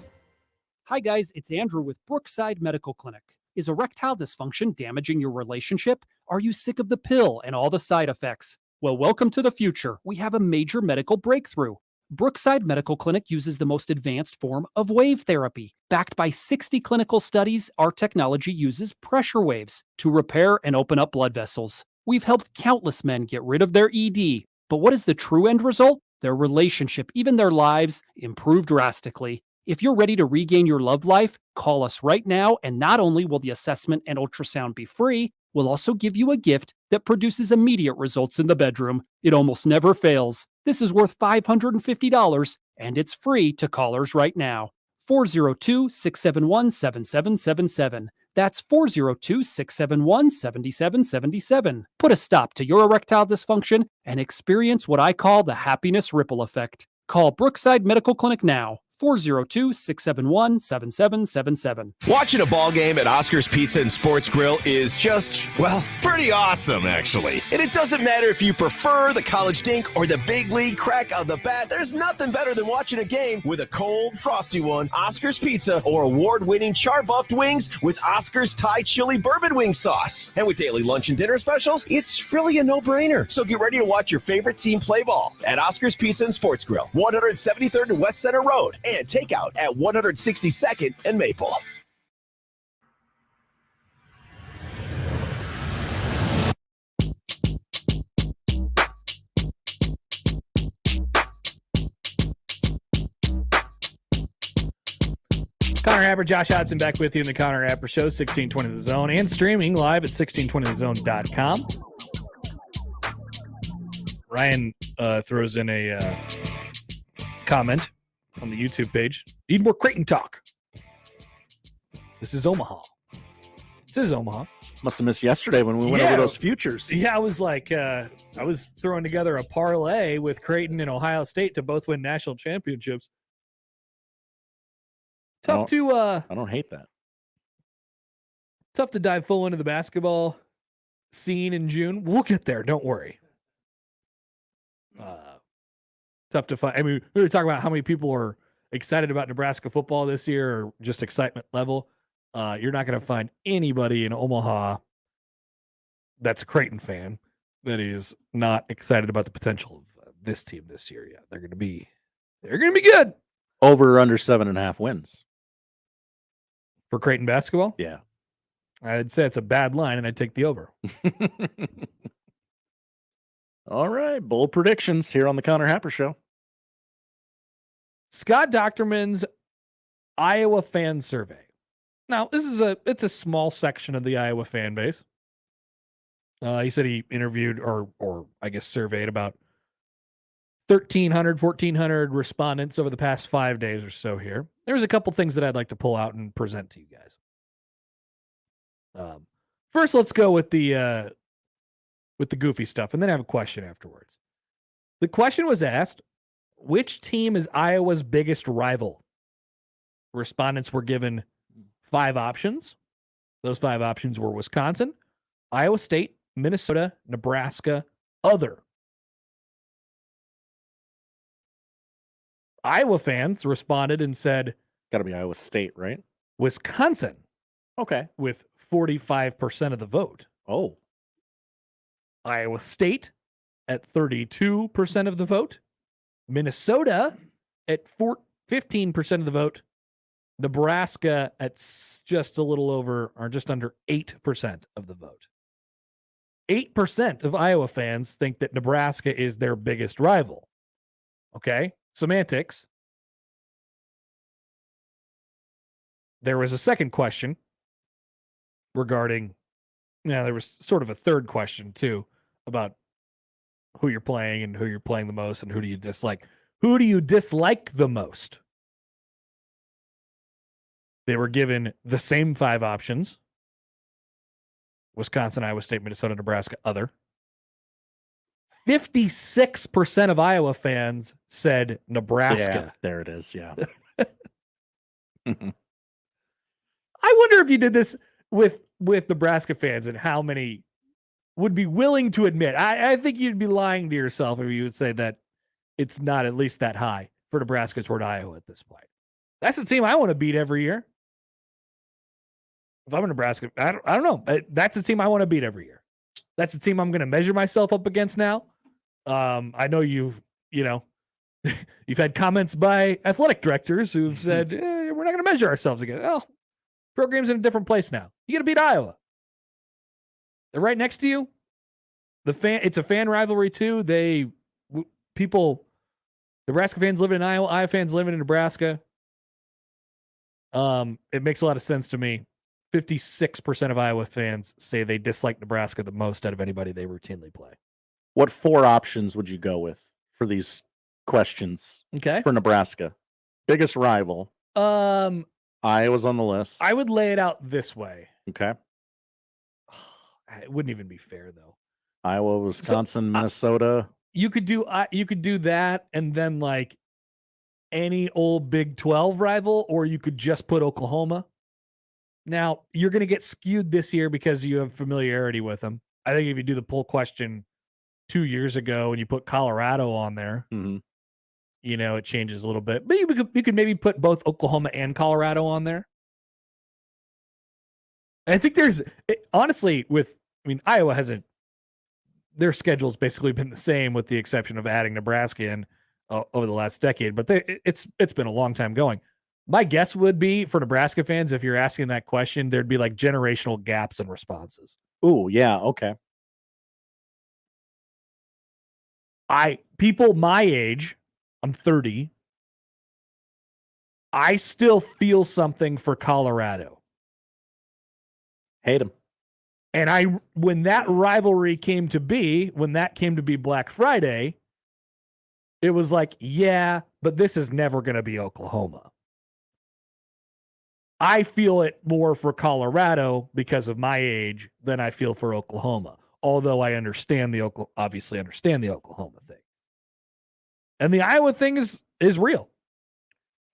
Hi guys, it's Andrew with Brookside Medical Clinic. Is erectile dysfunction damaging your relationship? Are you sick of the pill and all the side effects? Well, welcome to the future. We have a major medical breakthrough. Brookside Medical Clinic uses the most advanced form of wave therapy. Backed by 60 clinical studies, our technology uses pressure waves to repair and open up blood vessels. We've helped countless men get rid of their ED. But what is the true end result? Their relationship, even their lives, improve drastically. If you're ready to regain your love life, call us right now, and not only will the assessment and ultrasound be free, We'll also give you a gift that produces immediate results in the bedroom. It almost never fails. This is worth $550, and it's free to callers right now. 402-671-7777. That's 402-671-7777. Put a stop to your erectile dysfunction and experience what I call the happiness ripple effect. Call Brookside Medical Clinic now. 402-671-7777. Watching a ball game at Oscar's Pizza and Sports Grill is just, well, pretty awesome, actually. And it doesn't matter if you prefer the college dink or the big league crack of the bat, there's nothing better than watching a game with a cold, frosty one, Oscar's Pizza, or award-winning char-buffed wings with Oscar's Thai chili bourbon wing sauce. And with daily lunch and dinner specials, it's really a no-brainer. So get ready to watch your favorite team play ball at Oscar's Pizza and Sports Grill, 173rd and West Center Road, and takeout at 162nd and Maple. Connor Happer, Josh Hodson back with you in the Connor Happer Show, 1620 The Zone, and streaming live at 1620thezone.com. Ryan throws in a comment on the YouTube page. Need more Creighton talk. This is Omaha. This is Omaha. Must have missed yesterday when we went over those futures. Yeah, I was like, I was throwing together a parlay with Creighton and Ohio State to both win national championships. I don't hate that. Tough to dive full into the basketball scene in June. We'll get there. Don't worry. Tough to find. I mean, we were talking about how many people are excited about Nebraska football this year, or just excitement level. You're not going to find anybody in Omaha that's a Creighton fan that is not excited about the potential of this team this year. Yeah, they're going to be good. Over or under 7.5 wins for Creighton basketball. Yeah, I'd say it's a bad line, and I'd take the over. All right, bold predictions here on the Connor Happer Show. Scott Docterman's Iowa fan survey. Now, it's a small section of the Iowa fan base. He said he interviewed or I guess surveyed about 1,400 respondents over the past 5 days or so here. There's a couple things that I'd like to pull out and present to you guys. First, let's go with the goofy stuff, and then I have a question afterwards. The question was asked, which team is Iowa's biggest rival? Respondents were given 5 options. Those 5 options were Wisconsin, Iowa State, Minnesota, Nebraska, other. Iowa fans responded and said, got to be Iowa State, right? Wisconsin. Okay. With 45% of the vote. Oh. Iowa State at 32% of the vote. Minnesota at 15% of the vote. Nebraska at just a little over or just under 8% of the vote. 8% of Iowa fans think that Nebraska is their biggest rival. Okay, semantics. There was a second question regarding, there was sort of a third question too about who you're playing and who you're playing the most and who do you dislike. Who do you dislike the most? They were given the same 5 options. Wisconsin, Iowa State, Minnesota, Nebraska, other. 56% of Iowa fans said Nebraska. Yeah, there it is, yeah. I wonder if you did this with Nebraska fans and how many would be willing to admit. I think you'd be lying to yourself if you would say that it's not at least that high for Nebraska toward Iowa at this point. That's the team I want to beat every year. If I'm in Nebraska, I don't know. That's the team I want to beat every year. That's the team I'm going to measure myself up against now. I know you've had comments by athletic directors who've said, we're not going to measure ourselves again. Well, program's in a different place now. You got to beat Iowa. They're right next to you. It's a fan rivalry too. Nebraska fans living in Iowa fans living in Nebraska. It makes a lot of sense to me 56% of Iowa fans say they dislike Nebraska the most out of anybody they routinely play. What 4 options would you go with for these questions? Okay. For Nebraska. Biggest rival. Iowa's on the list. I would lay it out this way. Okay. It wouldn't even be fair though. Iowa, Wisconsin, Minnesota. You could do that and then like any old Big 12 rival, or you could just put Oklahoma. Now, you're going to get skewed this year because you have familiarity with them. I think if you do the poll question 2 years ago and you put Colorado on there, it changes a little bit. But you could maybe put both Oklahoma and Colorado on there. I think honestly, Iowa hasn't, their schedule's basically been the same with the exception of adding Nebraska in over the last decade, but it's been a long time going. My guess would be for Nebraska fans, if you're asking that question, there'd be like generational gaps in responses. Ooh, yeah, okay. People my age, I'm 30, I still feel something for Colorado. Hate them. And when that rivalry came to be Black Friday, it was like, yeah, but this is never going to be Oklahoma. I feel it more for Colorado because of my age than I feel for Oklahoma. Although I obviously understand the Oklahoma thing. And the Iowa thing is real.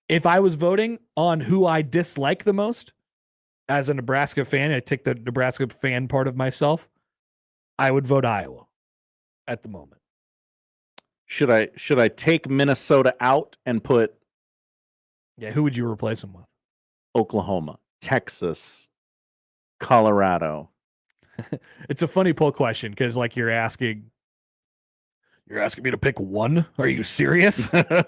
If I was voting on who I dislike the most as a Nebraska fan, I take the Nebraska fan part of myself, I would vote Iowa at the moment. Should I take Minnesota out and put who would you replace them with? Oklahoma, Texas, Colorado. It's a funny poll question because like you're asking me to pick one? Are you serious? I'm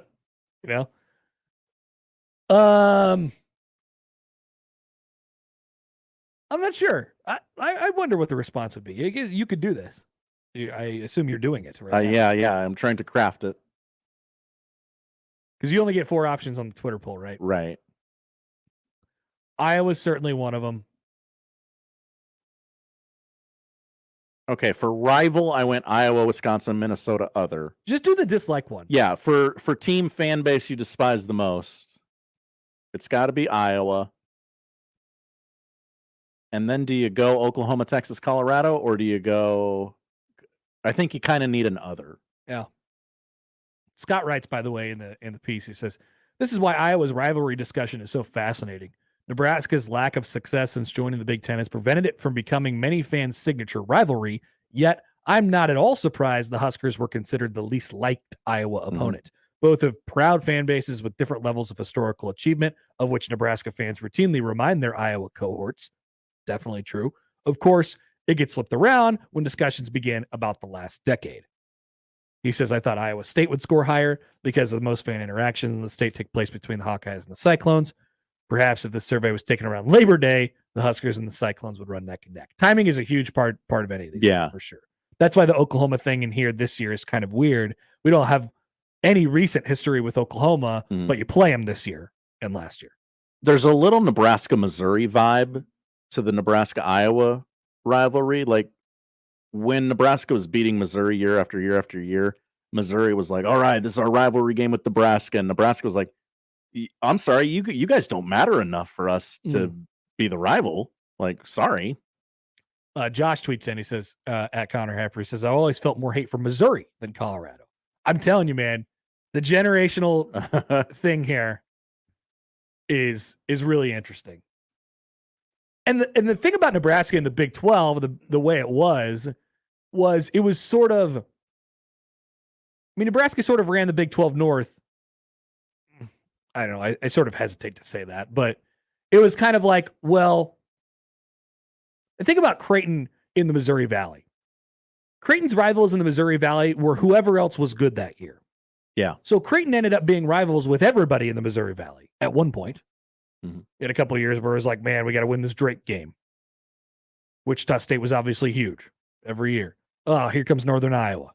not sure. I wonder what the response would be. You could do this. I assume you're doing it, right? Yeah. I'm trying to craft it. Because you only get 4 options on the Twitter poll, right? Right. Iowa's certainly one of them. Okay, for rival, I went Iowa, Wisconsin, Minnesota, other. Just do the dislike one. Yeah, for team fan base you despise the most, it's got to be Iowa. And then do you go Oklahoma, Texas, Colorado, or do you go... I think you kind of need an other. Yeah. Scott writes, by the way, in the piece, he says, this is why Iowa's rivalry discussion is so fascinating. Nebraska's lack of success since joining the Big Ten has prevented it from becoming many fans' signature rivalry, yet I'm not at all surprised the Huskers were considered the least liked Iowa opponent. Both have proud fan bases with different levels of historical achievement, of which Nebraska fans routinely remind their Iowa cohorts. Definitely true. Of course, it gets flipped around when discussions begin about the last decade. He says, I thought Iowa State would score higher because of the most fan interactions in the state take place between the Hawkeyes and the Cyclones. Perhaps if this survey was taken around Labor Day, the Huskers and the Cyclones would run neck and neck. Timing is a huge part of any of these. Yeah, for sure. That's why the Oklahoma thing in here this year is kind of weird. We don't have any recent history with Oklahoma, but you play them this year and last year. There's a little Nebraska-Missouri vibe to the Nebraska-Iowa rivalry. Like when Nebraska was beating Missouri year after year after year, Missouri was like, all right, this is our rivalry game with Nebraska. And Nebraska was like, I'm sorry, you guys don't matter enough for us to be the rival. Like, sorry. Josh tweets in, he says, at Connor Happer, he says, I always felt more hate for Missouri than Colorado. I'm telling you, man, the generational thing here is really interesting. And the thing about Nebraska in the Big 12, the way it was sort of, I mean, Nebraska sort of ran the Big 12 North. I don't know. I sort of hesitate to say that, but it was kind of like, well, think about Creighton in the Missouri Valley. Creighton's rivals in the Missouri Valley were whoever else was good that year. Yeah. So Creighton ended up being rivals with everybody in the Missouri Valley at one point. In a couple of years where it was like, man, we got to win this Drake game. Wichita State was obviously huge every year. Oh, here comes Northern Iowa.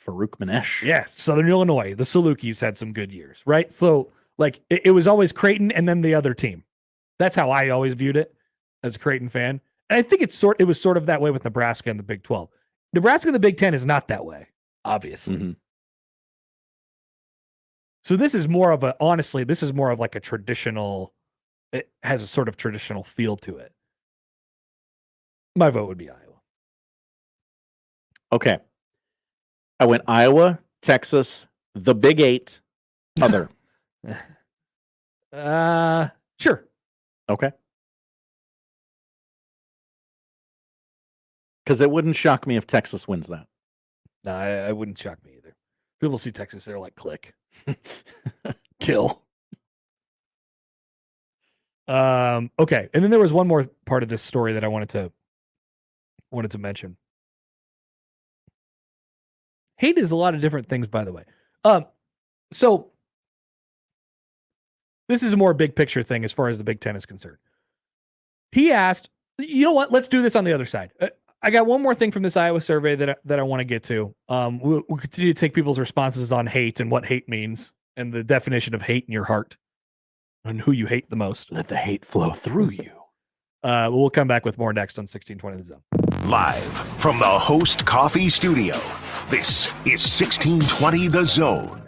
Farouk Manesh. Yeah, Southern Illinois. The Salukis had some good years, right? So, like, it was always Creighton and then the other team. That's how I always viewed it as a Creighton fan. And I think it was sort of that way with Nebraska and the Big 12. Nebraska and the Big 10 is not that way, obviously. Mm-hmm. So this is more of like a traditional, it has a sort of traditional feel to it. My vote would be Iowa. Okay. I went Iowa, Texas, the Big 8, other. Sure. Okay. Because it wouldn't shock me if Texas wins that. No, I wouldn't shock me either. People see Texas, they're like, click. Kill. Okay. And then there was one more part of this story that I wanted to mention. Hate is a lot of different things, by the way. So this is a more big picture thing as far as the Big Ten is concerned. He asked, you know what? Let's do this on the other side. I got one more thing from this Iowa survey that I want to get to. We'll continue to take people's responses on hate and what hate means and the definition of hate in your heart and who you hate the most. Let the hate flow through you. We'll come back with more next on 1620 The Zone. Live from the Host Coffee Studio, this is 1620 The Zone.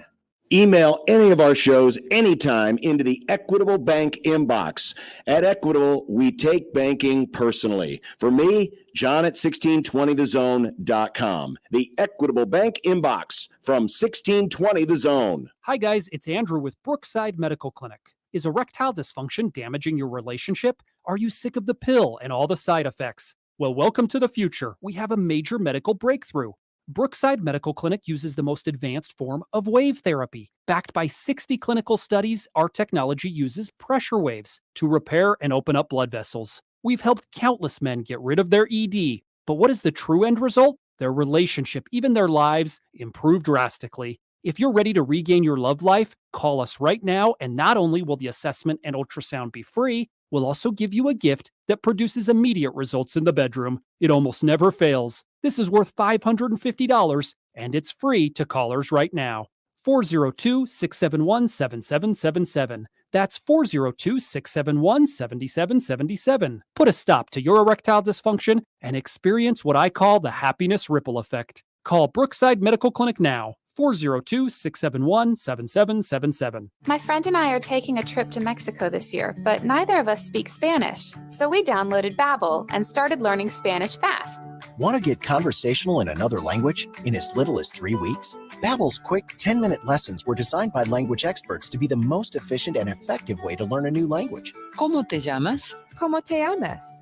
Email any of our shows anytime into the Equitable Bank inbox. At Equitable, we take banking personally. For me, John at 1620thezone.com. The Equitable Bank inbox from 1620 The Zone. Hi, guys. It's Andrew with Brookside Medical Clinic. Is erectile dysfunction damaging your relationship? Are you sick of the pill and all the side effects? Well, welcome to the future. We have a major medical breakthrough. Brookside Medical Clinic uses the most advanced form of wave therapy. Backed by 60 clinical studies, our technology uses pressure waves to repair and open up blood vessels. We've helped countless men get rid of their ED. But what is the true end result? Their relationship, even their lives, improve drastically. If you're ready to regain your love life, call us right now, and not only will the assessment and ultrasound be free, we'll also give you a gift that produces immediate results in the bedroom. It almost never fails. This is worth $550, and it's free to callers right now. 402-671-7777. That's 402-671-7777. Put a stop to your erectile dysfunction and experience what I call the happiness ripple effect. Call Brookside Medical Clinic now. 402-671-7777. My friend and I are taking a trip to Mexico this year, but neither of us speak Spanish. So we downloaded Babbel and started learning Spanish fast. Want to get conversational in another language in as little as 3 weeks? Babbel's quick 10-minute lessons were designed by language experts to be the most efficient and effective way to learn a new language. ¿Cómo te llamas? ¿Cómo te llamas?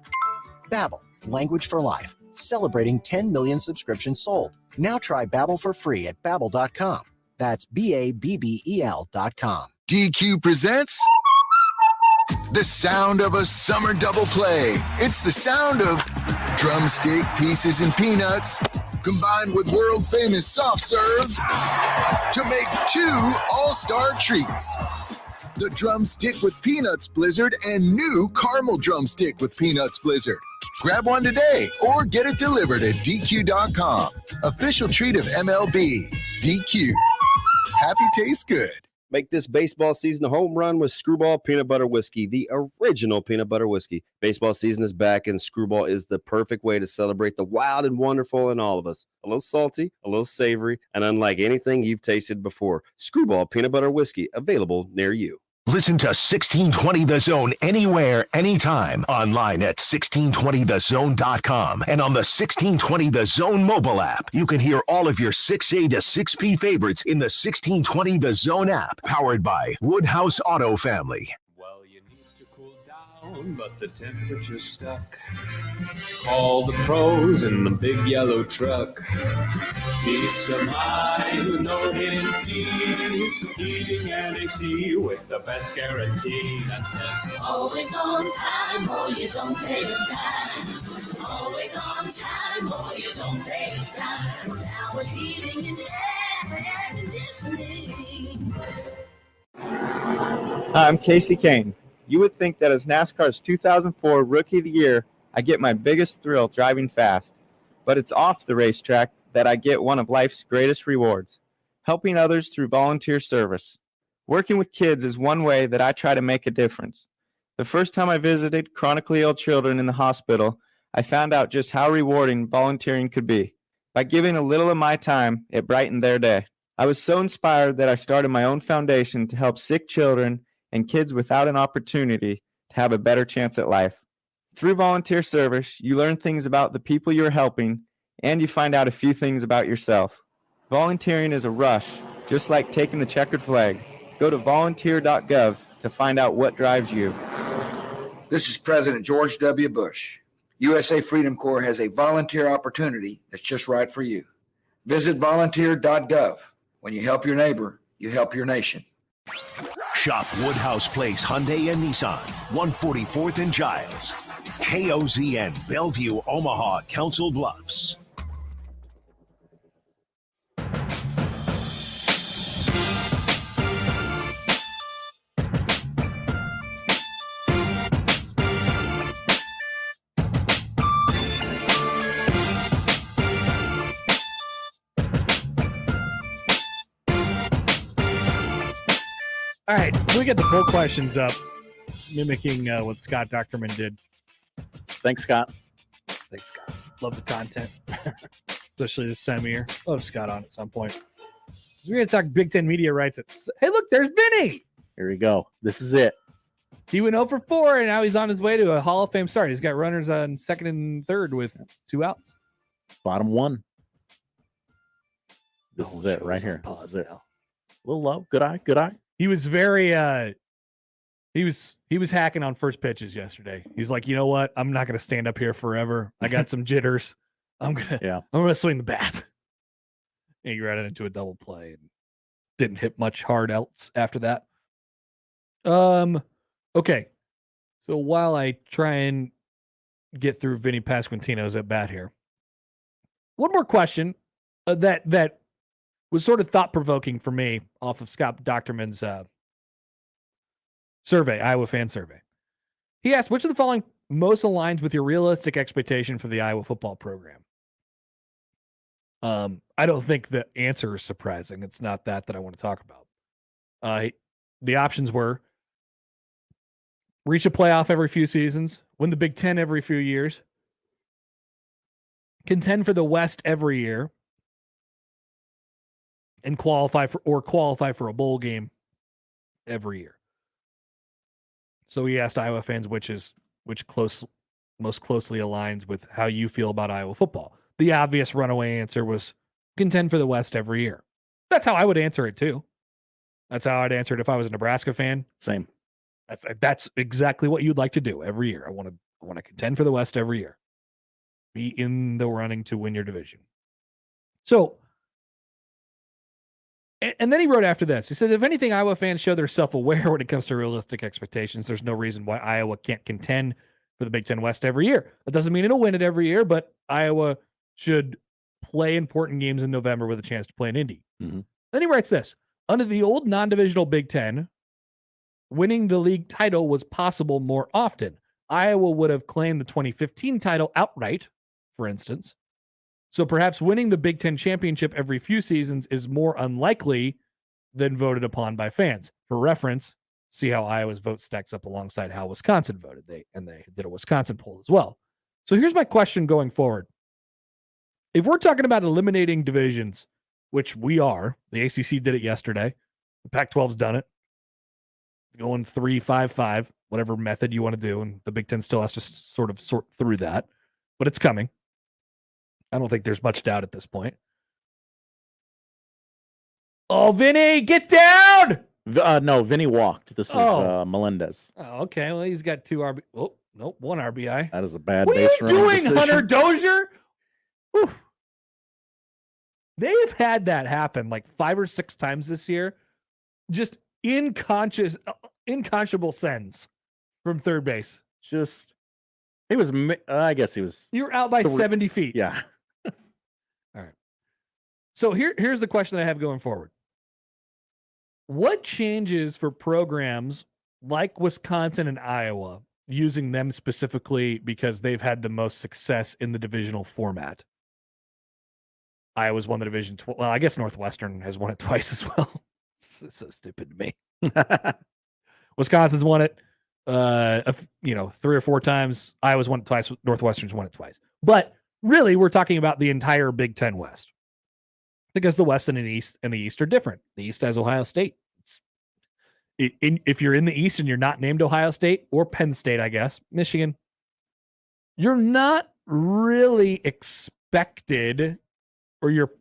Babbel, language for life. Celebrating 10 million subscriptions sold. Now try Babbel for free at Babbel.com. That's Babbel.com. DQ presents the sound of a summer double play. It's the sound of drumstick pieces and peanuts combined with world famous soft serve to make 2 all-star treats. The drumstick with peanuts blizzard and new caramel drumstick with peanuts blizzard. Grab one today or get it delivered at DQ.com. Official treat of MLB. DQ. Happy tastes good. Make this baseball season a home run with Screwball Peanut Butter Whiskey, the original peanut butter whiskey. Baseball season is back, and Screwball is the perfect way to celebrate the wild and wonderful in all of us. A little salty, a little savory, and unlike anything you've tasted before. Screwball Peanut Butter Whiskey, available near you. Listen to 1620 The Zone anywhere, anytime, online at 1620thezone.com and on the 1620 The Zone mobile app. You can hear all of your 6A to 6P favorites in the 1620 The Zone app, powered by Woodhouse Auto Family. Well, you need to cool down, but the temperature's stuck. Call the pros in the big yellow truck. Peace of mind with no hidden fees. Heating and AC with the best guarantee that says always on time or you don't pay the time. Always on time or you don't pay the time. Now with heating and air conditioning. Hi, I'm Casey Kane. You would think that as NASCAR's 2004 Rookie of the Year, I get my biggest thrill driving fast. But it's off the racetrack that I get one of life's greatest rewards, helping others through volunteer service. Working with kids is one way that I try to make a difference. The first time I visited chronically ill children in the hospital, I found out just how rewarding volunteering could be. By giving a little of my time, it brightened their day. I was so inspired that I started my own foundation to help sick children and kids without an opportunity to have a better chance at life. Through volunteer service, you learn things about the people you're helping, and you find out a few things about yourself. Volunteering is a rush, just like taking the checkered flag. Go to volunteer.gov to find out what drives you. This is President George W. Bush. USA Freedom Corps has a volunteer opportunity that's just right for you. Visit volunteer.gov. When you help your neighbor, you help your nation. Shop Woodhouse Place Hyundai and Nissan, 144th and Giles. KOZN, Bellevue, Omaha, Council Bluffs. All right, we get the poll questions up, mimicking what Scott Docterman did. Thanks, Scott. Thanks, Scott. Love the content, especially this time of year. Love Scott on at some point. We're going to talk Big Ten media rights. Hey, look, there's Vinny. Here we go. This is it. He went 0 for 4, and now he's on his way to a Hall of Fame start. He's got runners on second and third with 2 outs. Bottom 1. This is it right here. This is it. A little low. Good eye. Good eye. He was very he was hacking on first pitches yesterday. He's like, you know what? I'm not gonna stand up here forever. I got some jitters. I'm gonna swing the bat. And he ran it into a double play and didn't hit much hard else after that. Okay. So while I try and get through Vinny Pasquantino's at bat here, one more question that was sort of thought-provoking for me off of Scott Docterman's survey, Iowa fan survey. He asked, which of the following most aligns with your realistic expectation for the Iowa football program? I don't think the answer is surprising. It's not that I want to talk about. The options were reach a playoff every few seasons, win the Big Ten every few years, contend for the West every year, and qualify for a bowl game every year. So he asked Iowa fans which most closely aligns with how you feel about Iowa football. The obvious runaway answer was contend for the West every year. That's how I would answer it too. That's how I'd answer it if I was a Nebraska fan. Same. That's exactly what you'd like to do every year. I want to contend for the West every year. Be in the running to win your division. So, and then he wrote after this. He says, if anything, Iowa fans show they're self-aware when it comes to realistic expectations. There's no reason why Iowa can't contend for the Big Ten West every year. That doesn't mean it'll win it every year, but Iowa should play important games in November with a chance to play in Indy. Mm-hmm. Then he writes this. Under the old non-divisional Big Ten, winning the league title was possible more often. Iowa would have claimed the 2015 title outright, for instance. So perhaps winning the Big Ten championship every few seasons is more unlikely than voted upon by fans. For reference, see how Iowa's vote stacks up alongside how Wisconsin voted. They did a Wisconsin poll as well. So here's my question going forward. If we're talking about eliminating divisions, which we are, the ACC did it yesterday. The Pac-12's done it. Going 3-5-5, whatever method you want to do, and the Big Ten still has to sort through that, but it's coming. I don't think there's much doubt at this point. Oh, Vinny, get down! No, Vinny walked. This is Melendez. Oh, okay. Well, he's got 2 RBI. Oh, nope, 1 RBI. That is a bad what base are you running doing, decision. Hunter Dozier? Whew. They have had that happen like 5 or 6 times this year. Just unconscionable sends from third base. I guess he was. You're out by 70 feet. Yeah. All right. So here's the question I have going forward. What changes for programs like Wisconsin and Iowa, using them specifically because they've had the most success in the divisional format? Iowa's won the division. Well, I guess Northwestern has won it twice as well. It's so stupid to me. Wisconsin's won it. 3 or 4 times. Iowa's won it twice. Northwestern's won it twice. But really, we're talking about the entire Big Ten West, because the West and the East are different. The East has Ohio State. If you're in the East and you're not named Ohio State or Penn State, I guess, Michigan, you're not really expected, or your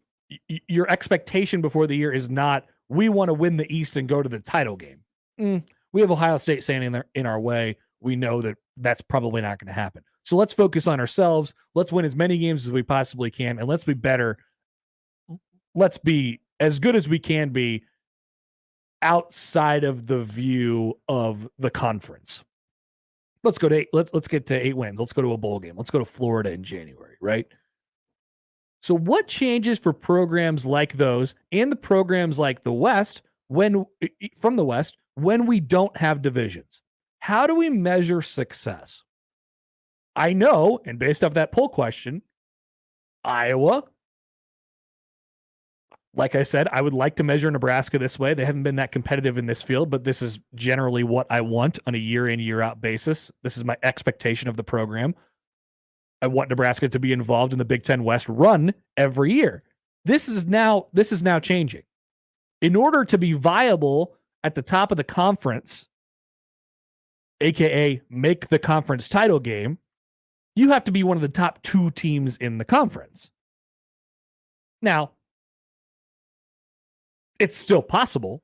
expectation before the year is not, we want to win the East and go to the title game. We have Ohio State standing there in our way. We know that that's probably not going to happen. So let's focus on ourselves. Let's win as many games as we possibly can, and let's be better. Let's be as good as we can be outside of the view of the conference. Let's go to let's get to 8 wins. Let's go to a bowl game. Let's go to Florida in January, right? So what changes for programs like those and the programs like the West from the West when we don't have divisions? How do we measure success? I know, and based off that poll question, Iowa, like I said, I would like to measure Nebraska this way. They haven't been that competitive in this field, but this is generally what I want on a year in, year out basis. This is my expectation of the program. I want Nebraska to be involved in the Big Ten West run every year. This is now changing. In order to be viable at the top of the conference, aka make the conference title game, you have to be one of the top 2 teams in the conference. Now, it's still possible,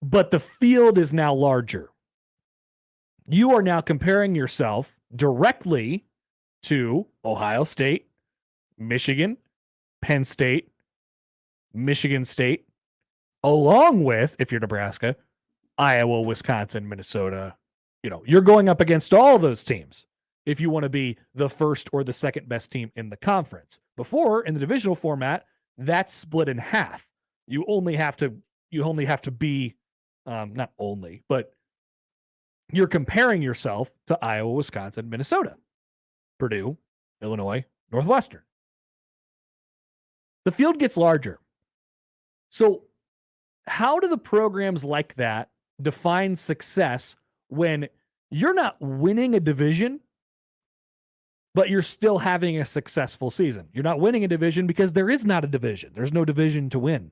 but the field is now larger. You are now comparing yourself directly to Ohio State, Michigan, Penn State, Michigan State, along with, if you're Nebraska, Iowa, Wisconsin, Minnesota. You're going up against all those teams if you want to be the first or the second best team in the conference. Before, in the divisional format, that's split in half. You only have to be, not only, but you're comparing yourself to Iowa, Wisconsin, Minnesota, Purdue, Illinois, Northwestern. The field gets larger. So how do the programs like that define success when you're not winning a division, but you're still having a successful season? You're not winning a division because there is not a division. There's no division to win.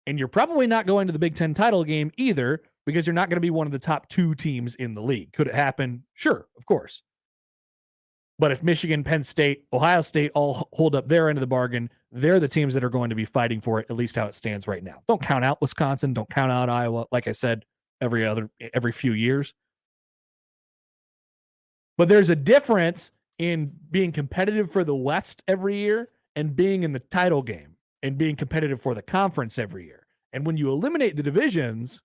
And you're probably not going to the Big Ten title game either, because you're not going to be one of the top 2 teams in the league. Could it happen? Sure, of course. But if Michigan, Penn State, Ohio State all hold up their end of the bargain, they're the teams that are going to be fighting for it, at least how it stands right now. Don't count out Wisconsin. Don't count out Iowa. Like I said, every few years. But there's a difference in being competitive for the West every year and being in the title game and being competitive for the conference every year. And when you eliminate the divisions,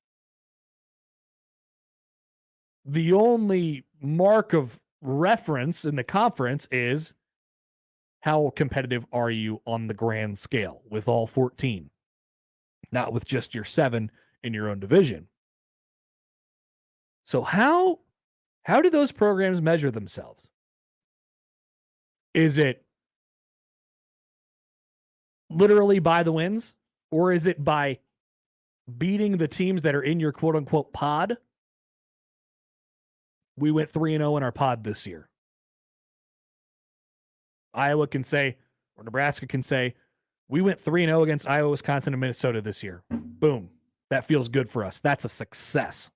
the only mark of reference in the conference is how competitive are you on the grand scale with all 14, not with just your 7 in your own division. So how do those programs measure themselves? Is it literally by the wins, or is it by beating the teams that are in your quote unquote pod? We went 3-0 in our pod this year. Iowa can say, or Nebraska can say, we went 3-0 against Iowa, Wisconsin, and Minnesota this year. Boom. That feels good for us. That's a success.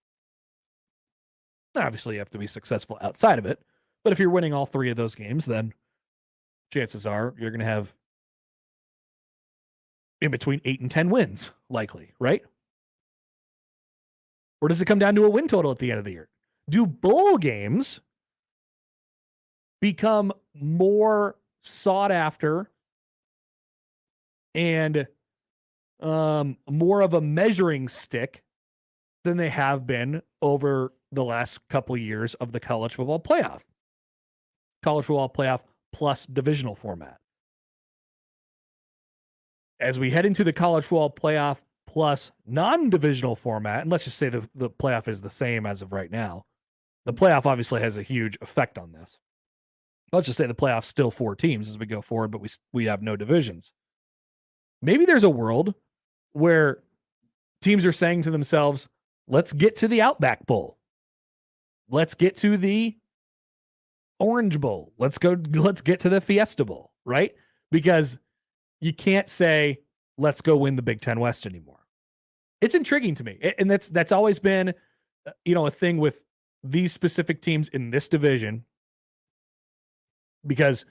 Obviously, you have to be successful outside of it. But if you're winning all 3 of those games, then chances are you're going to have in between 8 and 10 wins, likely, right? Or does it come down to a win total at the end of the year? Do bowl games become more sought after and more of a measuring stick than they have been over the last couple of years of the college football playoff? College football playoff plus divisional format. As we head into the college football playoff plus non-divisional format, and let's just say the playoff is the same as of right now. The playoff obviously has a huge effect on this. Let's just say the playoff's still 4 teams as we go forward, but we have no divisions. Maybe there's a world where teams are saying to themselves, let's get to the Outback Bowl. let's get to the Orange Bowl. Let's get to the Fiesta Bowl, right? Because you can't say, let's go win the Big Ten West anymore. It's intriguing to me. And that's always been, a thing with these specific teams in this division, because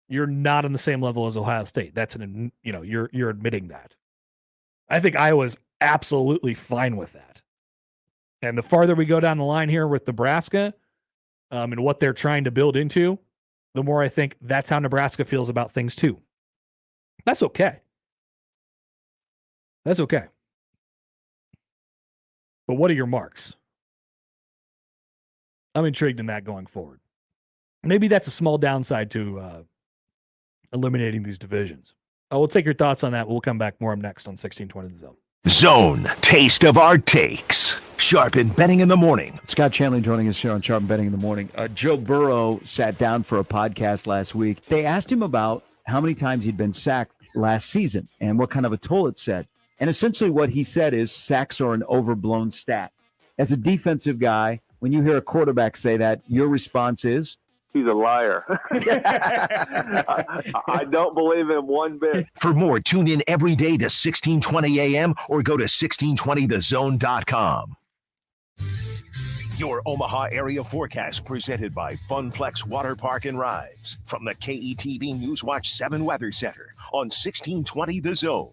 you're not on the same level as Ohio State. That's you're admitting that. I think Iowa's absolutely fine with that. And the farther we go down the line here with Nebraska, and what they're trying to build into, the more I think that's how Nebraska feels about things too. That's okay. That's okay. But what are your marks? I'm intrigued in that going forward. Maybe that's a small downside to eliminating these divisions. We'll take your thoughts on that. We'll come back more next on 1620 The Zone. Zone, taste of our takes. Sharpen Betting in the Morning. Scott Chanley joining us here on Sharpen Betting in the Morning. Joe Burrow sat down for a podcast last week. They asked him about how many times he'd been sacked last season and what kind of a toll it said. And essentially what he said is sacks are an overblown stat. As a defensive guy, when you hear a quarterback say that, your response is? He's a liar. I don't believe him one bit. For more, tune in every day to 1620 AM or go to 1620thezone.com. Your Omaha area forecast presented by Funplex Water Park and Rides from the KETV Newswatch 7 Weather Center on 1620 The Zone.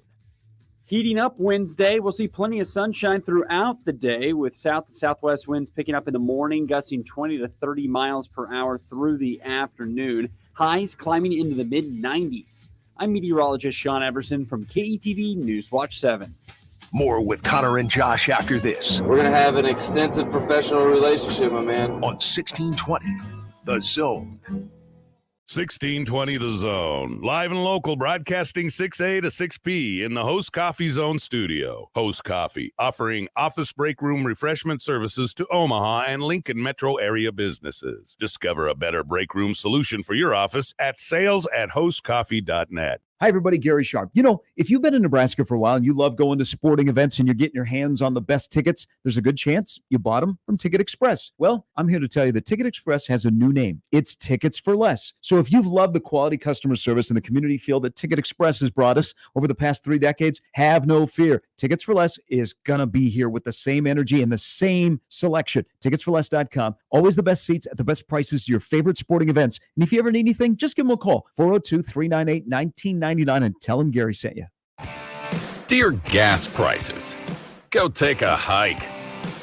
Heating up Wednesday. We'll see plenty of sunshine throughout the day with south and southwest winds picking up in the morning, gusting 20 to 30 miles per hour through the afternoon. Highs climbing into the mid-90s. I'm meteorologist Sean Everson from KETV Newswatch 7. More with Connor and Josh after this. We're going to have an extensive professional relationship, my man. On 1620 The Zone. 1620 The Zone. Live and local, broadcasting 6A to 6P in the Host Coffee Zone studio. Host Coffee, offering office break room refreshment services to Omaha and Lincoln metro area businesses. Discover a better break room solution for your office at sales@hostcoffee.net. Hi, everybody. Gary Sharp. If you've been in Nebraska for a while and you love going to sporting events and you're getting your hands on the best tickets, there's a good chance you bought them from Ticket Express. Well, I'm here to tell you that Ticket Express has a new name. It's Tickets for Less. So if you've loved the quality customer service and the community feel that Ticket Express has brought us over the past 3 decades, have no fear. Tickets for Less is going to be here with the same energy and the same selection. Ticketsforless.com. Always the best seats at the best prices to your favorite sporting events. And if you ever need anything, just give them a call. 402-398-1999 and tell them Gary sent you. Dear gas prices, go take a hike.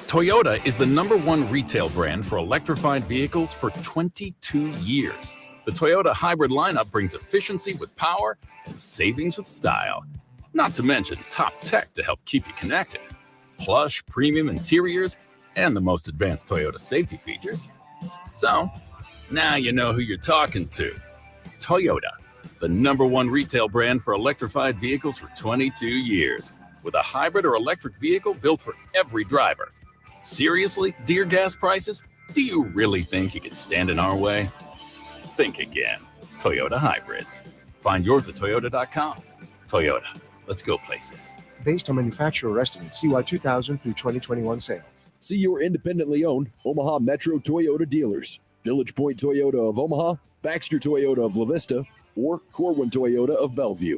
Toyota is the #1 retail brand for electrified vehicles for 22 years. The Toyota hybrid lineup brings efficiency with power and savings with style. Not to mention top tech to help keep you connected. Plush premium interiors and the most advanced Toyota safety features. So, now you know who you're talking to. Toyota, the #1 retail brand for electrified vehicles for 22 years, with a hybrid or electric vehicle built for every driver. Seriously, dear gas prices? Do you really think you could stand in our way? Think again. Toyota hybrids. Find yours at toyota.com. Toyota, let's go places. Based on manufacturer estimate CY 2000 through 2021 sales. See your independently owned Omaha Metro Toyota dealers. Village Point Toyota of Omaha, Baxter Toyota of La Vista, or Corwin Toyota of Bellevue.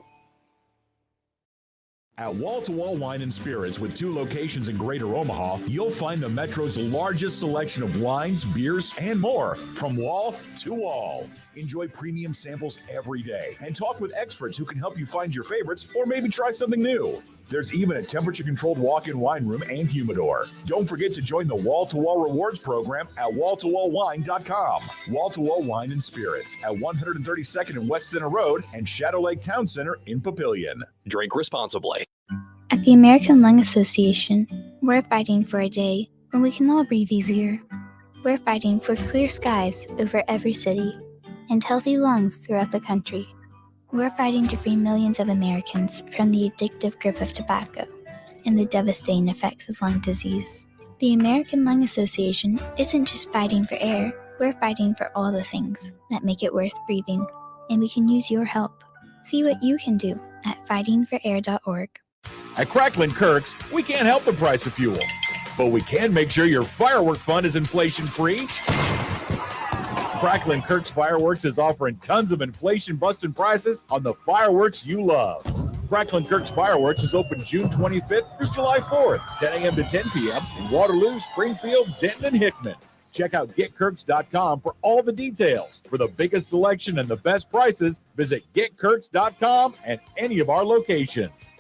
At Wall to Wall Wine and Spirits, with 2 locations in Greater Omaha, you'll find the Metro's largest selection of wines, beers, and more, from wall to wall. Enjoy premium samples every day and talk with experts who can help you find your favorites or maybe try something new. There's even a temperature-controlled walk-in wine room and humidor. Don't forget to join the Wall-to-Wall Rewards program at wall-to-wallwine.com. Wall-to-Wall Wine and Spirits at 132nd and West Center Road and Shadow Lake Town Center in Papillion. Drink responsibly. At the American Lung Association, we're fighting for a day when we can all breathe easier. We're fighting for clear skies over every city and healthy lungs throughout the country. We're fighting to free millions of Americans from the addictive grip of tobacco and the devastating effects of lung disease. The American Lung Association isn't just fighting for air, we're fighting for all the things that make it worth breathing, and we can use your help. See what you can do at fightingforair.org. At Cracklin Kirk's, we can't help the price of fuel. But we can make sure your firework fund is inflation-free. Crackling Kirk's Fireworks is offering tons of inflation-busting prices on the fireworks you love. Crackling Kirk's Fireworks is open June 25th through July 4th, 10 a.m. to 10 p.m. in Waterloo, Springfield, Denton, and Hickman. Check out GetKirks.com for all the details. For the biggest selection and the best prices, visit GetKirks.com and any of our locations.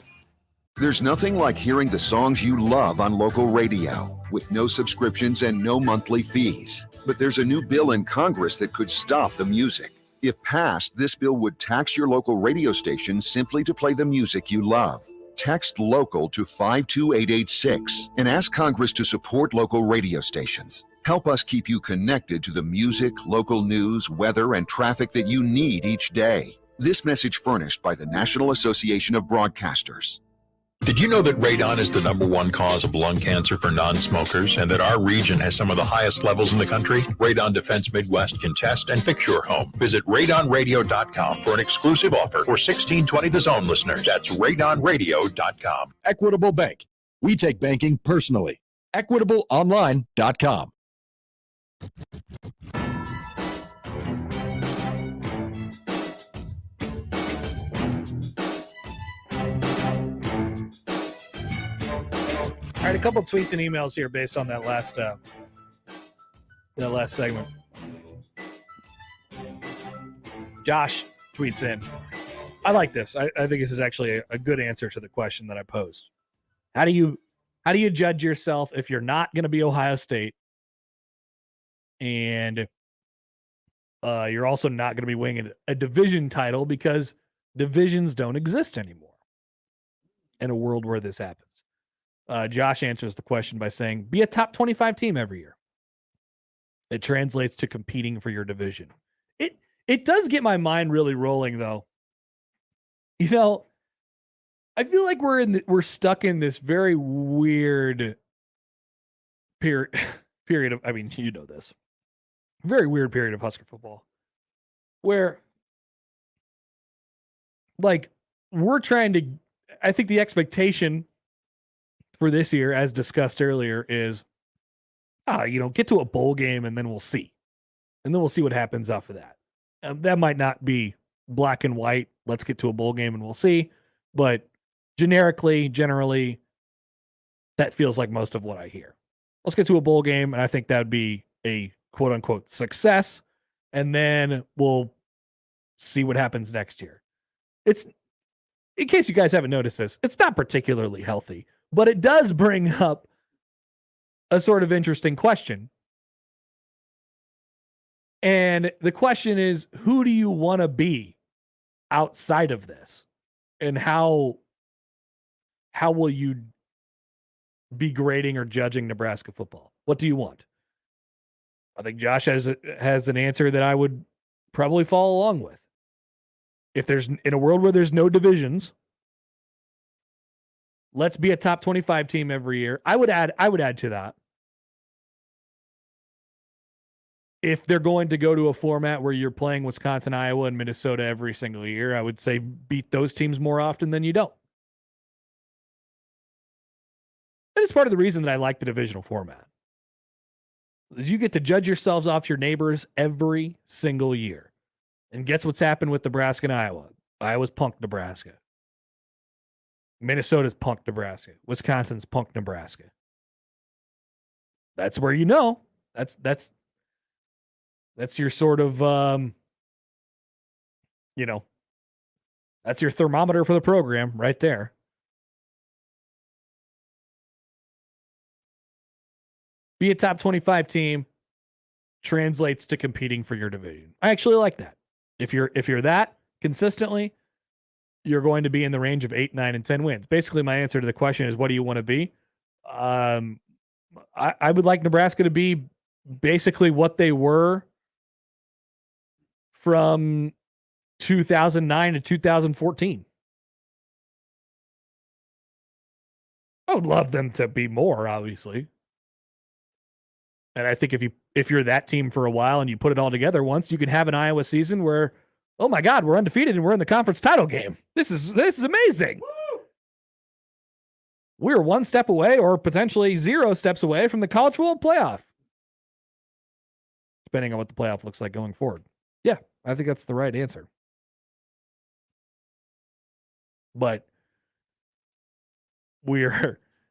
There's nothing like hearing the songs you love on local radio with no subscriptions and no monthly fees. But there's a new bill in Congress that could stop the music. If passed, this bill would tax your local radio station simply to play the music you love. Text LOCAL to 52886 and ask Congress to support local radio stations. Help us keep you connected to the music, local news, weather, and traffic that you need each day. This message furnished by the National Association of Broadcasters. Did you know that radon is the #1 cause of lung cancer for non-smokers and that our region has some of the highest levels in the country? Radon Defense Midwest can test and fix your home. Visit radonradio.com for an exclusive offer for 1620 The Zone listeners. That's radonradio.com. Equitable Bank. We take banking personally. EquitableOnline.com. All right, a couple tweets and emails here based on that last segment. Josh tweets in. I like this. I think this is actually a good answer to the question that I posed. How do you judge yourself if you're not going to be Ohio State and you're also not going to be winning a division title because divisions don't exist anymore in a world where this happens? Josh answers the question by saying, be a top 25 team every year. It translates to competing for your division. It does get my mind really rolling, though. You know, I feel like we're stuck in this very weird period of, I mean, you know this, very weird period of Husker football where, like, we're trying to, I think the expectation for this year, as discussed earlier, is, get to a bowl game and then we'll see. And then we'll see what happens off of that. That might not be black and white. Let's get to a bowl game and we'll see. But generally, that feels like most of what I hear. Let's get to a bowl game, and I think that would be a quote-unquote success. And then we'll see what happens next year. It's, in case you guys haven't noticed this, it's not particularly healthy. But it does bring up a sort of interesting question. And the question is, who do you want to be outside of this? And how will you be grading or judging Nebraska football? What do you want? I think Josh has an answer that I would probably follow along with. If there's, in a world where there's no divisions, let's be a top 25 team every year. I would add to that. If they're going to go to a format where you're playing Wisconsin, Iowa, and Minnesota every single year, I would say beat those teams more often than you don't. That is part of the reason that I like the divisional format. You get to judge yourselves off your neighbors every single year. And guess what's happened with Nebraska and Iowa? Iowa's punked Nebraska. Minnesota's punked Nebraska. Wisconsin's punked Nebraska. That's where you know. That's your sort of that's your thermometer for the program right there. Be a top 25 team translates to competing for your division. I actually like that. If you're that consistently, you're going to be in the range of 8, 9, and 10 wins. Basically, my answer to the question is, what do you want to be? I would like Nebraska to be basically what they were from 2009 to 2014. I would love them to be more, obviously. And I think if you're that team for a while and you put it all together once, you can have an Iowa season where, oh my God, we're undefeated and we're in the conference title game. This is amazing. we're one step away or potentially 0 steps away from the College World Playoff, depending on what the playoff looks like going forward. Yeah, I think that's the right answer. But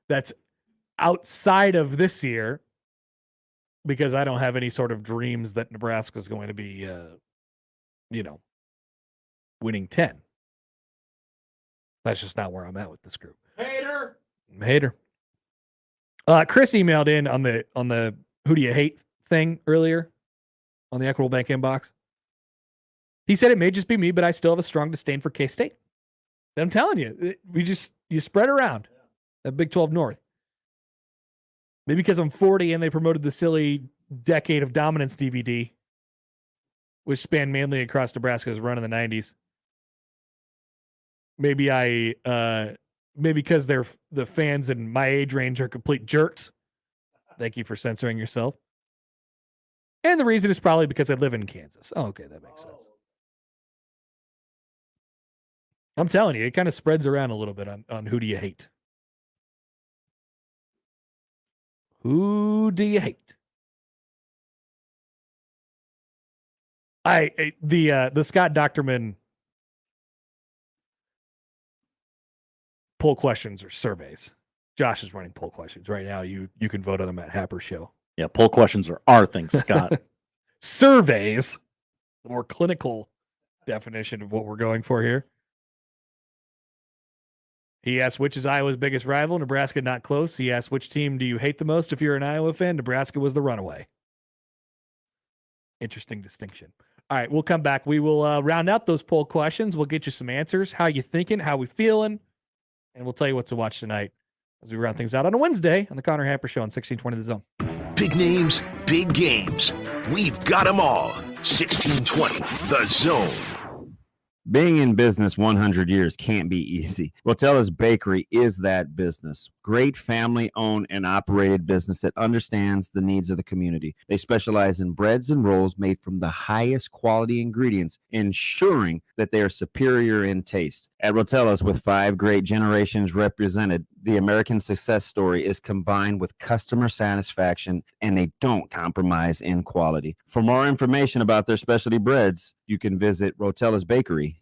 that's outside of this year, because I don't have any sort of dreams that Nebraska is going to be, winning 10. That's just not where I'm at with this group. Hater. Chris emailed in on the who do you hate thing earlier on the Equitable Bank inbox. He said it may just be me, but I still have a strong disdain for K-State. I'm telling you, you spread around that Big 12 North. Maybe because I'm 40 and they promoted the silly Decade of Dominance DVD, which spanned mainly across Nebraska's run in the 90s. Maybe because the fans in my age range are complete jerks. Thank you for censoring yourself. And the reason is probably because I live in Kansas. Oh, okay, that makes sense. I'm telling you, it kind of spreads around a little bit on who do you hate. Who do you hate? The Scott Docterman poll questions or surveys. Josh is running poll questions right now. You can vote on them at Happer Show. Yeah, poll questions are our thing, Scott. Surveys, the more clinical definition of what we're going for here. He asked, which is Iowa's biggest rival? Nebraska, not close. He asked, which team do you hate the most if you're an Iowa fan? Nebraska was the runaway. Interesting distinction. All right, we'll come back. We will round out those poll questions. We'll get you some answers. How you thinking? How we feeling? And we'll tell you what to watch tonight as we round things out on a Wednesday on the Connor Hamper Show on 1620 The Zone. Big names, big games. We've got them all. 1620 The Zone. Being in business 100 years can't be easy. Rotella's Bakery is that business. Great family-owned and operated business that understands the needs of the community. They specialize in breads and rolls made from the highest quality ingredients, ensuring that they are superior in taste. At Rotella's, with 5 great generations represented, the American success story is combined with customer satisfaction, and they don't compromise in quality. For more information about their specialty breads, you can visit rotellasbakery.com.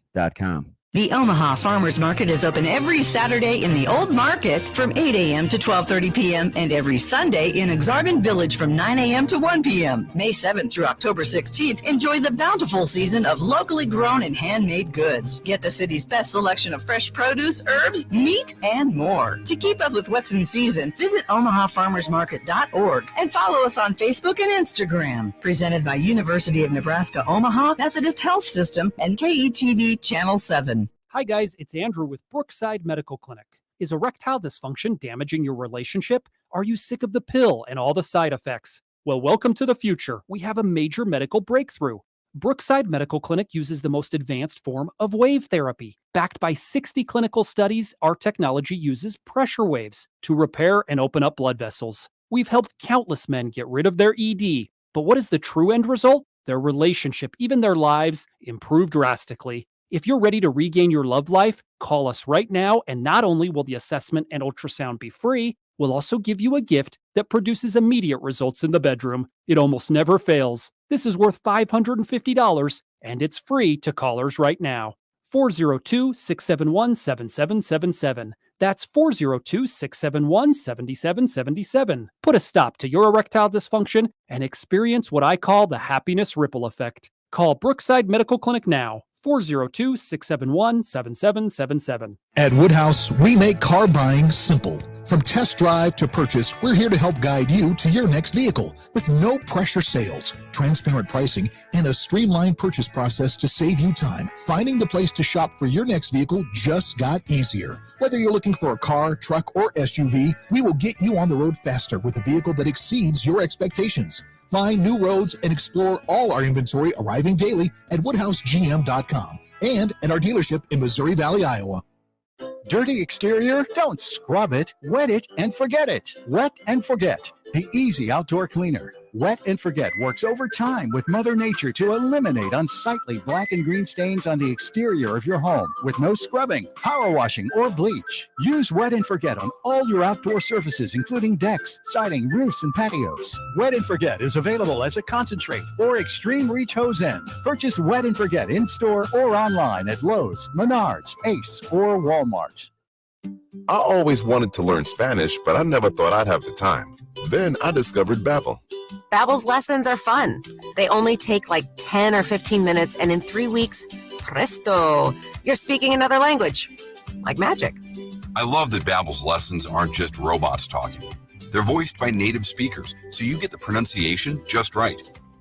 The Omaha Farmers Market is open every Saturday in the Old Market from 8 a.m. to 12:30 p.m. and every Sunday in Exarban Village from 9 a.m. to 1 p.m. May 7th through October 16th, enjoy the bountiful season of locally grown and handmade goods. Get the city's best selection of fresh produce, herbs, meat, and more. To keep up with what's in season, visit omahafarmersmarket.org and follow us on Facebook and Instagram. Presented by University of Nebraska Omaha Methodist Health System and KETV Channel 7. Hi guys, it's Andrew with Brookside Medical Clinic. Is erectile dysfunction damaging your relationship? Are you sick of the pill and all the side effects? Well, welcome to the future. We have a major medical breakthrough. Brookside Medical Clinic uses the most advanced form of wave therapy. Backed by 60 clinical studies, our technology uses pressure waves to repair and open up blood vessels. We've helped countless men get rid of their ED. But what is the true end result? Their relationship, even their lives, improve drastically. If you're ready to regain your love life, call us right now, and not only will the assessment and ultrasound be free, we'll also give you a gift that produces immediate results in the bedroom. It almost never fails. This is worth $550, and it's free to callers right now. 402-671-7777. That's 402-671-7777. Put a stop to your erectile dysfunction and experience what I call the happiness ripple effect. Call Brookside Medical Clinic now. 402-671-7777. At Woodhouse, we make car buying simple. From test drive to purchase, we're here to help guide you to your next vehicle with no pressure sales, transparent pricing, and a streamlined purchase process to save you time. Finding the place to shop for your next vehicle just got easier. Whether you're looking for a car, truck, or SUV, we will get you on the road faster with a vehicle that exceeds your expectations. Find new roads and explore all our inventory arriving daily at WoodhouseGM.com and at our dealership in Missouri Valley, Iowa. Dirty exterior? Don't scrub it. Wet it and forget it. Wet and forget. The easy outdoor cleaner. Wet and Forget works overtime with Mother Nature to eliminate unsightly black and green stains on the exterior of your home with no scrubbing, power washing, or bleach. Use Wet and Forget on all your outdoor surfaces, including decks, siding, roofs, and patios. Wet and Forget is available as a concentrate or extreme reach hose end. Purchase Wet and Forget in-store or online at Lowe's, Menards, Ace, or Walmart. I always wanted to learn Spanish, but I never thought I'd have the time. Then I discovered Babbel. Babbel's lessons are fun. They only take like 10 or 15 minutes, and in 3 weeks, presto, you're speaking another language. Like magic. I love that Babbel's lessons aren't just robots talking. They're voiced by native speakers, so you get the pronunciation just right.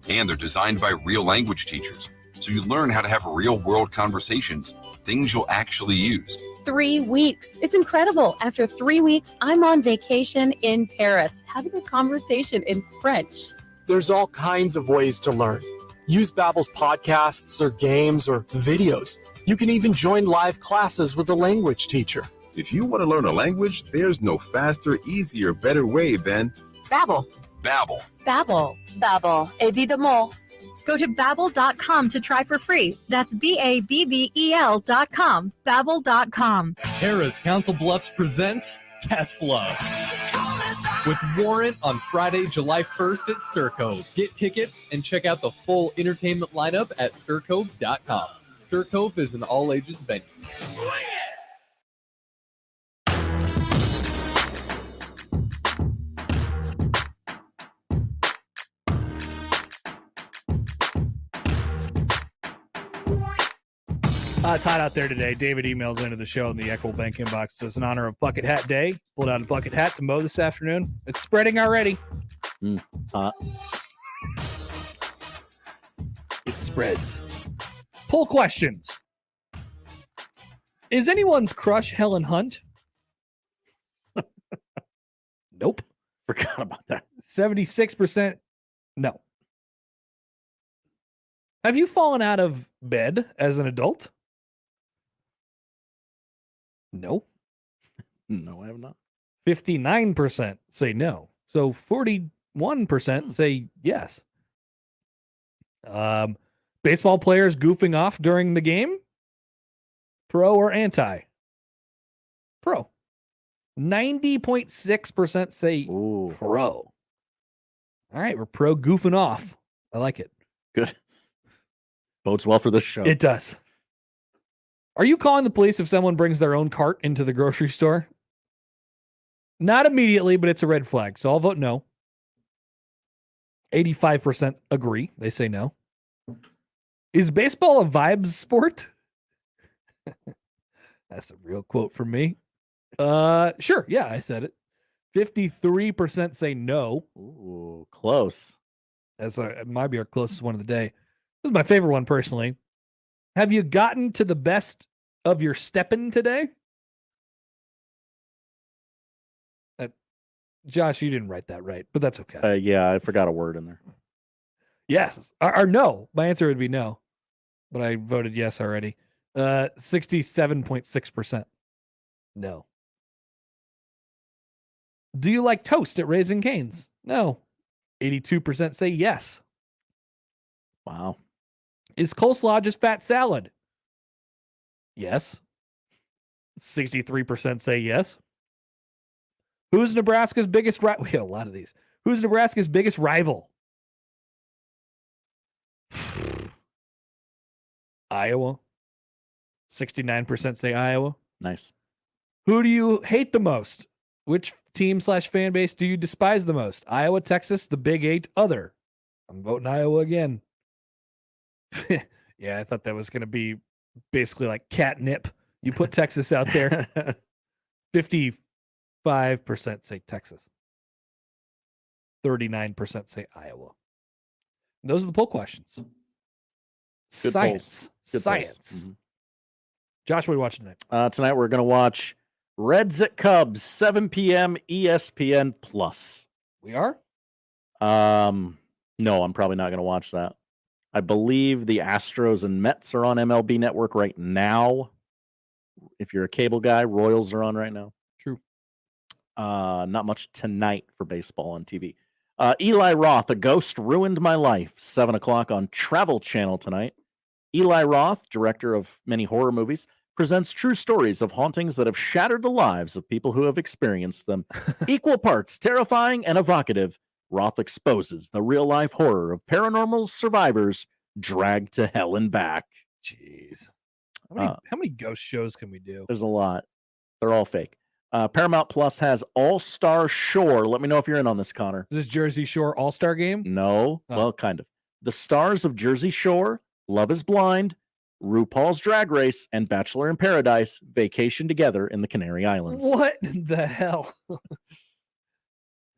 And they're designed by real language teachers, so you learn how to have real-world conversations, things you'll actually use. 3 weeks. It's incredible. After 3 weeks, I'm on vacation in Paris, having a conversation in French. There's all kinds of ways to learn. Use Babbel's podcasts or games or videos. You can even join live classes with a language teacher. If you want to learn a language, there's no faster, easier, better way than Babbel. Babbel. Babbel. Babbel. Évidemment. Go to Babbel.com to try for free. That's Babbel.com. Babbel.com. Harrah's Council Bluffs presents Tesla with Warrant on Friday, July 1st at Stir Cove. Get tickets and check out the full entertainment lineup at stircove.com. Stir Cove is an all-ages venue. It's hot out there today. David emails into the show in the Echo Bank inbox. Says, in honor of Bucket Hat Day, pulled out a bucket hat to mow this afternoon. It's spreading already. It's hot. It spreads. Poll questions. Is anyone's crush Helen Hunt? Nope. Forgot about that. 76% no. Have you fallen out of bed as an adult? No. No, I have not. 59% say no. So 41% say yes. Baseball players goofing off during the game? Pro or anti? Pro. 90.6% say pro. All right, we're pro goofing off. I like it. Good. Bodes well for this show. It does. Are you calling the police if someone brings their own cart into the grocery store? Not immediately, but it's a red flag. So I'll vote no. 85% agree. They say no. Is baseball a vibes sport? That's a real quote from me. Sure. Yeah, I said it. 53% say no. Ooh, close. It might be our closest one of the day. This is my favorite one personally. Have you gotten to the best of your steppin' today? Josh, you didn't write that right, but that's okay. Yeah, I forgot a word in there. Yes. Or no. My answer would be no. But I voted yes already. 67.6%. No. Do you like toast at Raising Cane's? No. 82% say yes. Wow. Is coleslaw just fat salad? Yes. 63% say yes. Who's Nebraska's biggest rival? We have a lot of these. Who's Nebraska's biggest rival? Iowa. 69% say Iowa. Nice. Who do you hate the most? Which team/fan base do you despise the most? Iowa, Texas, the Big Eight, other. I'm voting Iowa again. Yeah, I thought that was going to be basically like catnip. You put Texas out there. 55% say Texas. 39% say Iowa. And those are the poll questions. Good Science. Good Science. polls. Josh, what are we watching tonight? Tonight we're going to watch Reds at Cubs, 7 p.m. ESPN Plus. We are? No, I'm probably not going to watch that. I believe the Astros and Mets are on MLB Network right now. If you're a cable guy, Royals are on right now. True. Not much tonight for baseball on TV. Eli Roth, A Ghost Ruined My Life, 7 o'clock on Travel Channel tonight. Eli Roth, director of many horror movies, presents true stories of hauntings that have shattered the lives of people who have experienced them. Equal parts terrifying and evocative, Roth exposes the real-life horror of paranormal survivors dragged to hell and back. Jeez. How many ghost shows can we do? There's a lot. They're all fake. Paramount Plus has All-Star Shore. Let me know if you're in on this, Connor. Is this Jersey Shore All-Star game? No. Oh. Well, kind of. The stars of Jersey Shore, Love is Blind, RuPaul's Drag Race, and Bachelor in Paradise vacation together in the Canary Islands. What the hell?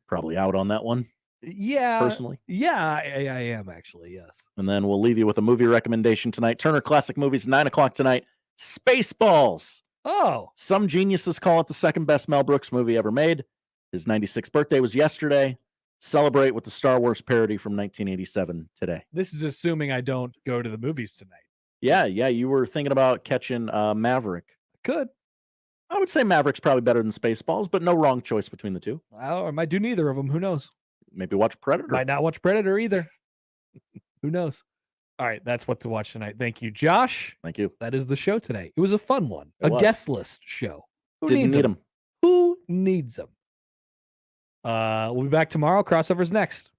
Probably out on that one. Yeah. Personally. Yeah, I am actually, yes. And then we'll leave you with a movie recommendation tonight. Turner Classic Movies, 9 o'clock tonight. Spaceballs. Oh. Some geniuses call it the second best Mel Brooks movie ever made. His 96th birthday was yesterday. Celebrate with the Star Wars parody from 1987 today. This is assuming I don't go to the movies tonight. Yeah, you were thinking about catching Maverick. Could. I would say Maverick's probably better than Spaceballs, but no wrong choice between the two. I might do neither of them. Who knows? Maybe watch Predator. Might not watch Predator either. Who knows? All right, that's what to watch tonight. Thank you, Josh. Thank you. That is the show today. It was a fun one. It A was. guest list show. Who Didn't needs need them? Who needs them? We'll be back tomorrow. Crossovers next.